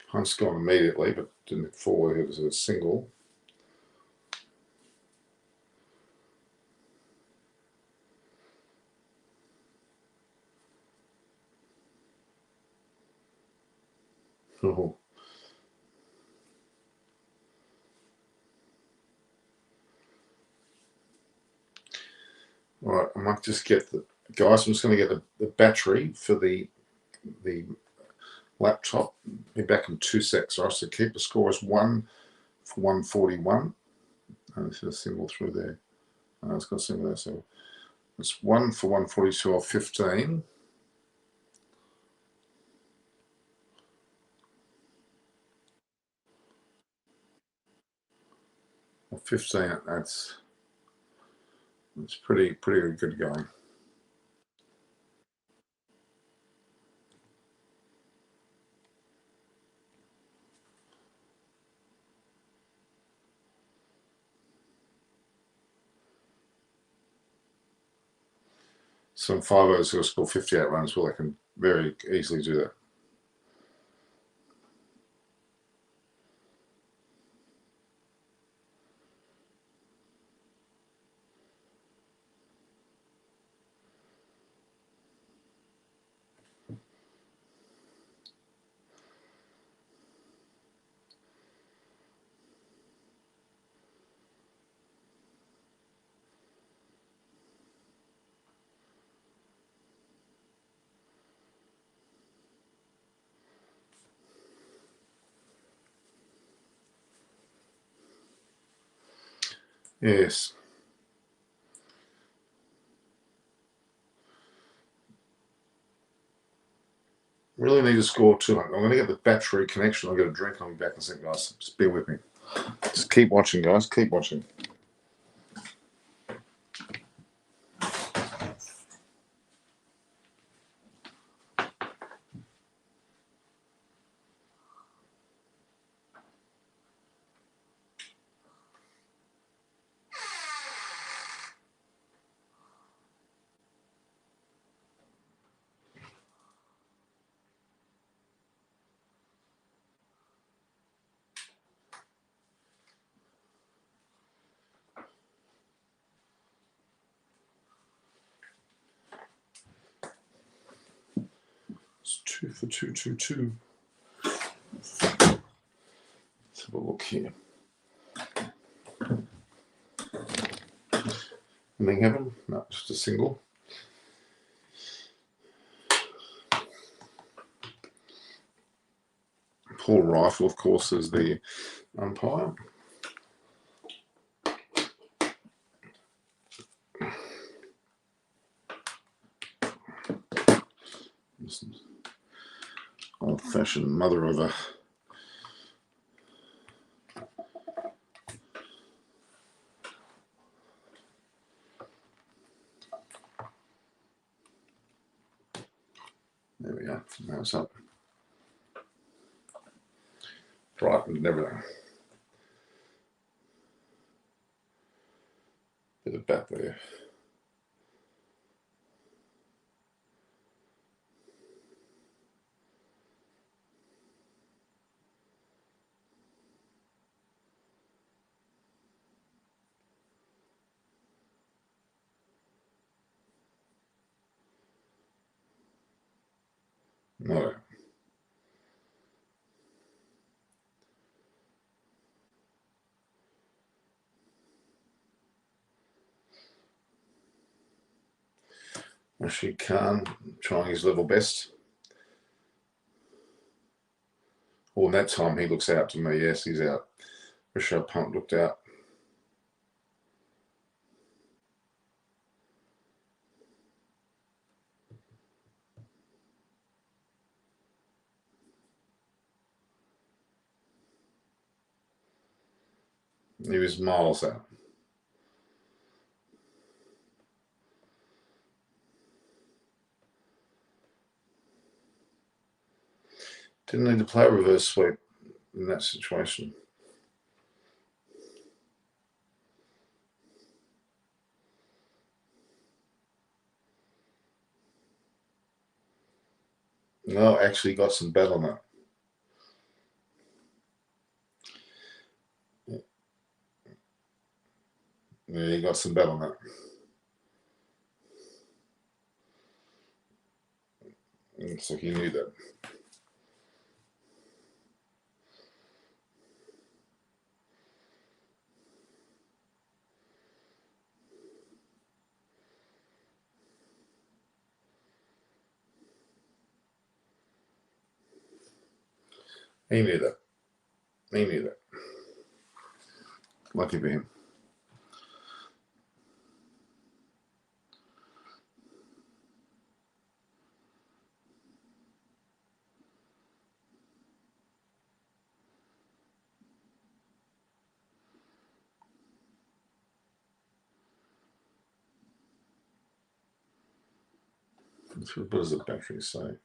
A: Hunt's gone immediately, but didn't fall. It was a single. Oh. All right, I might just get the guys. I'm just going to get the battery for the laptop. Be back in 2 secs. All right, so keep the score as 1 for 141. And it's a symbol through there. It's got a symbol there. So it's 1 for 142 or 15. Or 15. That's pretty good going. Some 5 overs who score 58 runs, well, they can very easily do that. Yes. Really need to score 200. I'm going to get the battery connection. I'll get a drink. I'll be back in a second, guys. Just bear with me. Just keep watching, guys. Keep watching. It's 2 for 222. Let's have a look here. Anything happen? No, just a single. Paul Rifle, of course, is the umpire. Old-fashioned mother of a there we go. Now it's up. Brightened and everything. Bit of bat there. No. Rashid Khan trying his level best. Well, in that time he looks out to me. Yes, he's out. Rishabh Pant looked out. He was miles out. Didn't need to play a reverse sweep in that situation. No, actually got some bat on it. Yeah, you got some bet on that. Looks like you knew that. He knew that. He knew that. Lucky for him. What does the battery say?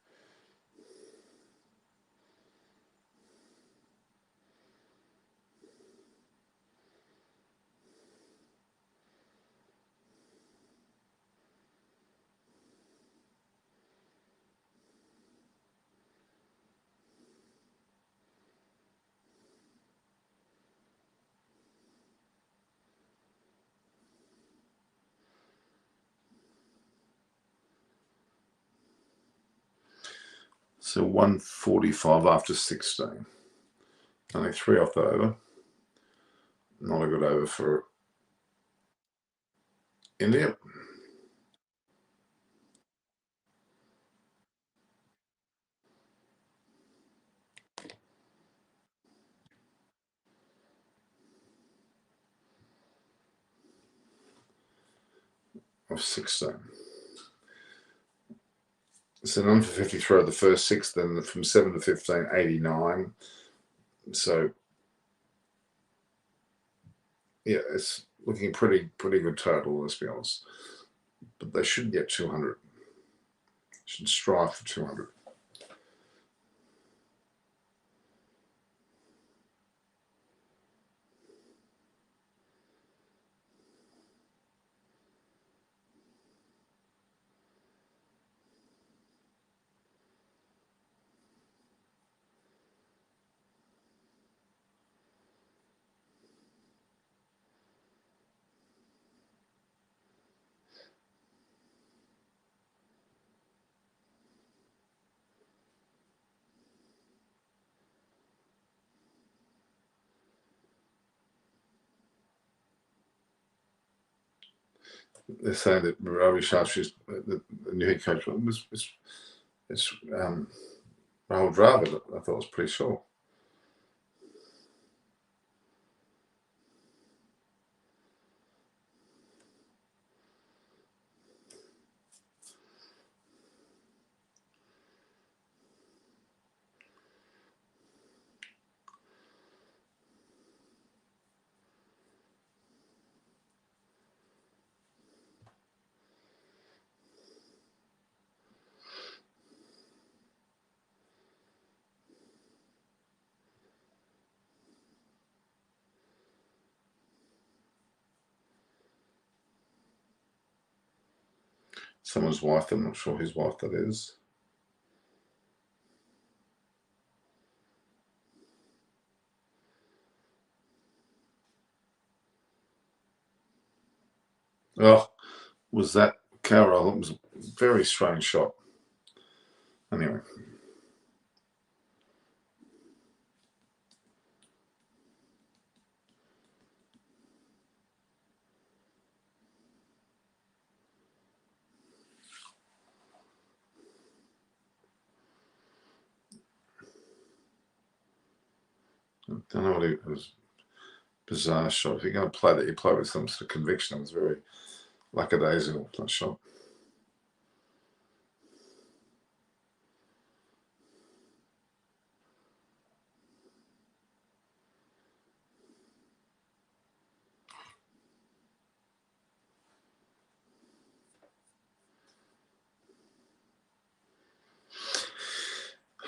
A: So 145 after 16. Only 3 off the over. Not a good over for India. Of 16. So none for 53 of the first 6, then from 7 to 15, 89. So yeah, it's looking pretty good total, let's be honest. But they should get 200. Should strive for 200. They're saying that Ravi Shastri's the new head coach. It's Rahul Dravid. I thought was pretty sure. Someone's wife. I'm not sure whose wife that is. Oh, was that Carol? It was a very strange shot. Anyway. I don't know what it was. Bizarre shot. If you're going to play that, you play with some sort of conviction. It was very lackadaisical, that shot.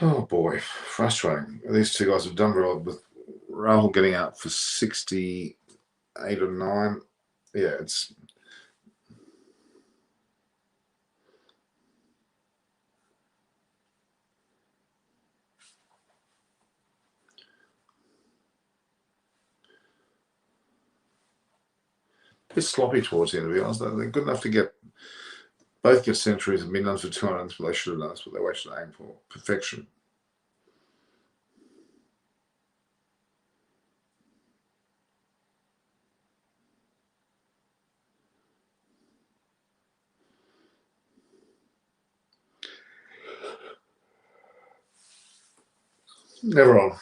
A: Oh boy, frustrating. These two guys have done very well with Rahul getting out for 68 or 9. Yeah, it's bit sloppy towards the end, to be honest. They're good enough to get centuries and mid-runs for 200s, but they should have done. That's what they should aim for. Perfection. Never on.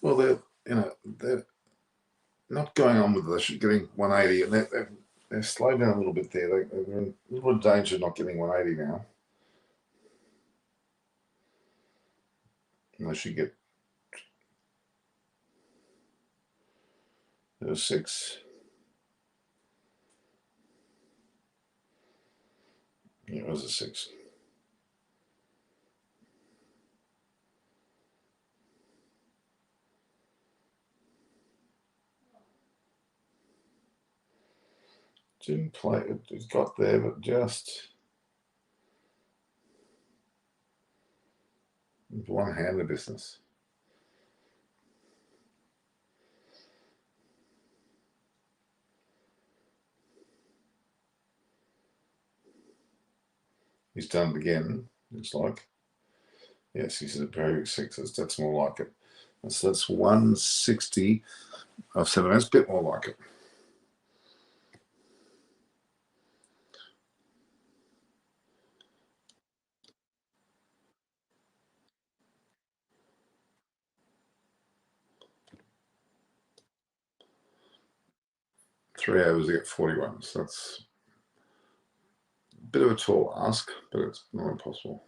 A: Well, they're not going on with this, getting 180, and they're slowed down a little bit there. They're in a little bit of danger of not getting 180 now. Unless you get 6. Yeah, it was a 6. Didn't play it. It got there, but just one-handed business. He's done it again. Looks like. Yes, he's a very 6. That's more like it. So that's 160 of 7. That's a bit more like it. Three overs to get 41. So that's a bit of a tall ask, but it's not impossible.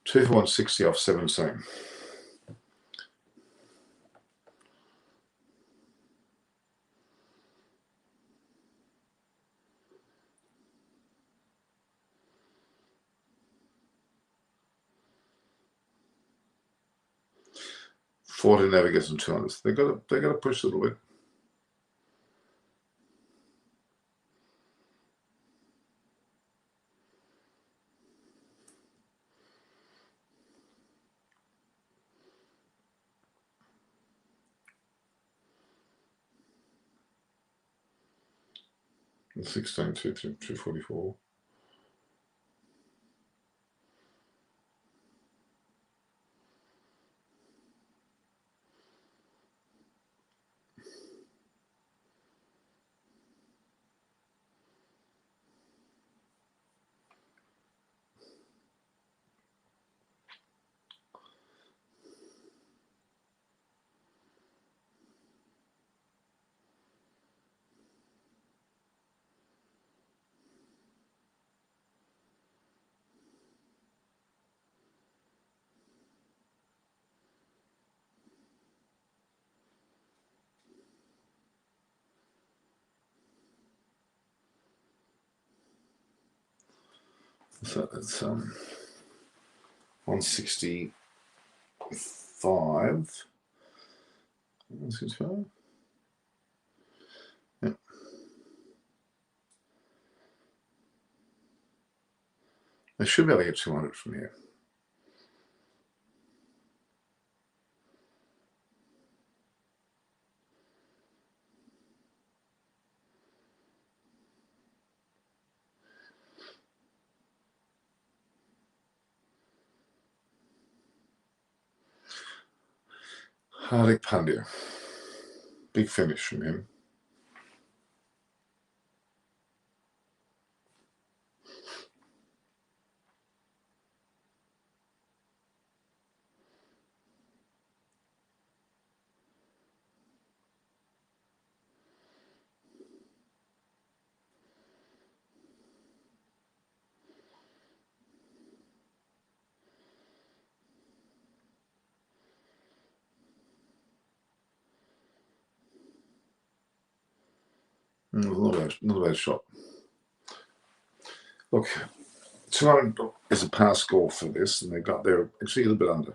A: 2 for 160 off 17. Forty never gets them 200s. They got to push a little bit. And 16 to 244. So that's 165. 165. Yeah. They should be able to get 200 from here. Hardik Pandya. Big finish from him. Not a bad shot. Look, 200 is a pass score for this, and they're actually a little bit under.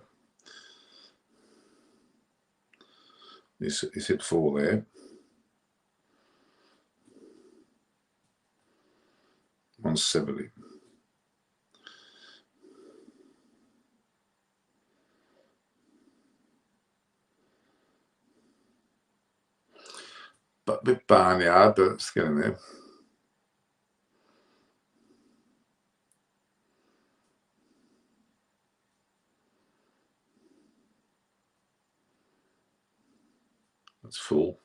A: He's hit 4 there. 170. But a bit barnyard, but it's getting there. That's full.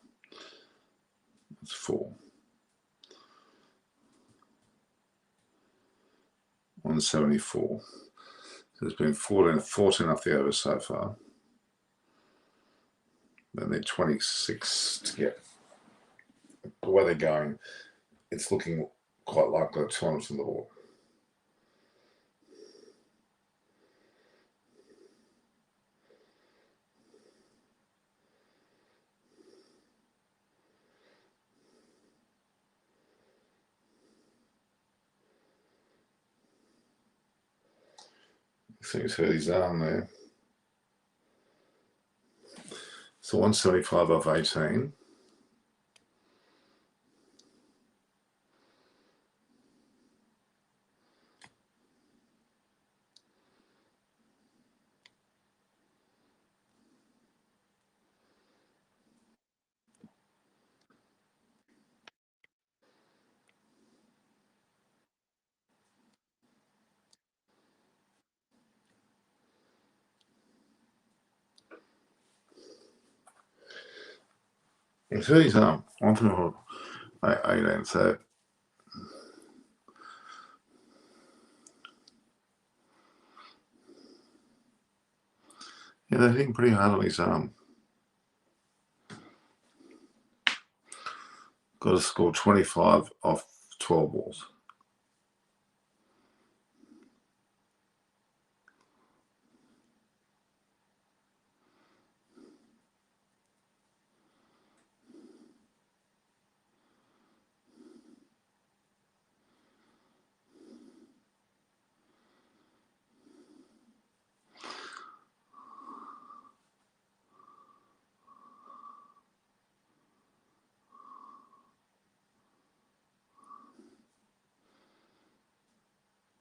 A: That's full. 174. So there's been 14 off the over so far. They need 26 to get. The way they're going, it's looking quite likely 200 from the board. So he's hurt his arm there. So 175 off 18. He's hurt his arm. 18. So yeah, they're hitting pretty hard on his arm. Got to score 25 off 12 balls.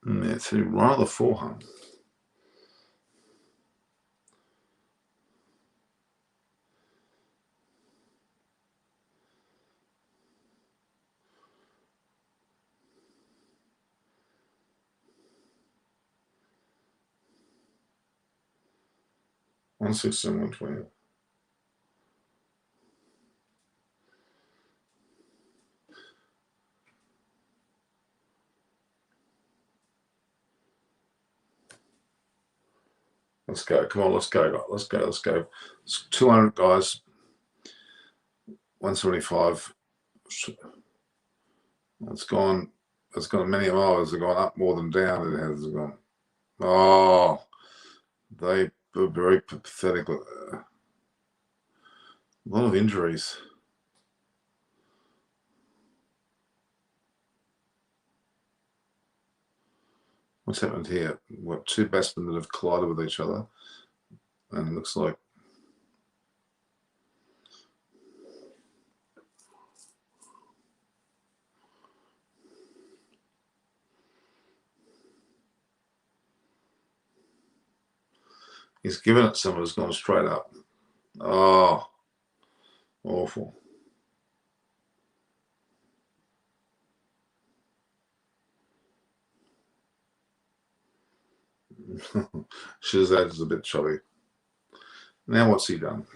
A: Yeah, it's right on the forehand. One 120. Let's go. Come on, let's go. Let's go. Let's go. It's 200 guys. 175. It's gone. It's gone many miles. It's gone up more than down. It has gone. Oh, they were very pathetic. A lot of injuries. What's happened here? What, two batsmen that have collided with each other, and it looks like he's given it. Someone who's gone straight up. Oh, awful. Shazad is a bit chubby. Now what's he done?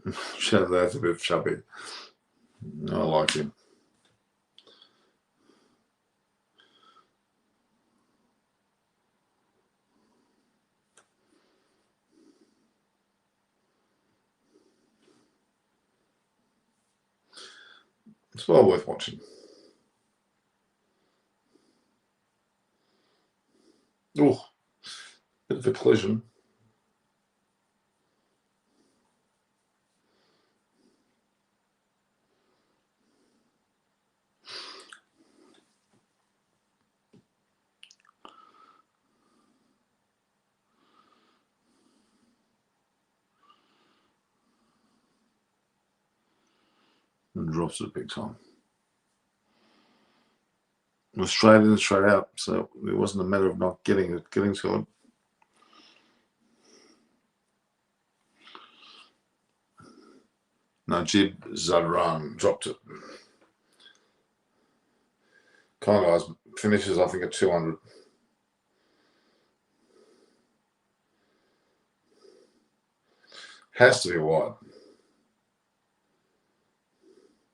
A: Shazad's a bit chubby. I like him. It's well worth watching. Oh, bit for collision. And drops it big time. It was straight in and straight out, so it wasn't a matter of not getting to it. Najib Zadran dropped it. Guys finishes, I think, at 200. Has to be wide.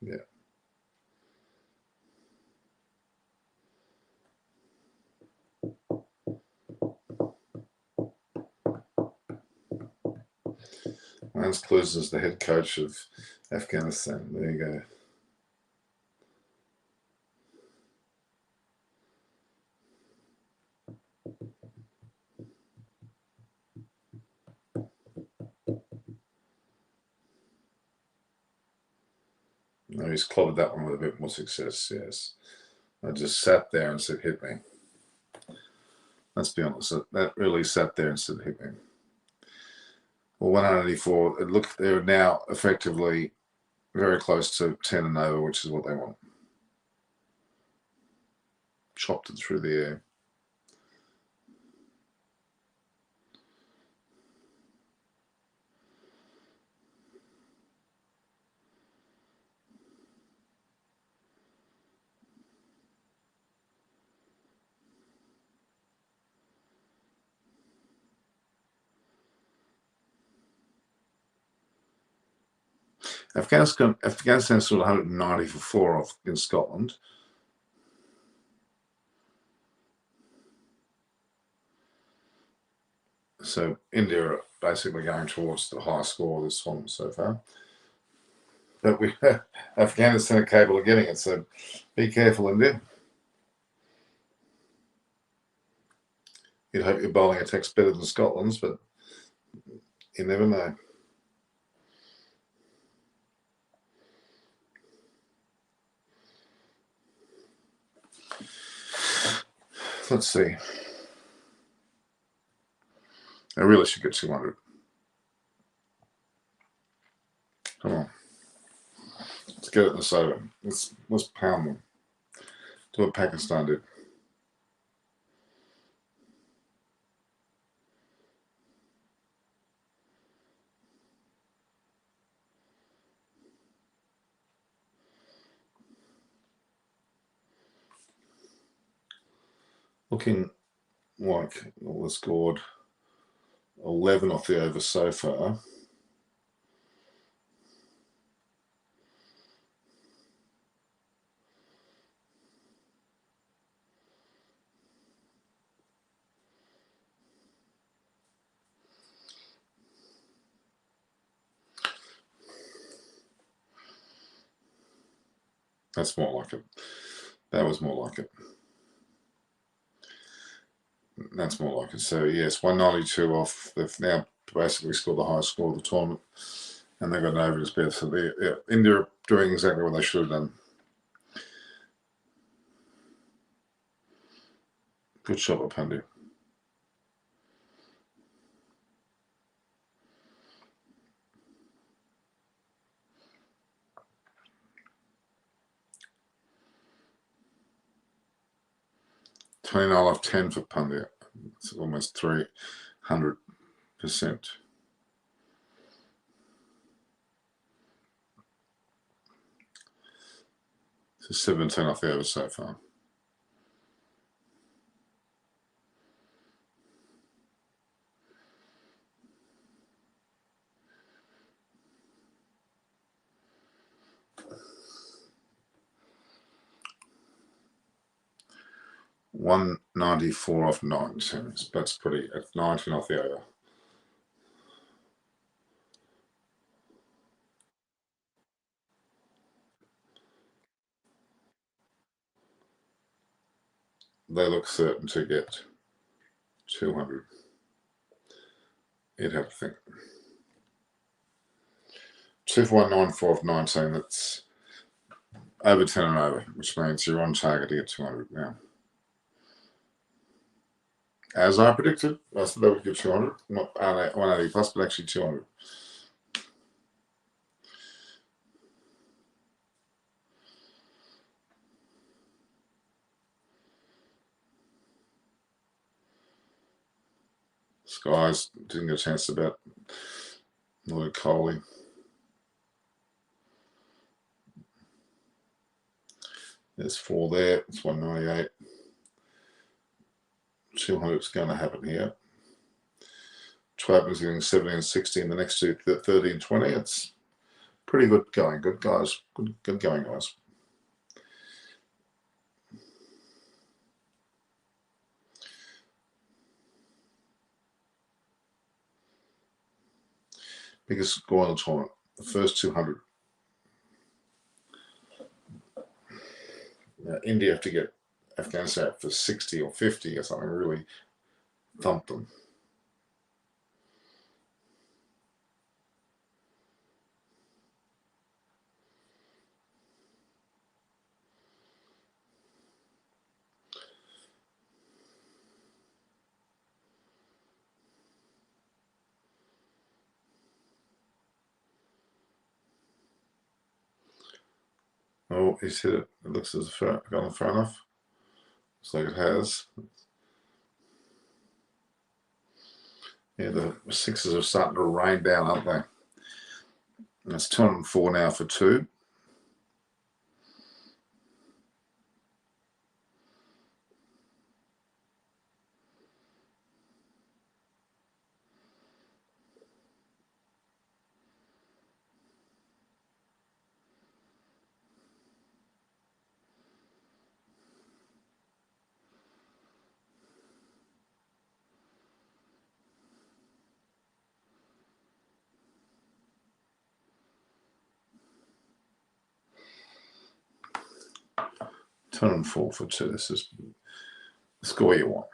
A: Yeah. Lance Clues is the head coach of Afghanistan. There you go. No, he's clobbered that one with a bit more success, yes. I just sat there and said, hit me. Let's be honest, that really sat there and said, hit me. Well, 184, it looked, they're now effectively very close to 10 and over, which is what they want. Chopped it through the air. Afghanistan stood 190 for 4 off in Scotland. So India are basically going towards the high score of this one so far. But Afghanistan are capable of getting it, so be careful, India. You'd hope your bowling attack's better than Scotland's, but you never know. Let's see. I really should get 200. Come on. Let's get it in the soda. Let's pound them. Do what Pakistan did. Looking like we've scored 11 off the over so far. That's more like it. That was more like it. That's more like it. So yes, 192 off. They've now basically scored the highest score of the tournament, and they've got an over to spare. So India are doing exactly what they should have done. Good shot by Pandya. $29 off 10 for Pandya. It's almost 300%. So 17 off the over so far. $194 off 19. That's pretty. At 19 off the over. They look certain to get 200. You'd have to think. 2 for 194 of 19. That's over 10 and over, which means you're on target to get 200 now. As I predicted, I said they would give 200, not 180 plus, but actually 200. Skies didn't get a chance to bet. Lloyd Coley. There's 4 there. It's 198. 200 is going to happen here. Schwab's getting 70 and 60 in the next two, 30 and 20. It's pretty good going. Good guys. Good going, guys. Biggest score in the tournament. The first 200. Now, India have to get Afghanistan for 60 or 50 or something, really thump them. Oh, he's hit it. It looks as if it's gone far enough. Looks like it has. Yeah, the sixes are starting to rain down, aren't they? And it's 204 now for 2. Turn and 4 for 2. This is the score you want.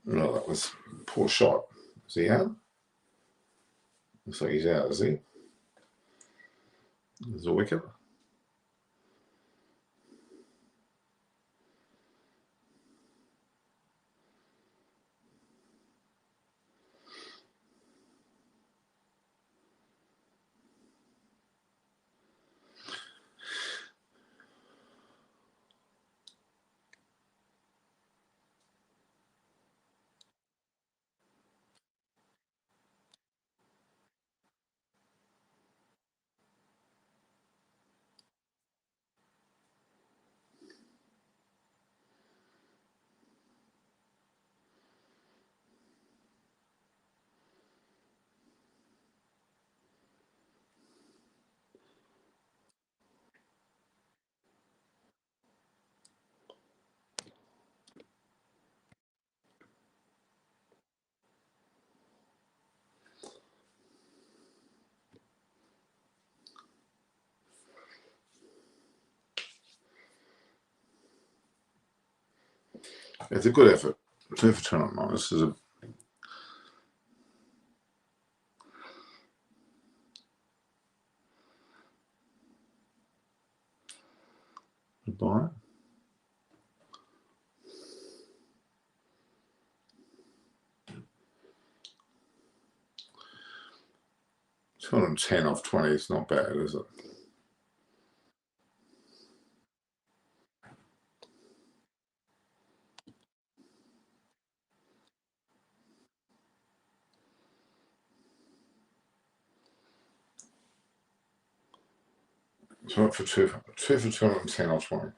A: No, that was a poor shot. Is he out? Looks like he's out, is he? There's a wicket. It's a good effort. 2 for 10 on 9. This is a goodbye. $210 off 20 is not bad, is it? So for 2 for 210 off 20.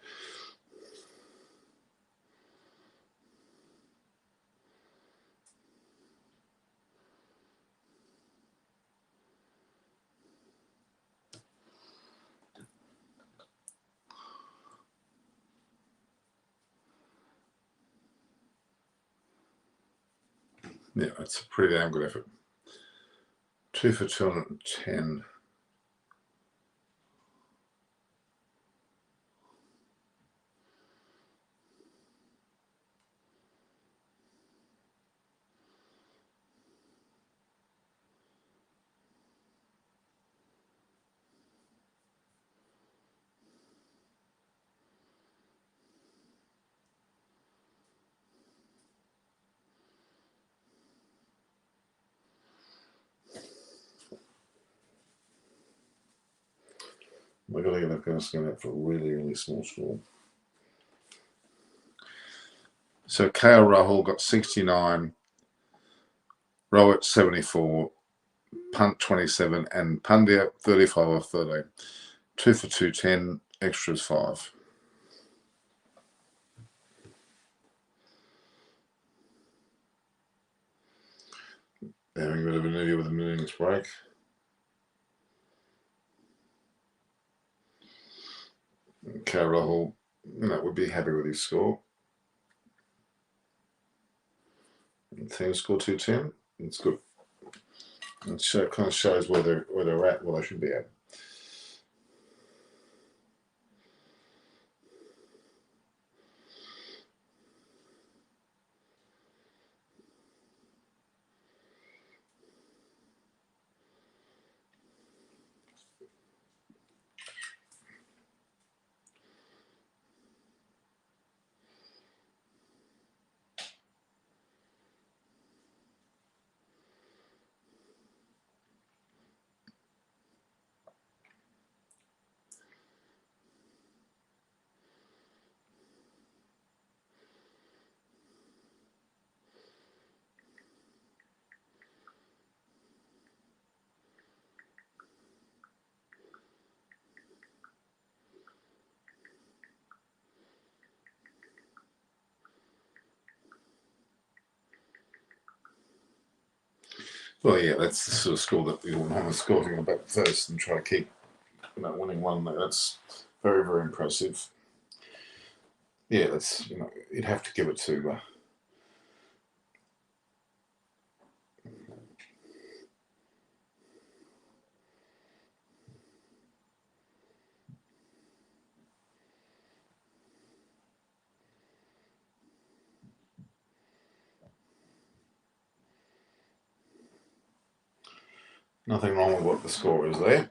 A: Yeah, that's a pretty damn good effort. 2 for 210. We're going to get Afghanistan out for a really, really small score. So KL Rahul got 69, Rohit 74, Punt 27, and Pandya 35 off 13. 2 for 210, extras 5. Having a bit of an idiot with an innings break. KL Rahul, would be happy with his score. Team score 210. It's good. It kind of shows where they're at, where they should be at. Well, yeah, that's the sort of score that you'll normally score if you go back first and try to keep winning one. That's very, very impressive. Yeah, that's you'd have to give it to. Nothing wrong with what the score is there.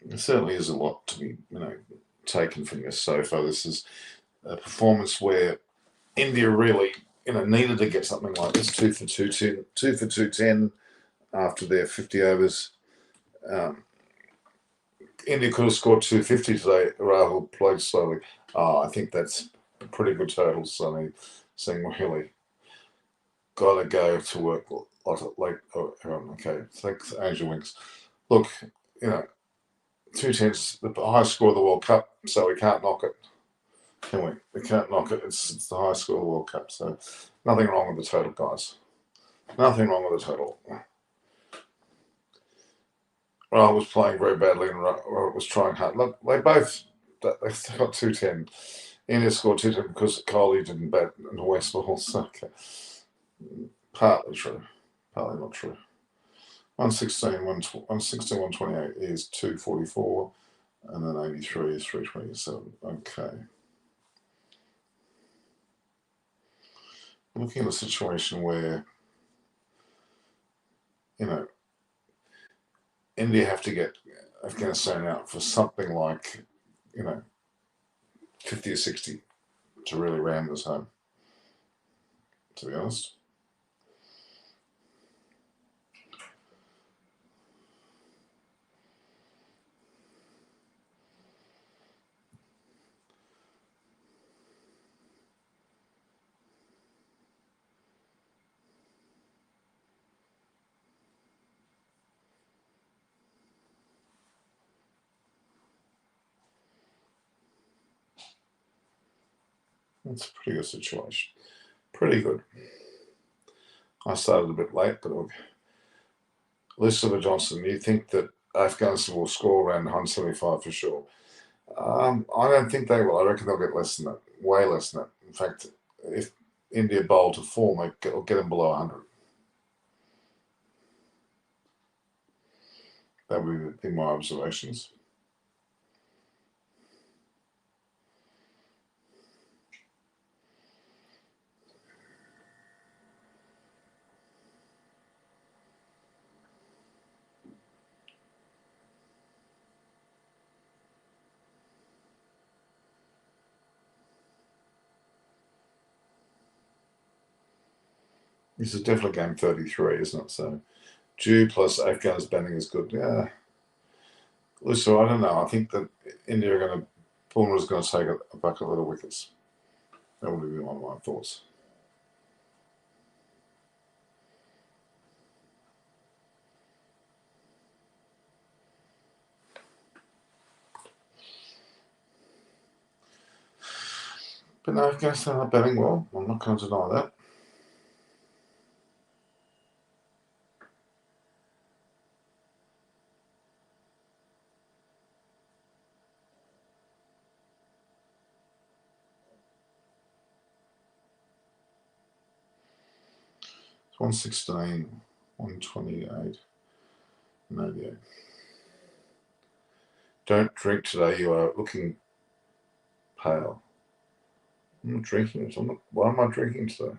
A: There certainly is a lot to be, taken from this so far. This is a performance where India really, needed to get something like this. 2 for 210, 2 for 210 after their 50 overs. India could have scored 250 today. Rahul played slowly. I think that's a pretty good total. So saying really got to go to work like okay. Thanks, Angel Winks. Look, 2-10's the highest score of the World Cup, so we can't knock it, can we? We can't knock it. It's the highest score of the World Cup, so nothing wrong with the total, guys. Nothing wrong with the total. Rahul was playing very badly and Robert was trying hard. Look, they both got 2-10. India scored 2-10 because Kohli didn't bat in the West Balls. Okay. Partly true, partly not true. 116, 128 is 244, and then 83 is 327. Okay. Looking at a situation where, India have to get Afghanistan out for something like, 50 or 60 to really ram this home, to be honest. It's a pretty good situation. Pretty good. I started a bit late, but okay. Elizabeth Johnson, you think that Afghanistan will score around 175 for sure? I don't think they will. I reckon they'll get less than that, way less than that. In fact, if India bowl to form, it'll get them below 100. That would be my observations. This is definitely game 33, isn't it? So, Dew plus Afghan's batting is good. Yeah. Listen, I don't know. I think that India are going to, Bumrah's going to take a bucket load of wickets. That would be one of my thoughts. But no, Afghanistan are batting well. I'm not going to deny that. It's 116, 128, 88. Don't drink today. You are looking pale. I'm not drinking it. Why am I drinking today?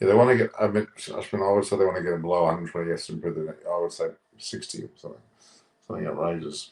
A: Yeah, they want to get, I would say they want to get them below 120 yes, and I would say 60 or something. Something outrageous.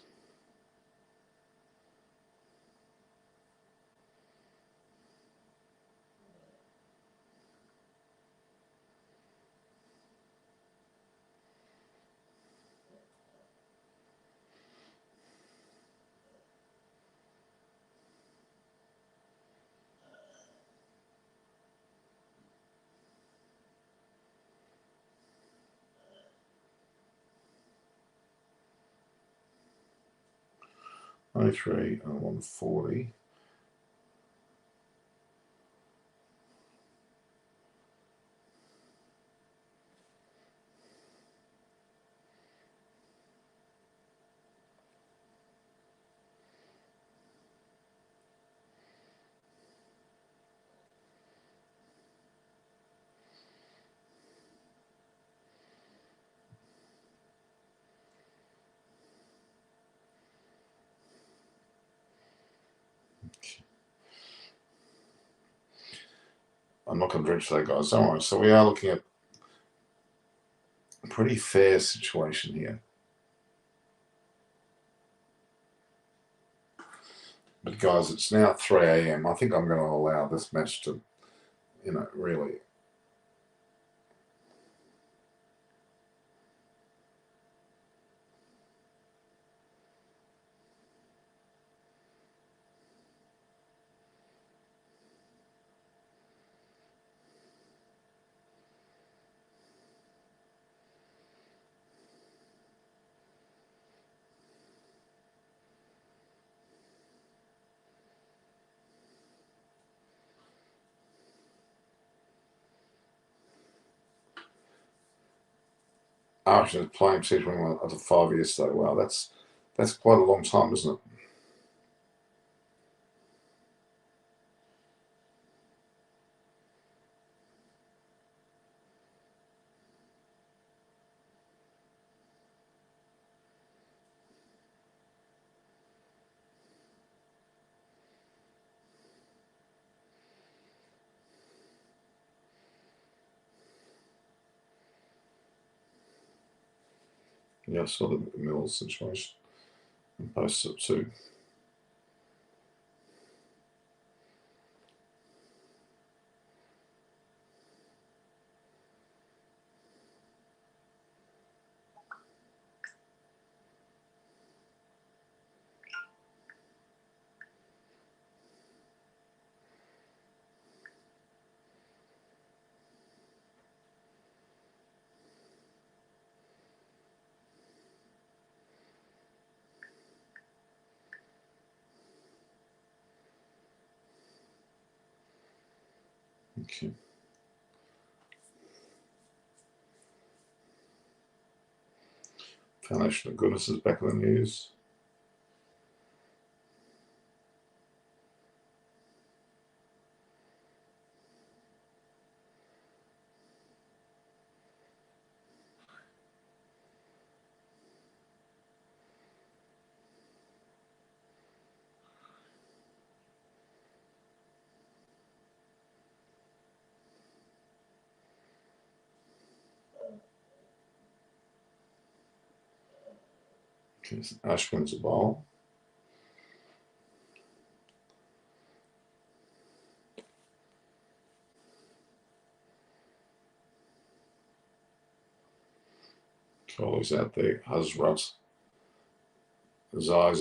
A: '93 and 140. I'm not going to drink today, guys. Don't worry. So we are looking at a pretty fair situation here. But guys, it's now 3 a.m. I think I'm going to allow this match to, really. Arsenal is playing T21 after 5 years. So wow, that's quite a long time, isn't it? Yeah, I saw the Mills situation and posted it too. Okay. Foundation of Goodness is back in the news. Okay, so Ashwin's a bowl. Charlie's out there. Hazrat. Zai.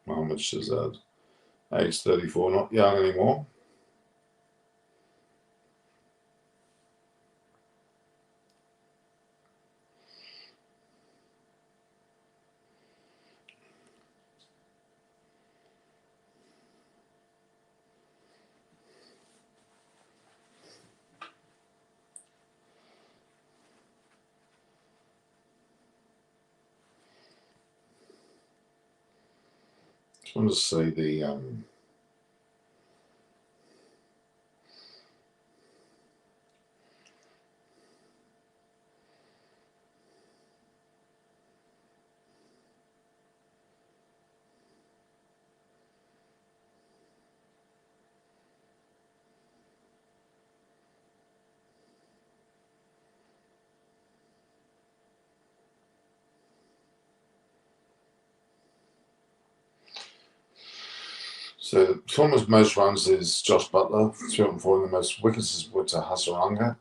A: Mohammed Shazad. Age 34, not young anymore. Just want to see the so Thomas most runs is Josh Butler, 240. The most wickets is with Hasaranga.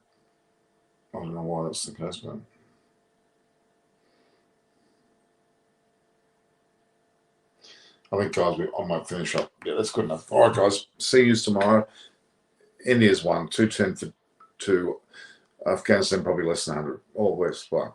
A: I don't know why that's the case, man. I think, guys, I might finish up. Yeah, that's good enough. All right, guys. See you tomorrow. India's won 210 to Afghanistan, probably less than 100. All West. Bye.